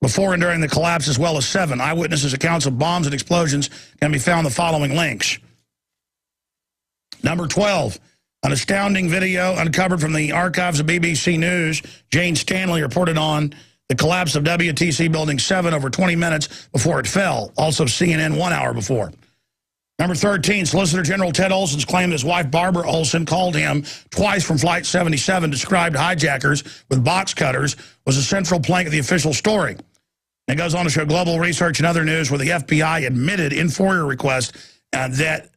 before and during the collapse, as well as 7 eyewitnesses' accounts of bombs and explosions can be found in the following links. Number 12, an astounding video uncovered from the archives of BBC News. Jane Stanley reported on the collapse of WTC Building 7 over 20 minutes before it fell. Also CNN 1 hour before. Number 13, Solicitor General Ted Olson's claim his wife Barbara Olson called him twice from Flight 77, described hijackers with box cutters, was a central plank of the official story. And it goes on to show global research and other news where the FBI admitted in FOIA request that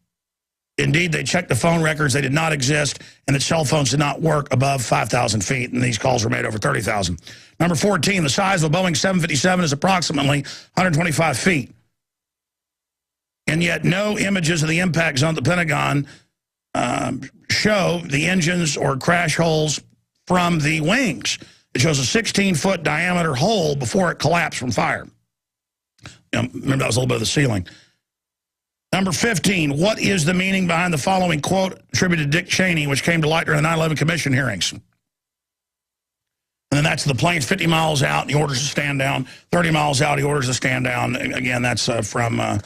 indeed they checked the phone records, they did not exist, and that cell phones did not work above 5,000 feet, and these calls were made over 30,000. Number 14, the size of a Boeing 757 is approximately 125 feet. And yet no images of the impact zone at the Pentagon show the engines or crash holes from the wings. It shows a 16-foot diameter hole before it collapsed from fire. Remember, that was a little bit of the ceiling. Number 15, what is the meaning behind the following quote attributed to Dick Cheney, which came to light during the 9/11 Commission hearings? And then that's the plane's 50 miles out, he orders to stand down. 30 miles out, he orders to stand down. Again, that's from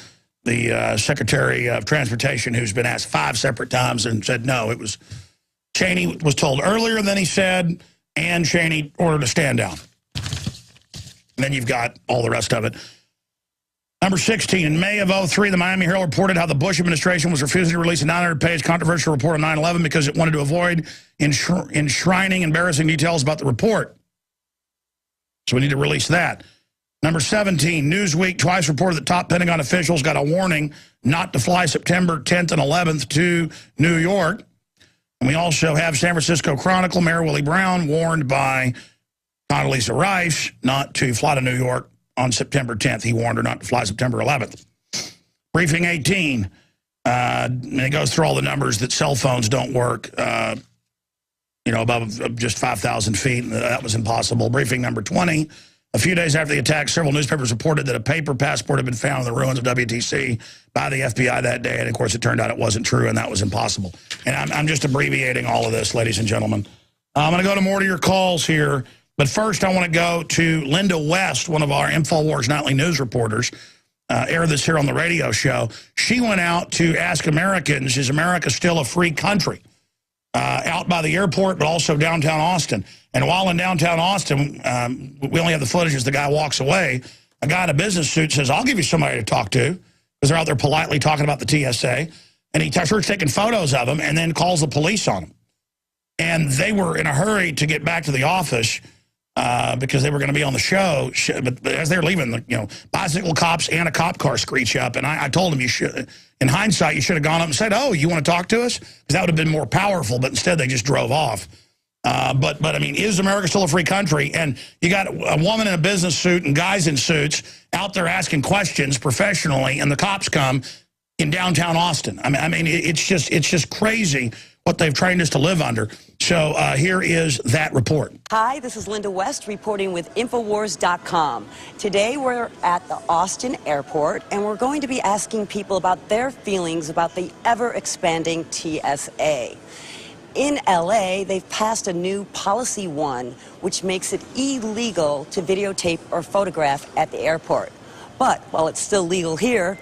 the Secretary of Transportation, who's been asked 5 separate times and said no. It was Cheney was told earlier than he said, and Cheney ordered to stand down. And then you've got all the rest of it. Number 16, in May of 2003, the Miami Herald reported how the Bush administration was refusing to release a 900-page controversial report on 9/11 because it wanted to avoid enshrining embarrassing details about the report. So we need to release that. Number 17, Newsweek twice reported that top Pentagon officials got a warning not to fly September 10th and 11th to New York. And we also have San Francisco Chronicle, Mayor Willie Brown warned by Condoleezza Rice not to fly to New York on September 10th. He warned her not to fly September 11th. Briefing 18, and it goes through all the numbers that cell phones don't work, above just 5,000 feet. And that was impossible. Briefing number 20, a few days after the attack, several newspapers reported that a paper passport had been found in the ruins of WTC by the FBI that day. And, of course, it turned out it wasn't true, and that was impossible. And I'm just abbreviating all of this, ladies and gentlemen. I'm going to go to more of your calls here. But first, I want to go to Linda West, one of our InfoWars Nightly News reporters, air this here on the radio show. She went out to ask Americans, is America still a free country? Out by the airport, but also downtown Austin. And while in downtown Austin, we only have the footage as the guy walks away. A guy in a business suit says, I'll give you somebody to talk to, because they're out there politely talking about the TSA. And he starts taking photos of them and then calls the police on them. And they were in a hurry to get back to the office. because they were going to be on the show. But as they're leaving, bicycle cops and a cop car screech up. And I told them, you should, in hindsight, you should have gone up and said, oh, you want to talk to us? Because that would have been more powerful. But instead, they just drove off. But I mean, is America still a free country? And you got a woman in a business suit and guys in suits out there asking questions professionally, and the cops come in downtown Austin. I mean, it's just crazy what they've trained us to live under. So here is that report. Hi, this is Linda West reporting with Infowars.com. Today we're at the Austin airport, and we're going to be asking people about their feelings about the ever-expanding TSA. In LA, they've passed a new Policy 1, which makes it illegal to videotape or photograph at the airport. But while it's still legal here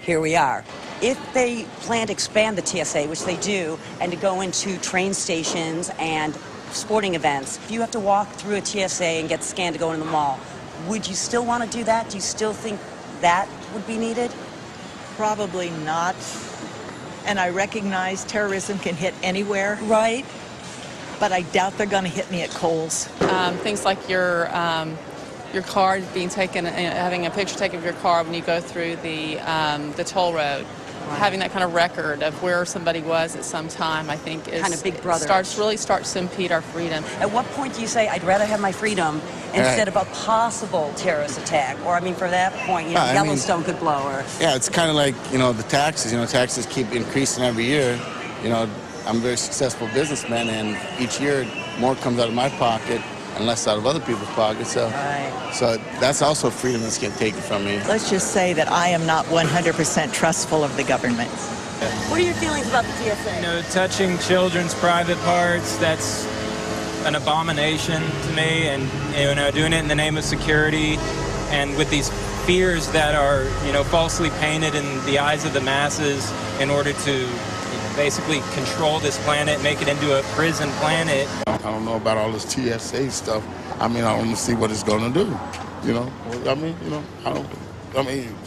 we are. If they plan to expand the TSA, which they do, and to go into train stations and sporting events, if you have to walk through a TSA and get scanned to go into the mall, would you still want to do that? Do you still think that would be needed? Probably not. And I recognize terrorism can hit anywhere. Right. But I doubt they're going to hit me at Kohl's. Things like your card being taken, having a picture taken of your car when you go through the toll road. Right. Having that kind of record of where somebody was at some time, I think, is kind of big brother. Starts to impede our freedom. At what point do you say, I'd rather have my freedom instead of a possible terrorist attack? Or, I mean, for that point, Yellowstone could blow her. Yeah, it's kind of like, the taxes. Taxes keep increasing every year. I'm a very successful businessman, and each year more comes out of my pocket and less out of other people's pockets. So that's also freedom that's getting taken from me. Let's just say that I am not 100% trustful of the government. What are your feelings about the TSA? Touching children's private parts, that's an abomination to me, and doing it in the name of security and with these fears that are falsely painted in the eyes of the masses in order to basically control this planet, make it into a prison planet. I don't know about all this TSA stuff. I want to see what it's going to do.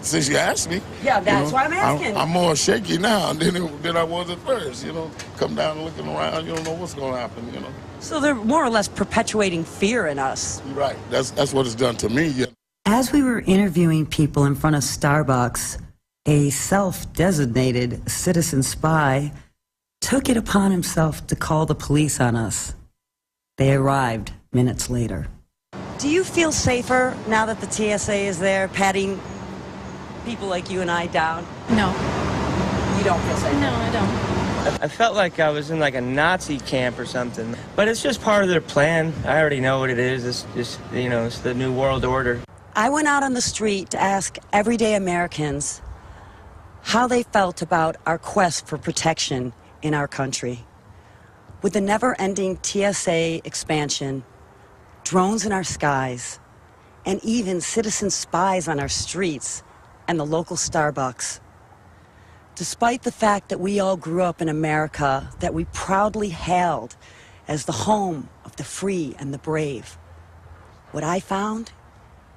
Since you asked me. Yeah, that's why I'm asking. I'm more shaky now than I was at first. Come down and looking around, you don't know what's going to happen. So they're more or less perpetuating fear in us. Right. That's what it's done to me. Yeah. As we were interviewing people in front of Starbucks, a self-designated citizen spy took it upon himself to call the police on us. They arrived minutes later. Do you feel safer now that the TSA is there, patting people like you and I down? No. You don't feel safer? No, I don't. I felt like I was in like a Nazi camp or something. But it's just part of their plan. I already know what it is. It's just, it's the New World Order. I went out on the street to ask everyday Americans how they felt about our quest for protection in our country. With the never-ending TSA expansion, drones in our skies, and even citizen spies on our streets and the local Starbucks. Despite the fact that we all grew up in America that we proudly hailed as the home of the free and the brave, what I found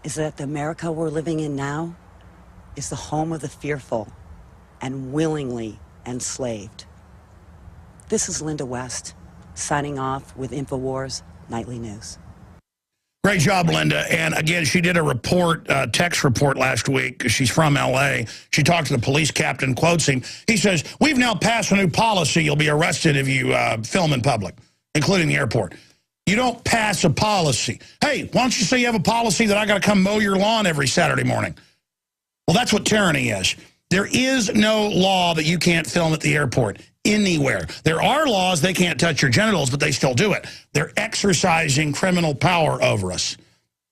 is that the America we're living in now is the home of the fearful and willingly enslaved. This is Linda West, signing off with Infowars Nightly News. Great job, Linda. And again, she did a report, text report last week. She's from L.A. She talked to the police captain, quotes him. He says, "We've now passed a new policy. You'll be arrested if you film in public, including the airport." You don't pass a policy. Hey, why don't you say you have a policy that I got to come mow your lawn every Saturday morning? Well, that's what tyranny is. There is no law that you can't film at the airport anywhere. There are laws they can't touch your genitals, but they still do it. They're exercising criminal power over us.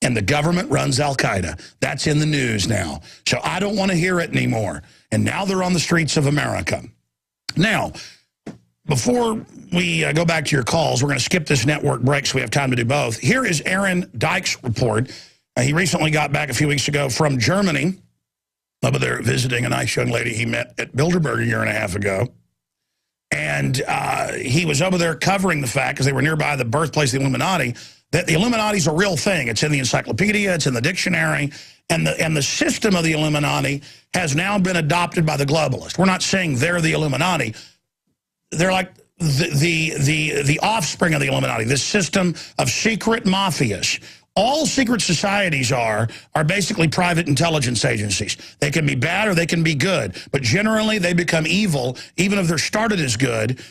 And the government runs Al-Qaeda. That's in the news now. So I don't want to hear it anymore. And now they're on the streets of America. Now, before we go back to your calls, we're going to skip this network break so we have time to do both. Here is Aaron Dyke's report. He recently got back a few weeks ago from Germany. Over there visiting a nice young lady he met at Bilderberg a year and a half ago. And he was over there covering the fact, because they were nearby the birthplace of the Illuminati, that the Illuminati is a real thing. It's in the encyclopedia, it's in the dictionary, and the system of the Illuminati has now been adopted by the globalists. We're not saying they're the Illuminati. They're like the offspring of the Illuminati, this system of secret mafias all secret societies are basically private intelligence agencies. They can be bad or they can be good, but generally they become evil, even if they're started as good,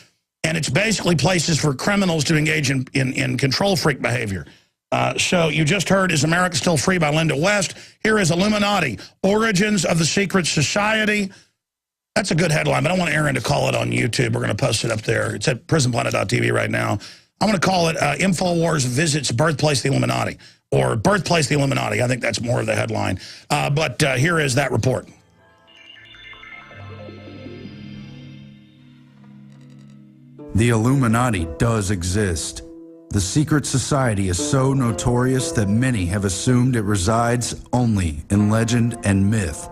and it's basically places for criminals to engage in control freak behavior. So you just heard Is America Still Free by Linda West. Here is Illuminati, Origins of the Secret Society. That's a good headline, but I want Aaron to call it on YouTube. We're going to post it up there. It's at prisonplanet.tv right now. I want to call it InfoWars Visits Birthplace the Illuminati, or Birthplace the Illuminati. I think that's more of the headline. But here is that report. The Illuminati does exist. The secret society is so notorious that many have assumed it resides only in legend and myth.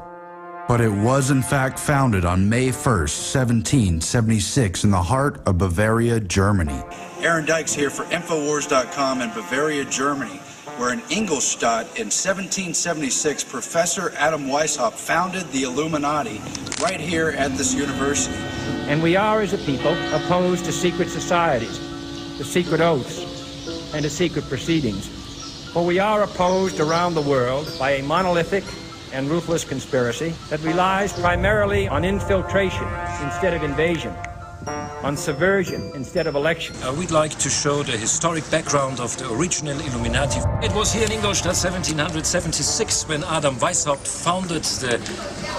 But it was in fact founded on May 1st, 1776 in the heart of Bavaria, Germany. Aaron Dykes here for Infowars.com in Bavaria, Germany, where in Ingolstadt in 1776, Professor Adam Weishaupt founded the Illuminati right here at this university. And we are, as a people, opposed to secret societies, to secret oaths, and to secret proceedings. For we are opposed around the world by a monolithic and ruthless conspiracy that relies primarily on infiltration instead of invasion, on subversion instead of election. We'd like to show the historic background of the original Illuminati. It was here in Ingolstadt 1776 when Adam Weishaupt founded the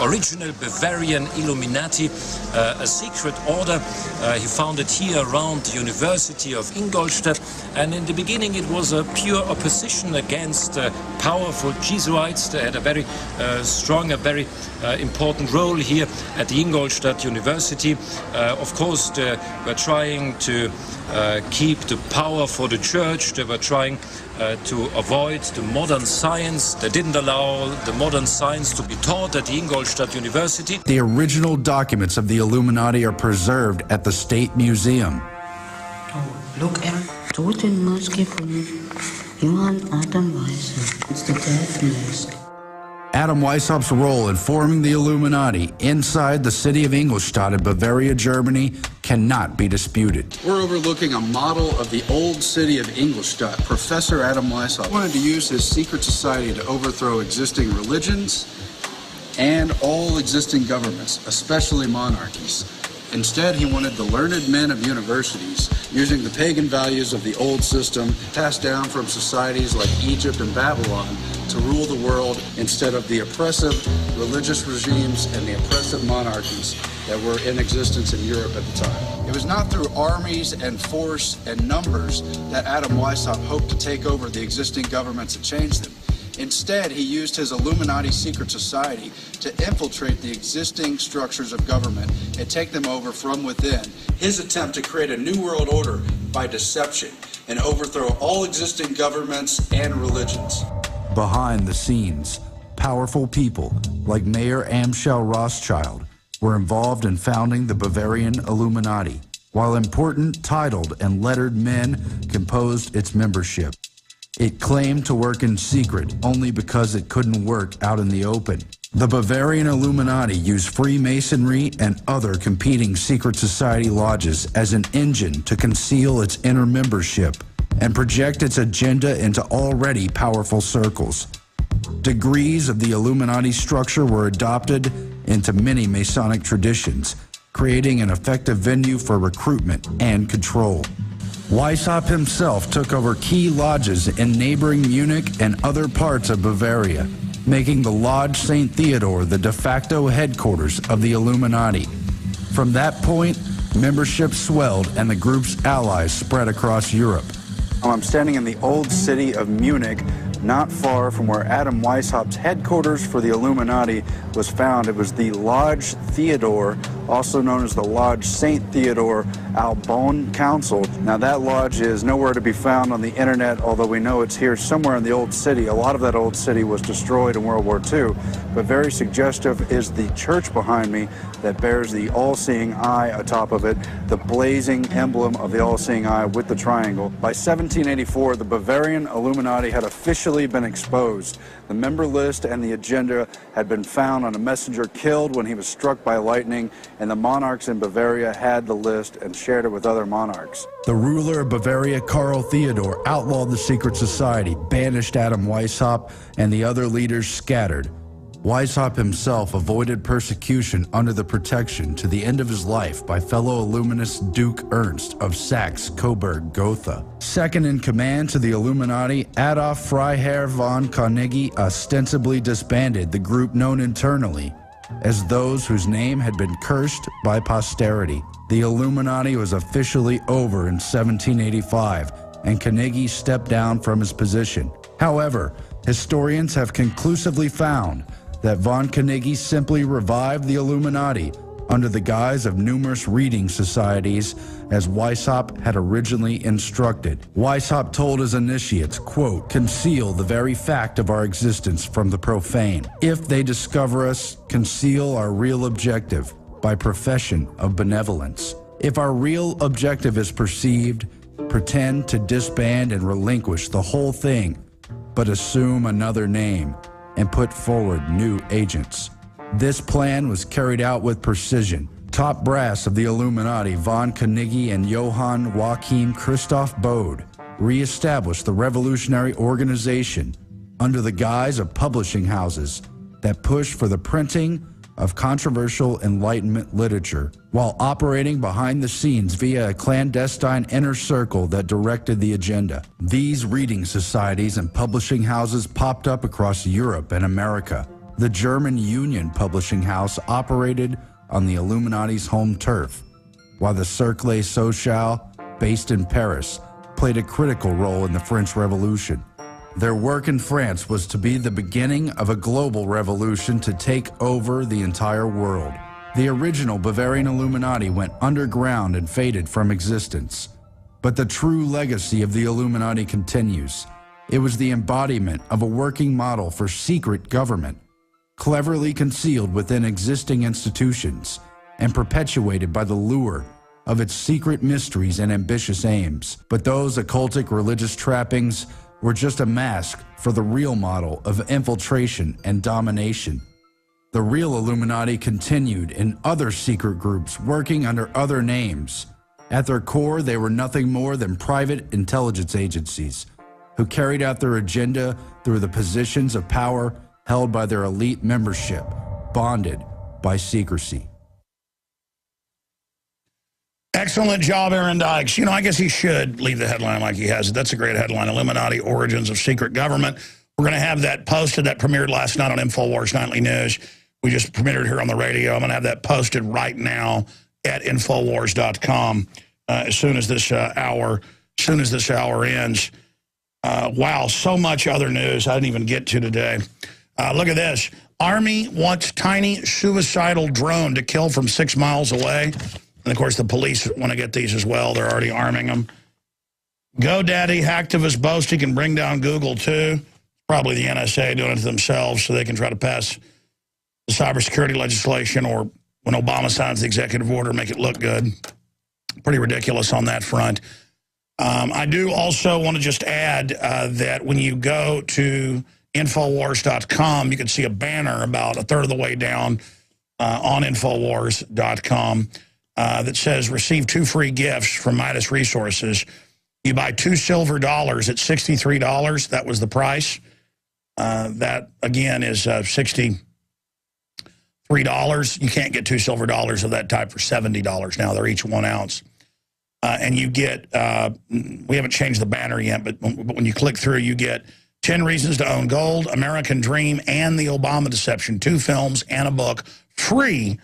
original Bavarian Illuminati, a secret order he founded here around the University of Ingolstadt. And in the beginning it was a pure opposition against powerful Jesuits. They had a very strong, a very important role here at the Ingolstadt University. Of course, they were trying to keep the power for the church. They were trying to avoid the modern science. They didn't allow the modern science to be taught at the Ingolstadt University. The original documents of the Illuminati are preserved at the State Museum. Oh, look, Aaron. Toten Maske von Johann Adam Weishaupt. It's the death mask. Adam Weishaupt's role in forming the Illuminati inside the city of Ingolstadt in Bavaria, Germany, cannot be disputed. We're overlooking a model of the old city of Ingolstadt. Professor Adam Weishaupt wanted to use his secret society to overthrow existing religions and all existing governments, especially monarchies. Instead, he wanted the learned men of universities, using the pagan values of the old system passed down from societies like Egypt and Babylon, to rule the world instead of the oppressive religious regimes and the oppressive monarchies that were in existence in Europe at the time. It was not through armies and force and numbers that Adam Weishaupt hoped to take over the existing governments and change them. Instead, he used his Illuminati secret society to infiltrate the existing structures of government and take them over from within. His attempt to create a new world order by deception and overthrow all existing governments and religions. Behind the scenes, powerful people like Mayor Amschel Rothschild were involved in founding the Bavarian Illuminati, while important titled and lettered men composed its membership. It claimed to work in secret only because it couldn't work out in the open. The Bavarian Illuminati used Freemasonry and other competing secret society lodges as an engine to conceal its inner membership and project its agenda into already powerful circles. Degrees of the Illuminati structure were adopted into many Masonic traditions, creating an effective venue for recruitment and control. Weishaupt himself took over key lodges in neighboring Munich and other parts of Bavaria, making the Lodge St. Theodore the de facto headquarters of the Illuminati. From that point, membership swelled and the group's allies spread across Europe. I'm standing in the old city of Munich, not far from where Adam Weishaupt's headquarters for the Illuminati was found. It was the Lodge Theodore, also known as the Lodge St. Theodore Albon Council. Now that lodge is nowhere to be found on the internet, although we know it's here somewhere in the old city. A lot of that old city was destroyed in World War II, but very suggestive is the church behind me that bears the all-seeing eye atop of it, the blazing emblem of the all-seeing eye with the triangle. By 1784, the Bavarian Illuminati had officially been exposed. The member list and the agenda had been found on a messenger killed when he was struck by lightning and the monarchs in Bavaria had the list and shared it with other monarchs. The ruler of Bavaria, Karl Theodor, outlawed the secret society, banished Adam Weishaupt, and the other leaders scattered. Weishaupt himself avoided persecution under the protection to the end of his life by fellow Illuminist Duke Ernst of Saxe-Coburg-Gotha. Second in command to the Illuminati, Adolf Freiherr von Carnegie ostensibly disbanded the group known internally as those whose name had been cursed by posterity. The Illuminati was officially over in 1785, and Carnegie stepped down from his position. However, historians have conclusively found that von Carnegie simply revived the Illuminati under the guise of numerous reading societies, as Weishaupt had originally instructed. Weishaupt told his initiates, quote, "Conceal the very fact of our existence from the profane. If they discover us, conceal our real objective by profession of benevolence. If our real objective is perceived, pretend to disband and relinquish the whole thing, but assume another name and put forward new agents." This plan was carried out with precision. Top brass of the Illuminati, von Carnegie and Johann Joachim Christoph Bode, re-established the revolutionary organization under the guise of publishing houses that pushed for the printing of controversial Enlightenment literature, while operating behind the scenes via a clandestine inner circle that directed the agenda. These reading societies and publishing houses popped up across Europe and America. The German Union Publishing House operated on the Illuminati's home turf, while the Cercle Social, based in Paris, played a critical role in the French Revolution. Their work in France was to be the beginning of a global revolution to take over the entire world. The original Bavarian Illuminati went underground and faded from existence. But the true legacy of the Illuminati continues. It was the embodiment of a working model for secret government, cleverly concealed within existing institutions and perpetuated by the lure of its secret mysteries and ambitious aims. But those occultic religious trappings were just a mask for the real model of infiltration and domination. The real Illuminati continued in other secret groups working under other names. At their core, they were nothing more than private intelligence agencies who carried out their agenda through the positions of power held by their elite membership, bonded by secrecy. Excellent job, Aaron Dykes. You know, I guess he should leave the headline like he has it. That's a great headline, Illuminati Origins of Secret Government. We're going to have that posted. That premiered last night on InfoWars Nightly News. We just premiered it here on the radio. I'm going to have that posted right now at Infowars.com as soon as this hour ends. Wow, so much other news I didn't even get to today. Look at this. Army wants tiny suicidal drone to kill from 6 miles away. And, of course, the police want to get these as well. They're already arming them. GoDaddy hacktivists boast he can bring down Google, too. Probably the NSA doing it to themselves so they can try to pass the cybersecurity legislation, or when Obama signs the executive order, make it look good. Pretty ridiculous on that front. I do also want to just add that when you go to Infowars.com, you can see a banner about a third of the way down on Infowars.com that says, receive 2 free gifts from Midas Resources. You buy 2 silver dollars at $63. That was the price. That, again, is $63. You can't get 2 silver dollars of that type for $70 now. They're each 1 ounce. And you get, we haven't changed the banner yet, but when you click through, you get 10 Reasons to Own Gold, American Dream, and The Obama Deception, 2 films and a book, free.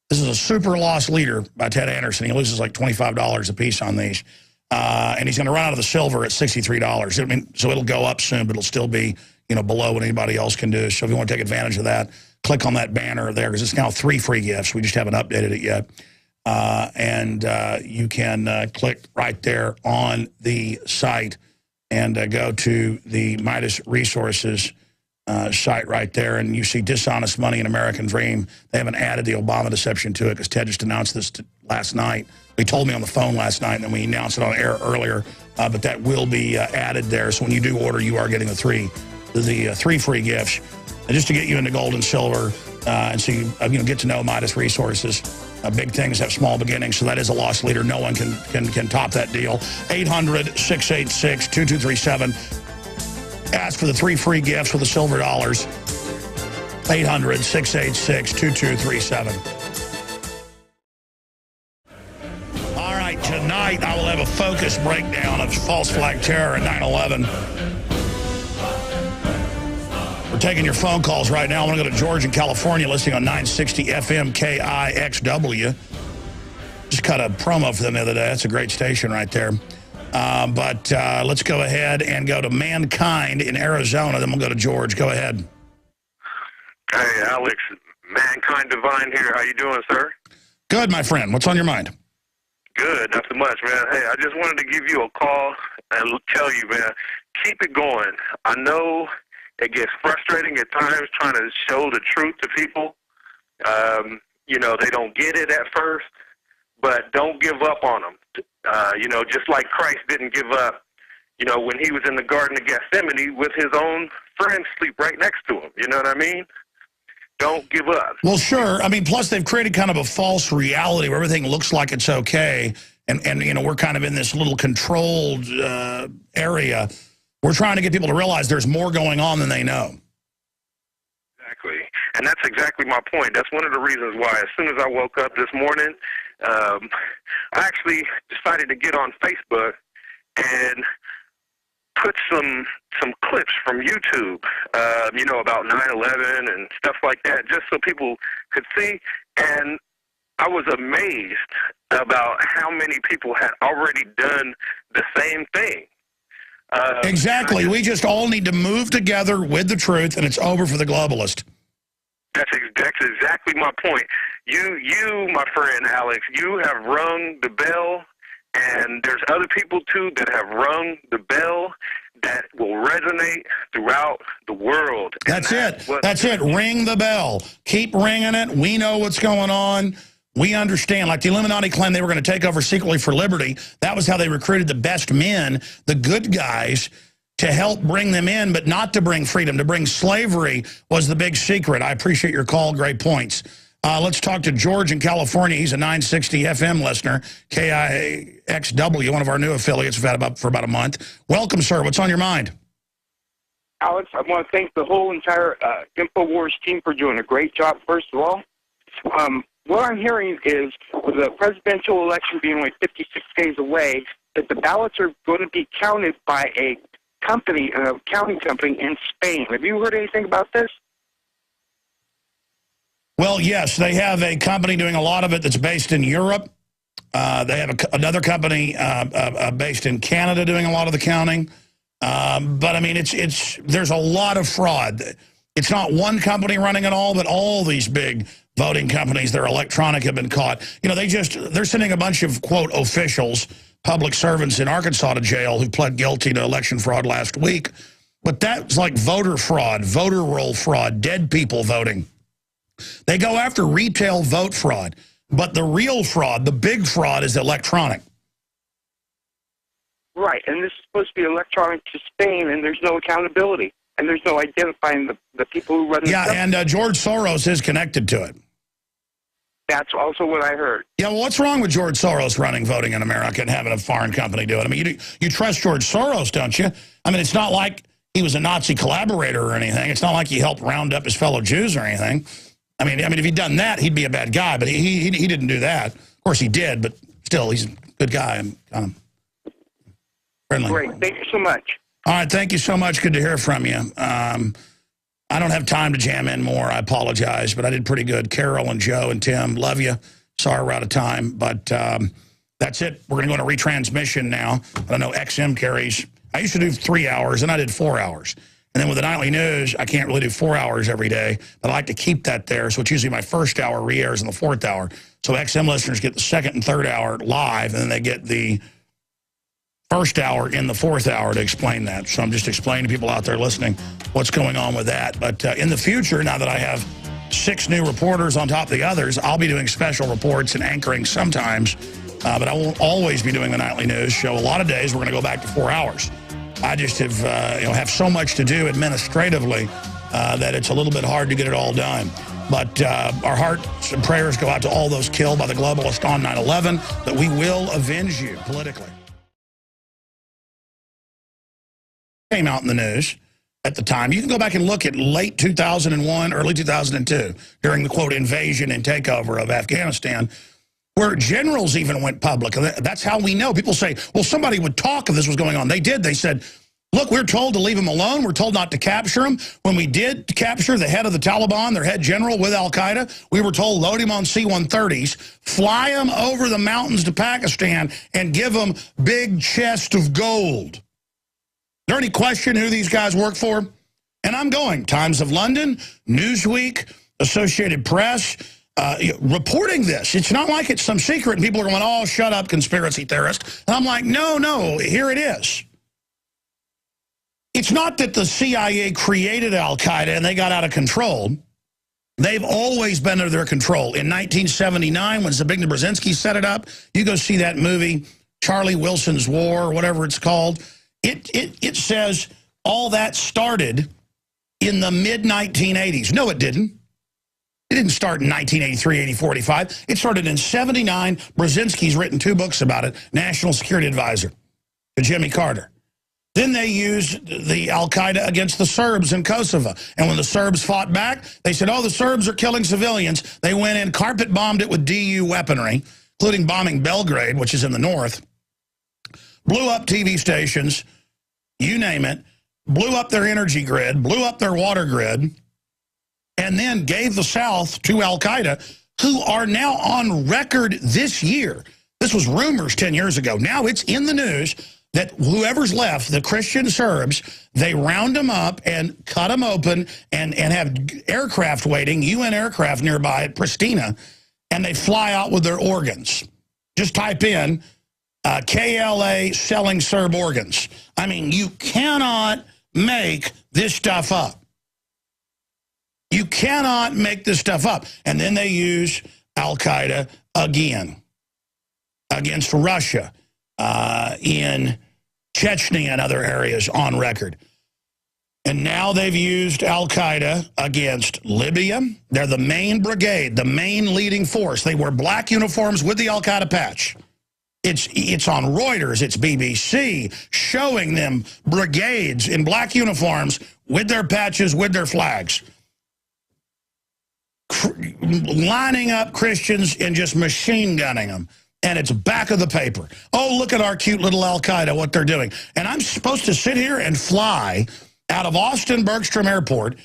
This is a super lost leader by Ted Anderson. He loses like $25 a piece on these. And he's going to run out of the silver at $63. I mean, so it'll go up soon, but it'll still be, you know, below what anybody else can do. So if you want to take advantage of that, click on that banner there, because it's now 3 free gifts. We just haven't updated it yet. You can click right there on the site and go to the Midas Resources site right there, and you see Dishonest Money and American Dream. They haven't added the Obama Deception to it because Ted just announced this last night. He told me on the phone last night, and then we announced it on air earlier, but that will be added there. So when you do order, you are getting the 3 free gifts. And just to get you into gold and silver, And so you get to know Midas Resources. Big things have small beginnings, so that is a loss leader. No one can top that deal. 800-686-2237. Ask for the 3 free gifts with the silver dollars. 800-686-2237. All right, tonight I will have a focused breakdown of false flag terror and 9/11. We're taking your phone calls right now. I want to go to George in California, listening on 960 FM KIXW. Just cut a promo for them the other day. That's a great station right there. But let's go ahead and go to Mankind in Arizona. Then we'll go to George. Go ahead. Hey, Alex. Mankind Divine here. How you doing, sir? Good, my friend. What's on your mind? Good. Not so much, man. Hey, I just wanted to give you a call and tell you, man, keep it going. I know it gets frustrating at times trying to show the truth to people. They don't get it at first, but don't give up on them. Just like Christ didn't give up, when he was in the Garden of Gethsemane with his own friends sleep right next to him. You know what I mean? Don't give up. Well, sure. I mean, plus they've created kind of a false reality where everything looks like it's okay. And we're kind of in this little controlled area. We're trying to get people to realize there's more going on than they know. Exactly. And that's exactly my point. That's one of the reasons why as soon as I woke up this morning, I actually decided to get on Facebook and put some clips from YouTube, about 9/11 and stuff like that, just so people could see. And I was amazed about how many people had already done the same thing. Exactly. We just all need to move together with the truth, and it's over for the globalist. That's exactly my point. You, my friend Alex, you have rung the bell, and there's other people, too, that have rung the bell that will resonate throughout the world. That's it. That's it. Ring the bell. Keep ringing it. We know what's going on. We understand. Like the Illuminati claimed they were going to take over secretly for liberty. That was how they recruited the best men, the good guys, to help bring them in, but not to bring freedom. To bring slavery was the big secret. I appreciate your call. Great points. Let's talk to George in California. He's a 960 FM listener, KIXW, one of our new affiliates we've had for about a month. Welcome, sir. What's on your mind? Alex, I want to thank the whole entire InfoWars team for doing a great job, first of all. What I'm hearing is, with the presidential election being only 56 days away, that the ballots are going to be counted by a company, an accounting company in Spain. Have you heard anything about this? Well, yes, they have a company doing a lot of it that's based in Europe. They have another company based in Canada doing a lot of the counting. But, I mean, there's a lot of fraud. It's not one company running it all, but all these big voting companies that are electronic have been caught. They're sending a bunch of, quote, officials, public servants in Arkansas to jail who pled guilty to election fraud last week. But that's like voter fraud, voter roll fraud, dead people voting. They go after retail vote fraud, but the real fraud, the big fraud, is electronic. Right, and this is supposed to be electronic to Spain, and there's no accountability, and there's no identifying the people who run the Yeah, and George Soros is connected to it. That's also what I heard. Yeah, well, what's wrong with George Soros running voting in America and having a foreign company do it? I mean, you trust George Soros, don't you? I mean, it's not like he was a Nazi collaborator or anything. It's not like he helped round up his fellow Jews or anything. I mean, if he'd done that, he'd be a bad guy, but he didn't do that. Of course, he did, but still, he's a good guy and kind of friendly. Great. Thank you so much. All right, thank you so much. Good to hear from you. I don't have time to jam in more. I apologize, but I did pretty good. Carol and Joe and Tim, love you. Sorry we're out of time, but that's it. We're going to go into retransmission now. I know XM carries. I used to do 3 hours, and I did 4 hours. And then with the nightly news, I can't really do 4 hours every day, but I like to keep that there. So it's usually my first hour re-airs in the fourth hour. So XM listeners get the second and third hour live, and then they get the first hour in the fourth hour to explain that. So I'm just explaining to people out there listening what's going on with that. But in the future, now that I have 6 new reporters on top of the others, I'll be doing special reports and anchoring sometimes, but I won't always be doing the nightly news show. A lot of days we're going to go back to 4 hours. I just have so much to do administratively that it's a little bit hard to get it all done. But our hearts and prayers go out to all those killed by the globalists on 9/11, that we will avenge you politically. Came out in the news at the time. You can go back and look at late 2001, early 2002, during the, quote, invasion and takeover of Afghanistan, where generals even went public. That's how we know. People say, well, somebody would talk if this was going on. They did. They said, look, we're told to leave them alone. We're told not to capture them. When we did capture the head of the Taliban, their head general with al-Qaeda, we were told load him on C-130s, fly him over the mountains to Pakistan, and give him big chest of gold. Is there any question who these guys work for? And I'm going. Times of London, Newsweek, Associated Press, reporting this. It's not like it's some secret and people are going, oh, shut up, conspiracy theorist. And I'm like, no, here it is. It's not that the CIA created al-Qaeda and they got out of control. They've always been under their control. In 1979, when Zbigniew Brzezinski set it up, you go see that movie, Charlie Wilson's War, or whatever it's called. It says all that started in the mid-1980s. No, it didn't. It didn't start in 1983, 84, 85. It started in 79. Brzezinski's written 2 books about it, National Security Advisor to Jimmy Carter. Then they used the al-Qaeda against the Serbs in Kosovo. And when the Serbs fought back, they said, oh, the Serbs are killing civilians. They went in, carpet bombed it with DU weaponry, including bombing Belgrade, which is in the north. Blew up TV stations, you name it, blew up their energy grid, blew up their water grid, and then gave the South to al-Qaeda, who are now on record this year. This was rumors 10 years ago. Now it's in the news that whoever's left, the Christian Serbs, they round them up and cut them open and have aircraft waiting, UN aircraft nearby at Pristina, and they fly out with their organs. Just type in KLA selling Serb organs. I mean, you cannot make this stuff up. You cannot make this stuff up. And then they use al-Qaeda again against Russia. In Chechnya and other areas on record. And now they've used al-Qaeda against Libya. They're the main brigade, the main leading force. They wear black uniforms with the al-Qaeda patch. It's on Reuters, it's BBC, showing them brigades in black uniforms with their patches, with their flags. Lining up Christians and just machine gunning them. And it's back of the paper. Oh, look at our cute little al-Qaeda, what they're doing. And I'm supposed to sit here and fly out of Austin Bergstrom Airport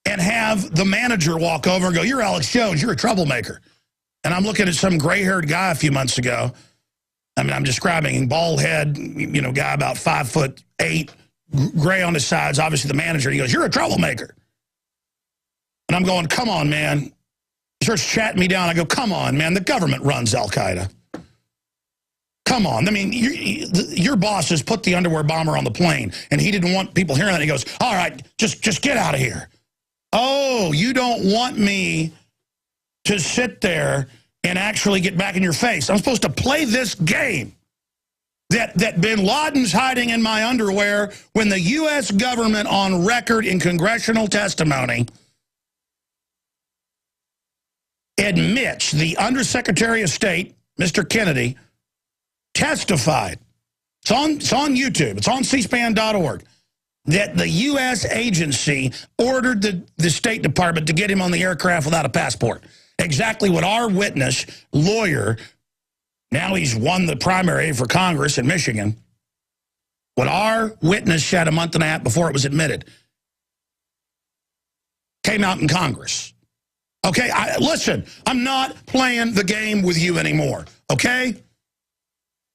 and have the manager walk over and go, you're Alex Jones, you're a troublemaker. And I'm looking at some gray-haired guy a few months ago. I mean, I'm describing bald head, you know, guy about 5'8", gray on his sides, obviously the manager. He goes, you're a troublemaker. And I'm going, come on, man. He starts chatting me down. I go, come on, man, the government runs al-Qaeda. Come on. I mean, your boss has put the underwear bomber on the plane, and he didn't want people hearing that. He goes, all right, just get out of here. Oh, you don't want me to sit there and actually get back in your face. I'm supposed to play this game that bin Laden's hiding in my underwear when the U.S. government on record in congressional testimony admits the Undersecretary of State, Mr. Kennedy, testified, it's on YouTube, it's on cspan.org, that the U.S. agency ordered the State Department to get him on the aircraft without a passport. Exactly what our witness, lawyer, now he's won the primary for Congress in Michigan, what our witness said a month and a half before it was admitted, came out in Congress. Okay, listen, I'm not playing the game with you anymore, okay?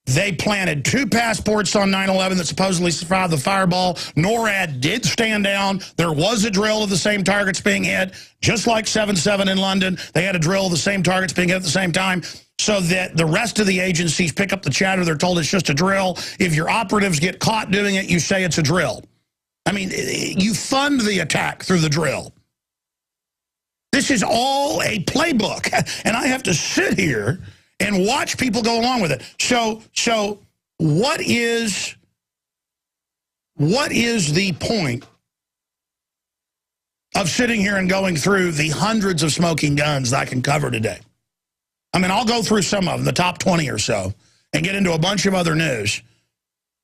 They planted 2 passports on 9/11 that supposedly survived the fireball. NORAD did stand down. There was a drill of the same targets being hit, just like 7/7 in London. They had a drill of the same targets being hit at the same time, so that the rest of the agencies pick up the chatter. They're told it's just a drill. If your operatives get caught doing it, you say it's a drill. I mean, you fund the attack through the drill. This is all a playbook, and I have to sit here and watch people go along with it. So what is the point of sitting here and going through the hundreds of smoking guns that I can cover today. I mean, I'll go through some of them, the top 20 or so, and get into a bunch of other news.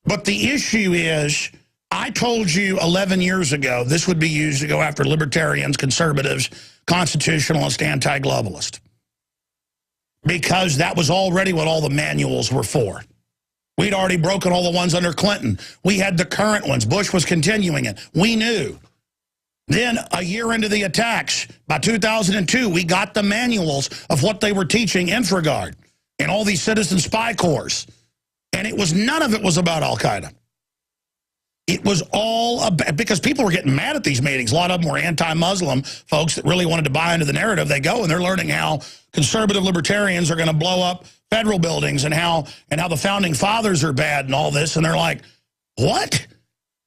But the issue is, I told you 11 years ago this would be used to go after libertarians, conservatives, constitutionalists, anti-globalists. Because that was already what all the manuals were for. We'd already broken all the ones under Clinton. We had the current ones. Bush was continuing it. We knew. Then, a year into the attacks, by 2002, we got the manuals of what they were teaching InfraGard and all these citizen spy corps. And none of it was about al-Qaeda. It was all about, because people were getting mad at these meetings. A lot of them were anti-Muslim folks that really wanted to buy into the narrative. They go and they're learning how conservative libertarians are going to blow up federal buildings and how the founding fathers are bad and all this. And they're like, what?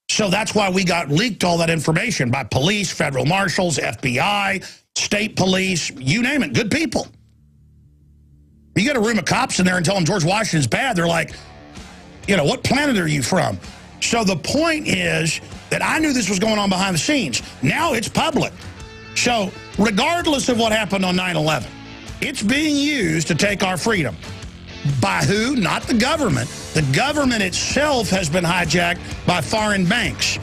So that's why we got leaked all that information by police, federal marshals, FBI, state police, you name it, good people. You get a room of cops in there and tell them George Washington's bad. They're like, you know, what planet are you from? So the point is that I knew this was going on behind the scenes. Now it's public. So regardless of what happened on 9/11, it's being used to take our freedom. By who? Not the government. The government itself has been hijacked by foreign banks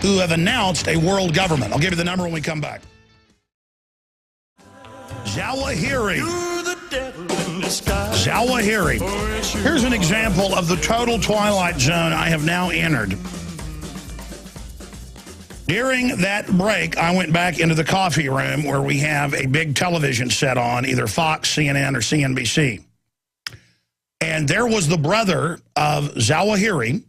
who have announced a world government. I'll give you the number when we come back. Zawahiri. Zawahiri. Here's an example of the total twilight zone I have now entered. During that break, I went back into the coffee room where we have a big television set on, either Fox, CNN, or CNBC. And there was the brother of Zawahiri.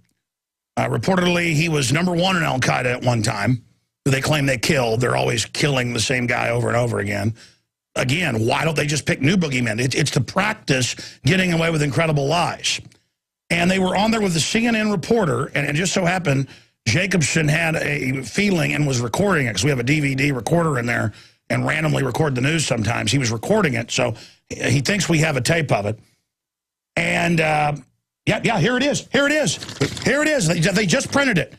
Reportedly, he was #1 in al-Qaeda at one time, who they claim they killed. They're always killing the same guy over and over again. Again, why don't they just pick new boogeymen? It's to practice getting away with incredible lies. And they were on there with the CNN reporter, and it just so happened Jacobson had a feeling and was recording it, because we have a DVD recorder in there and randomly record the news sometimes. He was recording it, so he thinks we have a tape of it. And, yeah, here it is. Here it is. Here it is. They just printed it.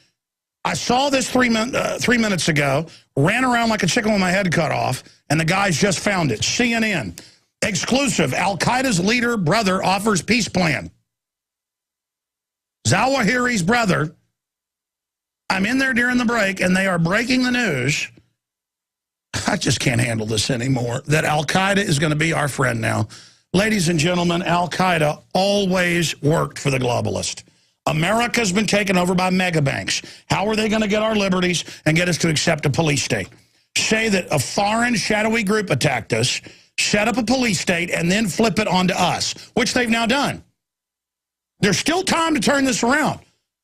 I saw this 3 minutes ago, ran around like a chicken with my head cut off, and the guys just found it. CNN. Exclusive. Al-Qaeda's leader brother offers peace plan. Zawahiri's brother. I'm in there during the break, and they are breaking the news. I just can't handle this anymore, that Al-Qaeda is going to be our friend now. Ladies and gentlemen, Al-Qaeda always worked for the globalist. America's been taken over by mega banks. How are they going to get our liberties and get us to accept a police state? Say that a foreign shadowy group attacked us, set up a police state, and then flip it onto us, which they've now done. There's still time to turn this around.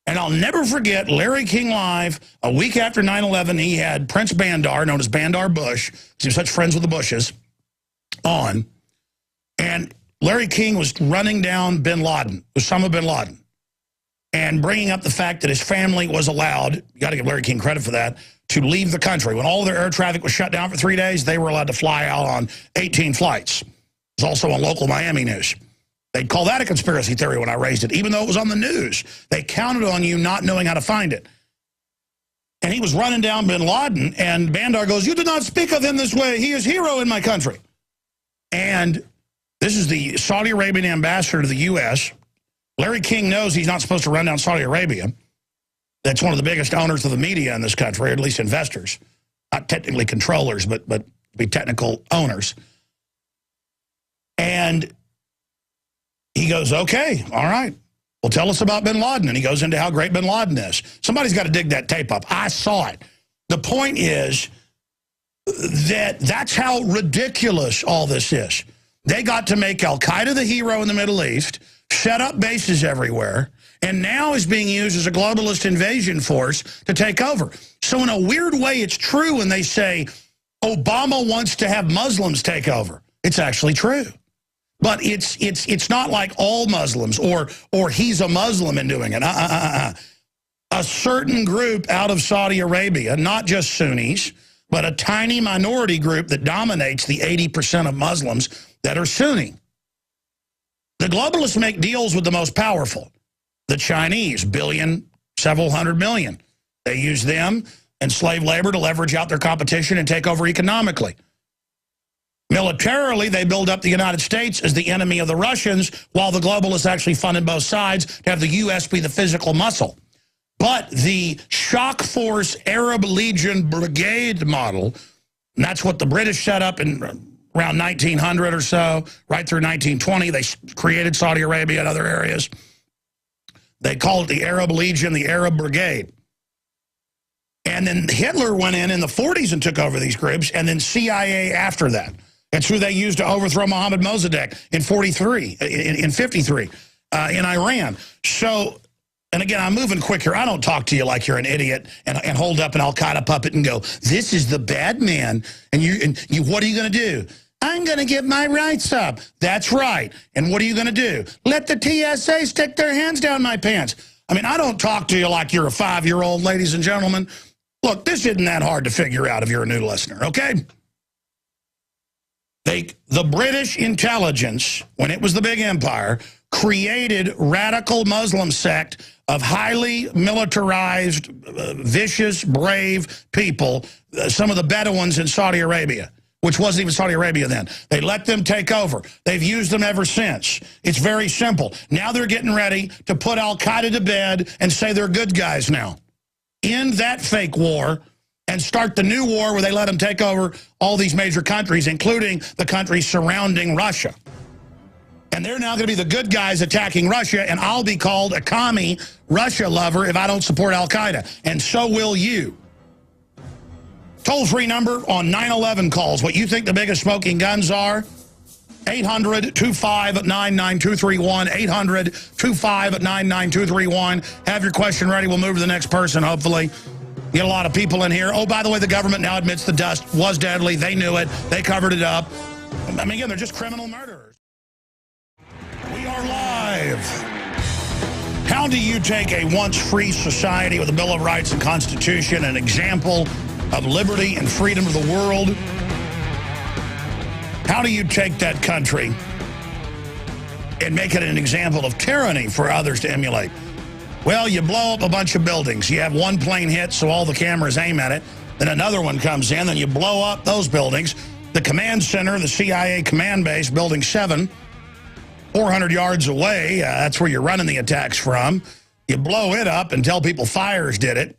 And I'll never forget Larry King Live, a week after 9/11, he had Prince Bandar, known as Bandar Bush, because he was such friends with the Bushes, on. And Larry King was running down bin Laden, Osama bin Laden, and bringing up the fact that his family was allowed, you got to give Larry King credit for that, to leave the country. When all their air traffic was shut down for 3 days, they were allowed to fly out on 18 flights. It was also on local Miami news. They'd call that a conspiracy theory when I raised it, even though it was on the news. They counted on you not knowing how to find it. And he was running down bin Laden, and Bandar goes, "You do not speak of him this way. He is hero in my country." And this is the Saudi Arabian ambassador to the U.S. Larry King knows he's not supposed to run down Saudi Arabia. That's one of the biggest owners of the media in this country, or at least investors. Not technically controllers, but be technical owners. And he goes, "Okay, all right. Well, tell us about bin Laden." And he goes into how great bin Laden is. Somebody's got to dig that tape up. I saw it. The point is that that's how ridiculous all this is. They got to make Al-Qaeda the hero in the Middle East, set up bases everywhere, and now is being used as a globalist invasion force to take over. So in a weird way, it's true when they say Obama wants to have Muslims take over. It's actually true. But it's not like all Muslims or he's a Muslim in doing it. A certain group out of Saudi Arabia, not just Sunnis, but a tiny minority group that dominates the 80% of Muslims that are Sunni. The globalists make deals with the most powerful. The Chinese, billion, several hundred million. They use them. and slave labor to leverage out their competition and take over economically. Militarily, they build up the United States as the enemy of the Russians, while the globalists actually funded both sides to have the U.S. be the physical muscle. But the shock force Arab Legion Brigade model, and that's what the British set up in around 1900 or so, right through 1920. They created Saudi Arabia and other areas. They called it the Arab Legion, the Arab Brigade. And then Hitler went in the 40s and took over these groups, and then CIA after that. That's who they used to overthrow Mohammad Mossadegh in 53 in Iran. So, and again, I'm moving quick here. I don't talk to you like you're an idiot and hold up an Al-Qaeda puppet and go, this is the bad man, and you what are you going to do? I'm going to get my rights up. That's right. And what are you going to do? Let the T.S.A. stick their hands down my pants. I mean, I don't talk to you like you're a 5-year-old, ladies and gentlemen. Look, this isn't that hard to figure out if you're a new listener, okay? The British intelligence, when it was the big empire, created radical Muslim sect of highly militarized, vicious, brave people, some of the Bedouins in Saudi Arabia, which wasn't even Saudi Arabia then. They let them take over. They've used them ever since. It's very simple. Now they're getting ready to put Al-Qaeda to bed and say they're good guys now. End that fake war and start the new war where they let them take over all these major countries, including the countries surrounding Russia. And they're now going to be the good guys attacking Russia, and I'll be called a commie Russia lover if I don't support Al-Qaeda. And so will you. Toll-free number on 9/11 calls. What you think the biggest smoking guns are? 800-259-9231. 800-259-9231. Have your question ready. We'll move to the next person, hopefully. Get a lot of people in here. Oh, by the way, the government now admits the dust was deadly. They knew it. They covered it up. I mean, again, they're just criminal murderers. We are live. How do you take a once-free society with a Bill of Rights and Constitution, an example of liberty and freedom to the world? How do you take that country and make it an example of tyranny for others to emulate? Well, you blow up a bunch of buildings. You have one plane hit, so all the cameras aim at it. Then another one comes in, then you blow up those buildings. The command center, the CIA command base, Building 7, 400 yards away, that's where you're running the attacks from. You blow it up and tell people fires did it.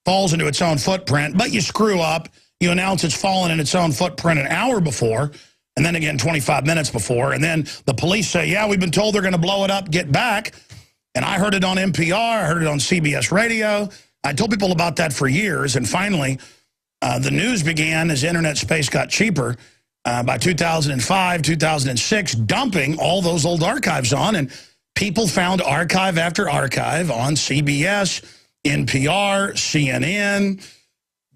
Falls into its own footprint, but you screw up. You announce it's fallen in its own footprint an hour before, and then again 25 minutes before, and then the police say, yeah, we've been told they're going to blow it up, get back. And I heard it on NPR, I heard it on CBS radio. I told people about that for years, and finally, the news began as internet space got cheaper by 2005, 2006, dumping all those old archives on, and people found archive after archive on CBS, NPR, CNN,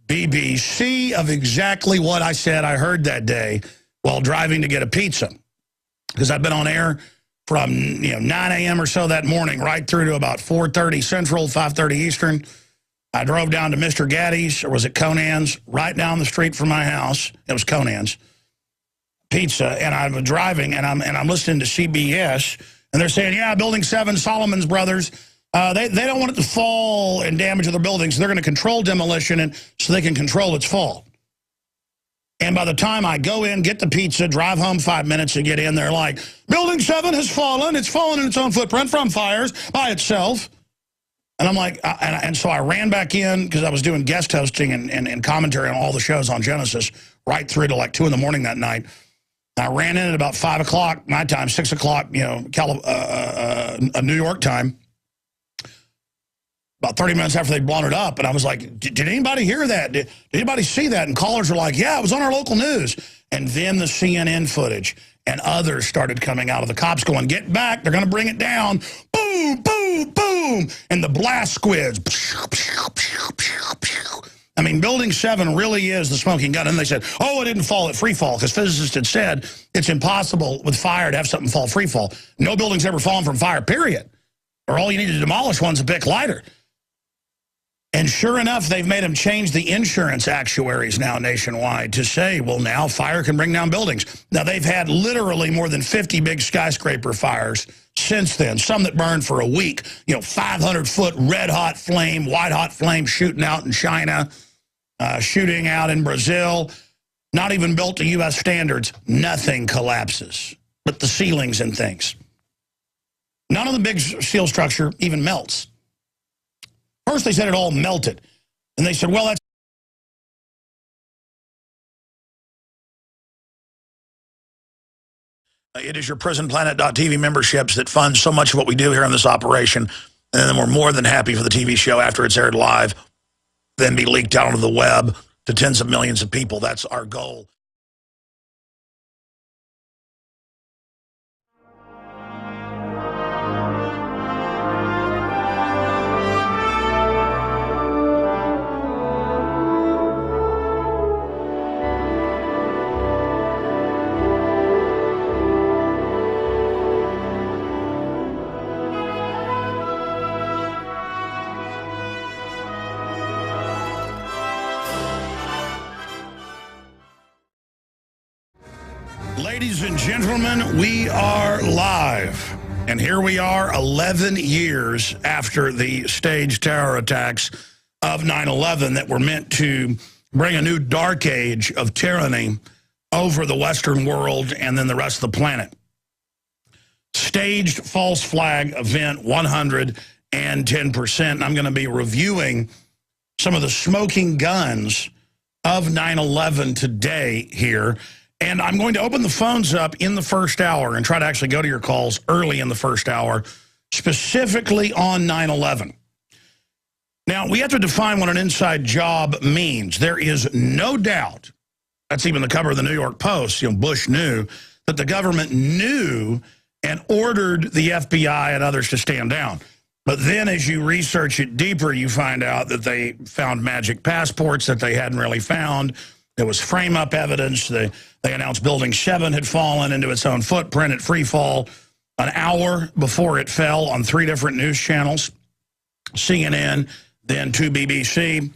BBC of exactly what I said I heard that day while driving to get a pizza. Because I've been on air from 9 a.m. or so that morning right through to about 4:30 Central, 5:30 Eastern. I drove down to Mr. Gaddy's, or was it Conan's, right down the street from my house. It was Conan's Pizza, and I'm driving, and I'm listening to CBS, and they're saying, yeah, Building 7, Solomon's Brothers, they don't want it to fall and damage other buildings. So they're going to control demolition and so they can control its fall. And by the time I go in, get the pizza, drive home 5 minutes and get in, they're like, Building 7 has fallen. It's fallen in its own footprint from fires by itself. And I'm like, and so I ran back in because I was doing guest hosting and commentary on all the shows on Genesis right through to like 2 in the morning that night. I ran in at about 5 o'clock my time, 6 o'clock, New York time. About 30 minutes after they'd blown it up, and I was like, did anybody hear that? Did anybody see that? And callers were like, yeah, it was on our local news. And then the CNN footage and others started coming out of the cops going, get back, they're going to bring it down. Boom, boom, boom. And the blast squids. I mean, Building 7 really is the smoking gun. And they said, oh, it didn't fall at free fall, because physicists had said it's impossible with fire to have something fall free fall. No building's ever fallen from fire, period. Or all you need to demolish one's a pick lighter. And sure enough, they've made them change the insurance actuaries now nationwide to say, well, now fire can bring down buildings. Now, they've had literally more than 50 big skyscraper fires since then, some that burned for a week, 500-foot red-hot flame, white-hot flame shooting out in China. shooting out in Brazil, not even built to U.S. standards, nothing collapses, but the ceilings and things. None of the big steel structure even melts. First they said it all melted. And they said, well, that's... It is your PrisonPlanet.tv memberships that fund so much of what we do here on this operation. And then we're more than happy for the TV show after it's aired live, then be leaked out onto the web to tens of millions of people. That's our goal. Ladies and gentlemen, we are live. And here we are 11 years after the staged terror attacks of 9/11 that were meant to bring a new dark age of tyranny over the Western world and then the rest of the planet. Staged false flag event 110%. I'm going to be reviewing some of the smoking guns of 9/11 today here. And I'm going to open the phones up in the first hour and try to actually go to your calls early in the first hour, specifically on 9/11. Now, we have to define what an inside job means. There is no doubt, that's even the cover of the New York Post, Bush knew, that the government knew and ordered the FBI and others to stand down. But then as you research it deeper, you find out that they found magic passports that they hadn't really found. There was frame-up evidence. They announced Building 7 had fallen into its own footprint at free fall an hour before it fell on 3 different news channels, CNN, then 2 BBC.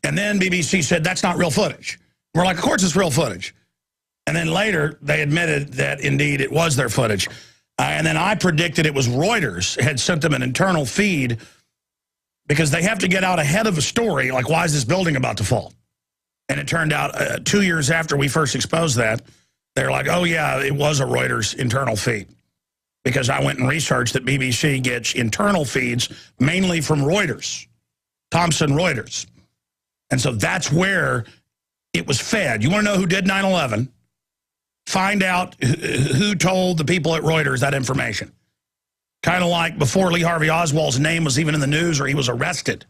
And then BBC said, that's not real footage. We're like, of course it's real footage. And then later, they admitted that, indeed, it was their footage. And then I predicted it was Reuters had sent them an internal feed because they have to get out ahead of a story, like, why is this building about to fall? And it turned out 2 years after we first exposed that, they're like, oh, yeah, it was a Reuters internal feed. Because I went and researched that BBC gets internal feeds mainly from Reuters, Thomson Reuters. And so that's where it was fed. You want to know who did 9/11? Find out who told the people at Reuters that information. Kind of like before Lee Harvey Oswald's name was even in the news or he was arrested.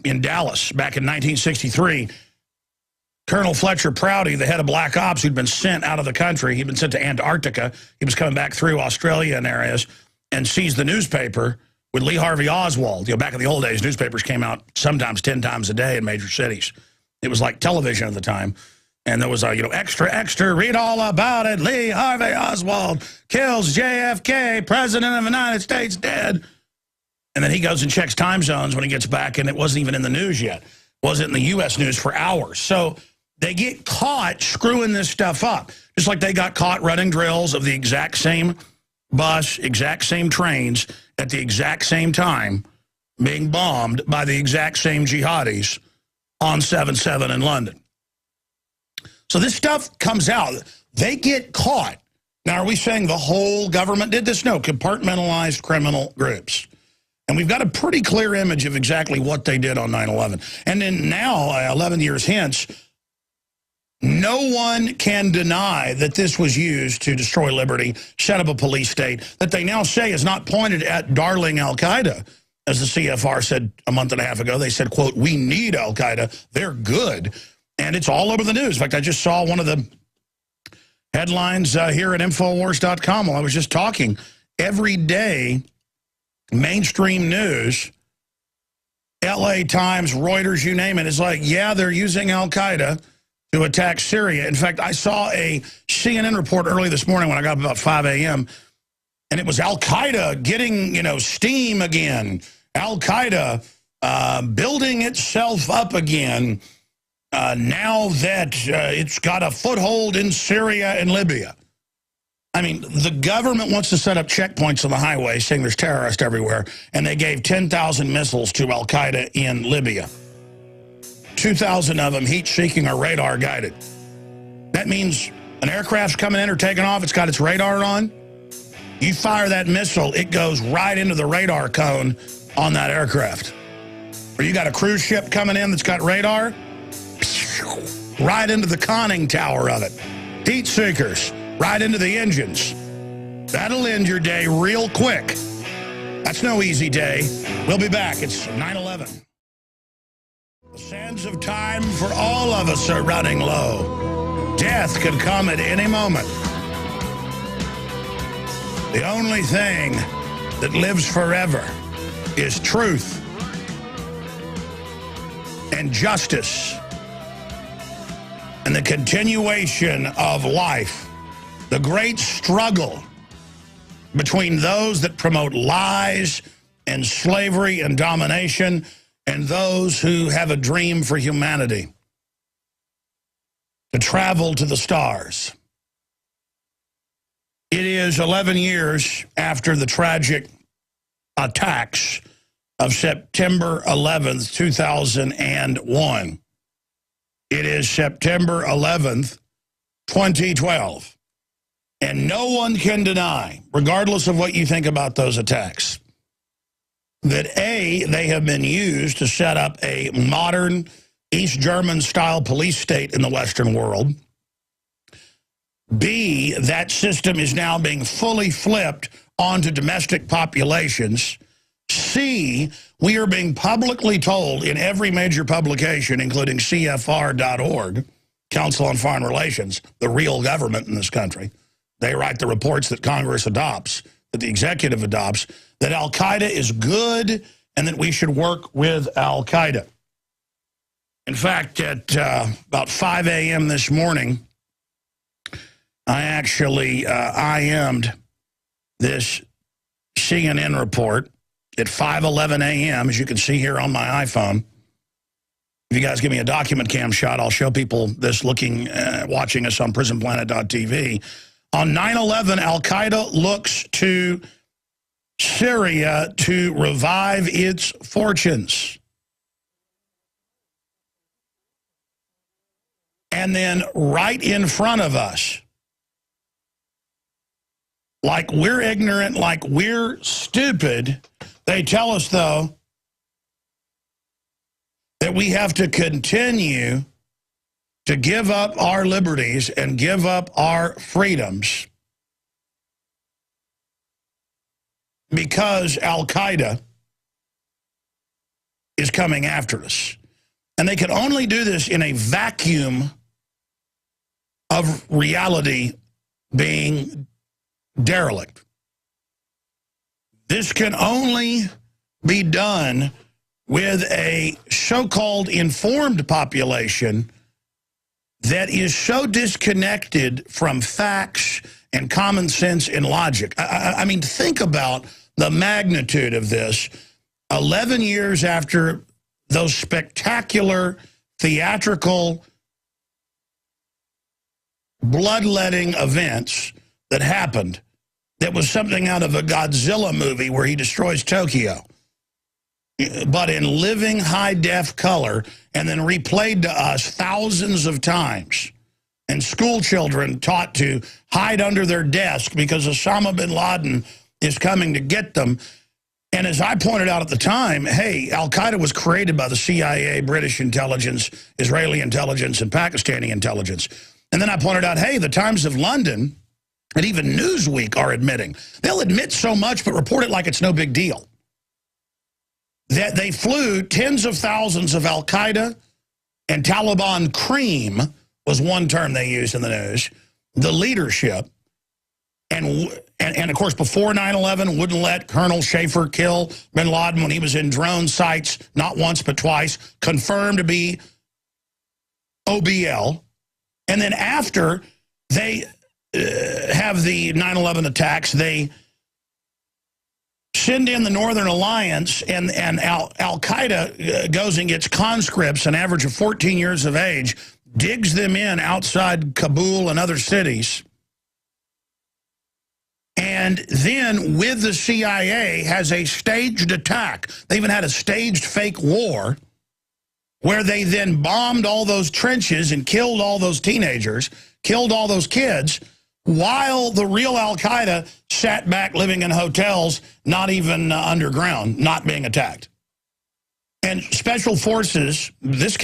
In Dallas back in 1963, Colonel Fletcher Prouty, the head of Black Ops, who'd been sent out of the country, he'd been sent to Antarctica, he was coming back through Australia and areas, and seized the newspaper with Lee Harvey Oswald. Back in the old days, newspapers came out sometimes 10 times a day in major cities. It was like television at the time. And there was a, extra, extra, read all about it. Lee Harvey Oswald kills JFK, President of the United States, dead. And then he goes and checks time zones when he gets back, and it wasn't even in the news yet. Wasn't in the U.S. news for hours. So they get caught screwing this stuff up, just like they got caught running drills of the exact same bus, exact same trains at the exact same time being bombed by the exact same jihadis on 7/7 in London. So this stuff comes out. They get caught. Now, are we saying the whole government did this? No, compartmentalized criminal groups. And we've got a pretty clear image of exactly what they did on 9/11. And then now, 11 years hence, no one can deny that this was used to destroy liberty, set up a police state, that they now say is not pointed at darling al-Qaeda. As the CFR said a month and a half ago, they said, quote, we need al-Qaeda. They're good. And it's all over the news. In fact, I just saw one of the headlines here at Infowars.com while I was just talking. Every day, mainstream news, LA Times, Reuters, you name it, is like, yeah, they're using al-Qaeda to attack Syria. In fact, I saw a CNN report early this morning when I got up about 5 a.m., and it was al-Qaeda getting, steam again. Al-Qaeda building itself up again now that it's got a foothold in Syria and Libya. I mean, the government wants to set up checkpoints on the highway saying there's terrorists everywhere, and they gave 10,000 missiles to al-Qaeda in Libya 2,000 of them heat-seeking or radar-guided. That means an aircraft's coming in or taking off, it's got its radar on. You fire that missile, it goes right into the radar cone on that aircraft. Or you got a cruise ship coming in that's got radar, right into the conning tower of it. Heat seekers, right into the engines. That'll end your day real quick. That's no easy day. We'll be back. It's 9/11. The sands of time for all of us are running low. Death could come at any moment. The only thing that lives forever is truth and justice and the continuation of life. The great struggle between those that promote lies and slavery and domination and those who have a dream for humanity to travel to the stars. It is 11 years after the tragic attacks of September 11th, 2001. It is September 11th, 2012. And no one can deny, regardless of what you think about those attacks, that A, they have been used to set up a modern East German-style police state in the Western world. B, that system is now being fully flipped onto domestic populations. C, we are being publicly told in every major publication, including CFR.org, Council on Foreign Relations, the real government in this country. They write the reports that Congress adopts, that the executive adopts, that Al-Qaeda is good and that we should work with Al-Qaeda. In fact, at about 5 a.m. this morning, I actually IM'd this CNN report at 5:11 a.m., as you can see here on my iPhone. If you guys give me a document cam shot, I'll show people this watching us on prisonplanet.tv. On 9/11, Al-Qaeda looks to Syria to revive its fortunes. And then right in front of us, like we're ignorant, like we're stupid, they tell us, though, that we have to continue to give up our liberties and give up our freedoms because Al-Qaeda is coming after us. And they can only do this in a vacuum of reality being derelict. This can only be done with a so-called informed population that is so disconnected from facts and common sense and logic. I mean, think about the magnitude of this. 11 years after those spectacular, theatrical, bloodletting events that happened, that was something out of a Godzilla movie where he destroys Tokyo, but in living high-def color and then replayed to us thousands of times. And school children taught to hide under their desk because Osama bin Laden is coming to get them. And as I pointed out at the time, hey, Al-Qaeda was created by the CIA, British intelligence, Israeli intelligence, and Pakistani intelligence. And then I pointed out, hey, the Times of London and even Newsweek are admitting. They'll admit so much but report it like it's no big deal. That they flew tens of thousands of Al-Qaeda and Taliban cream was one term they used in the news, the leadership. And of course, before 9/11, wouldn't let Colonel Schaefer kill bin Laden when he was in drone sites, not once but twice, confirmed to be OBL. And then after they have the 9/11 attacks, they send in the Northern Alliance, and Al-Qaeda goes and gets conscripts, an average of 14 years of age, digs them in outside Kabul and other cities, and then with the CIA has a staged attack. They even had a staged fake war where they then bombed all those trenches and killed all those teenagers, killed all those kids, while the real Al-Qaeda sat back living in hotels, not even underground, not being attacked. And special forces, this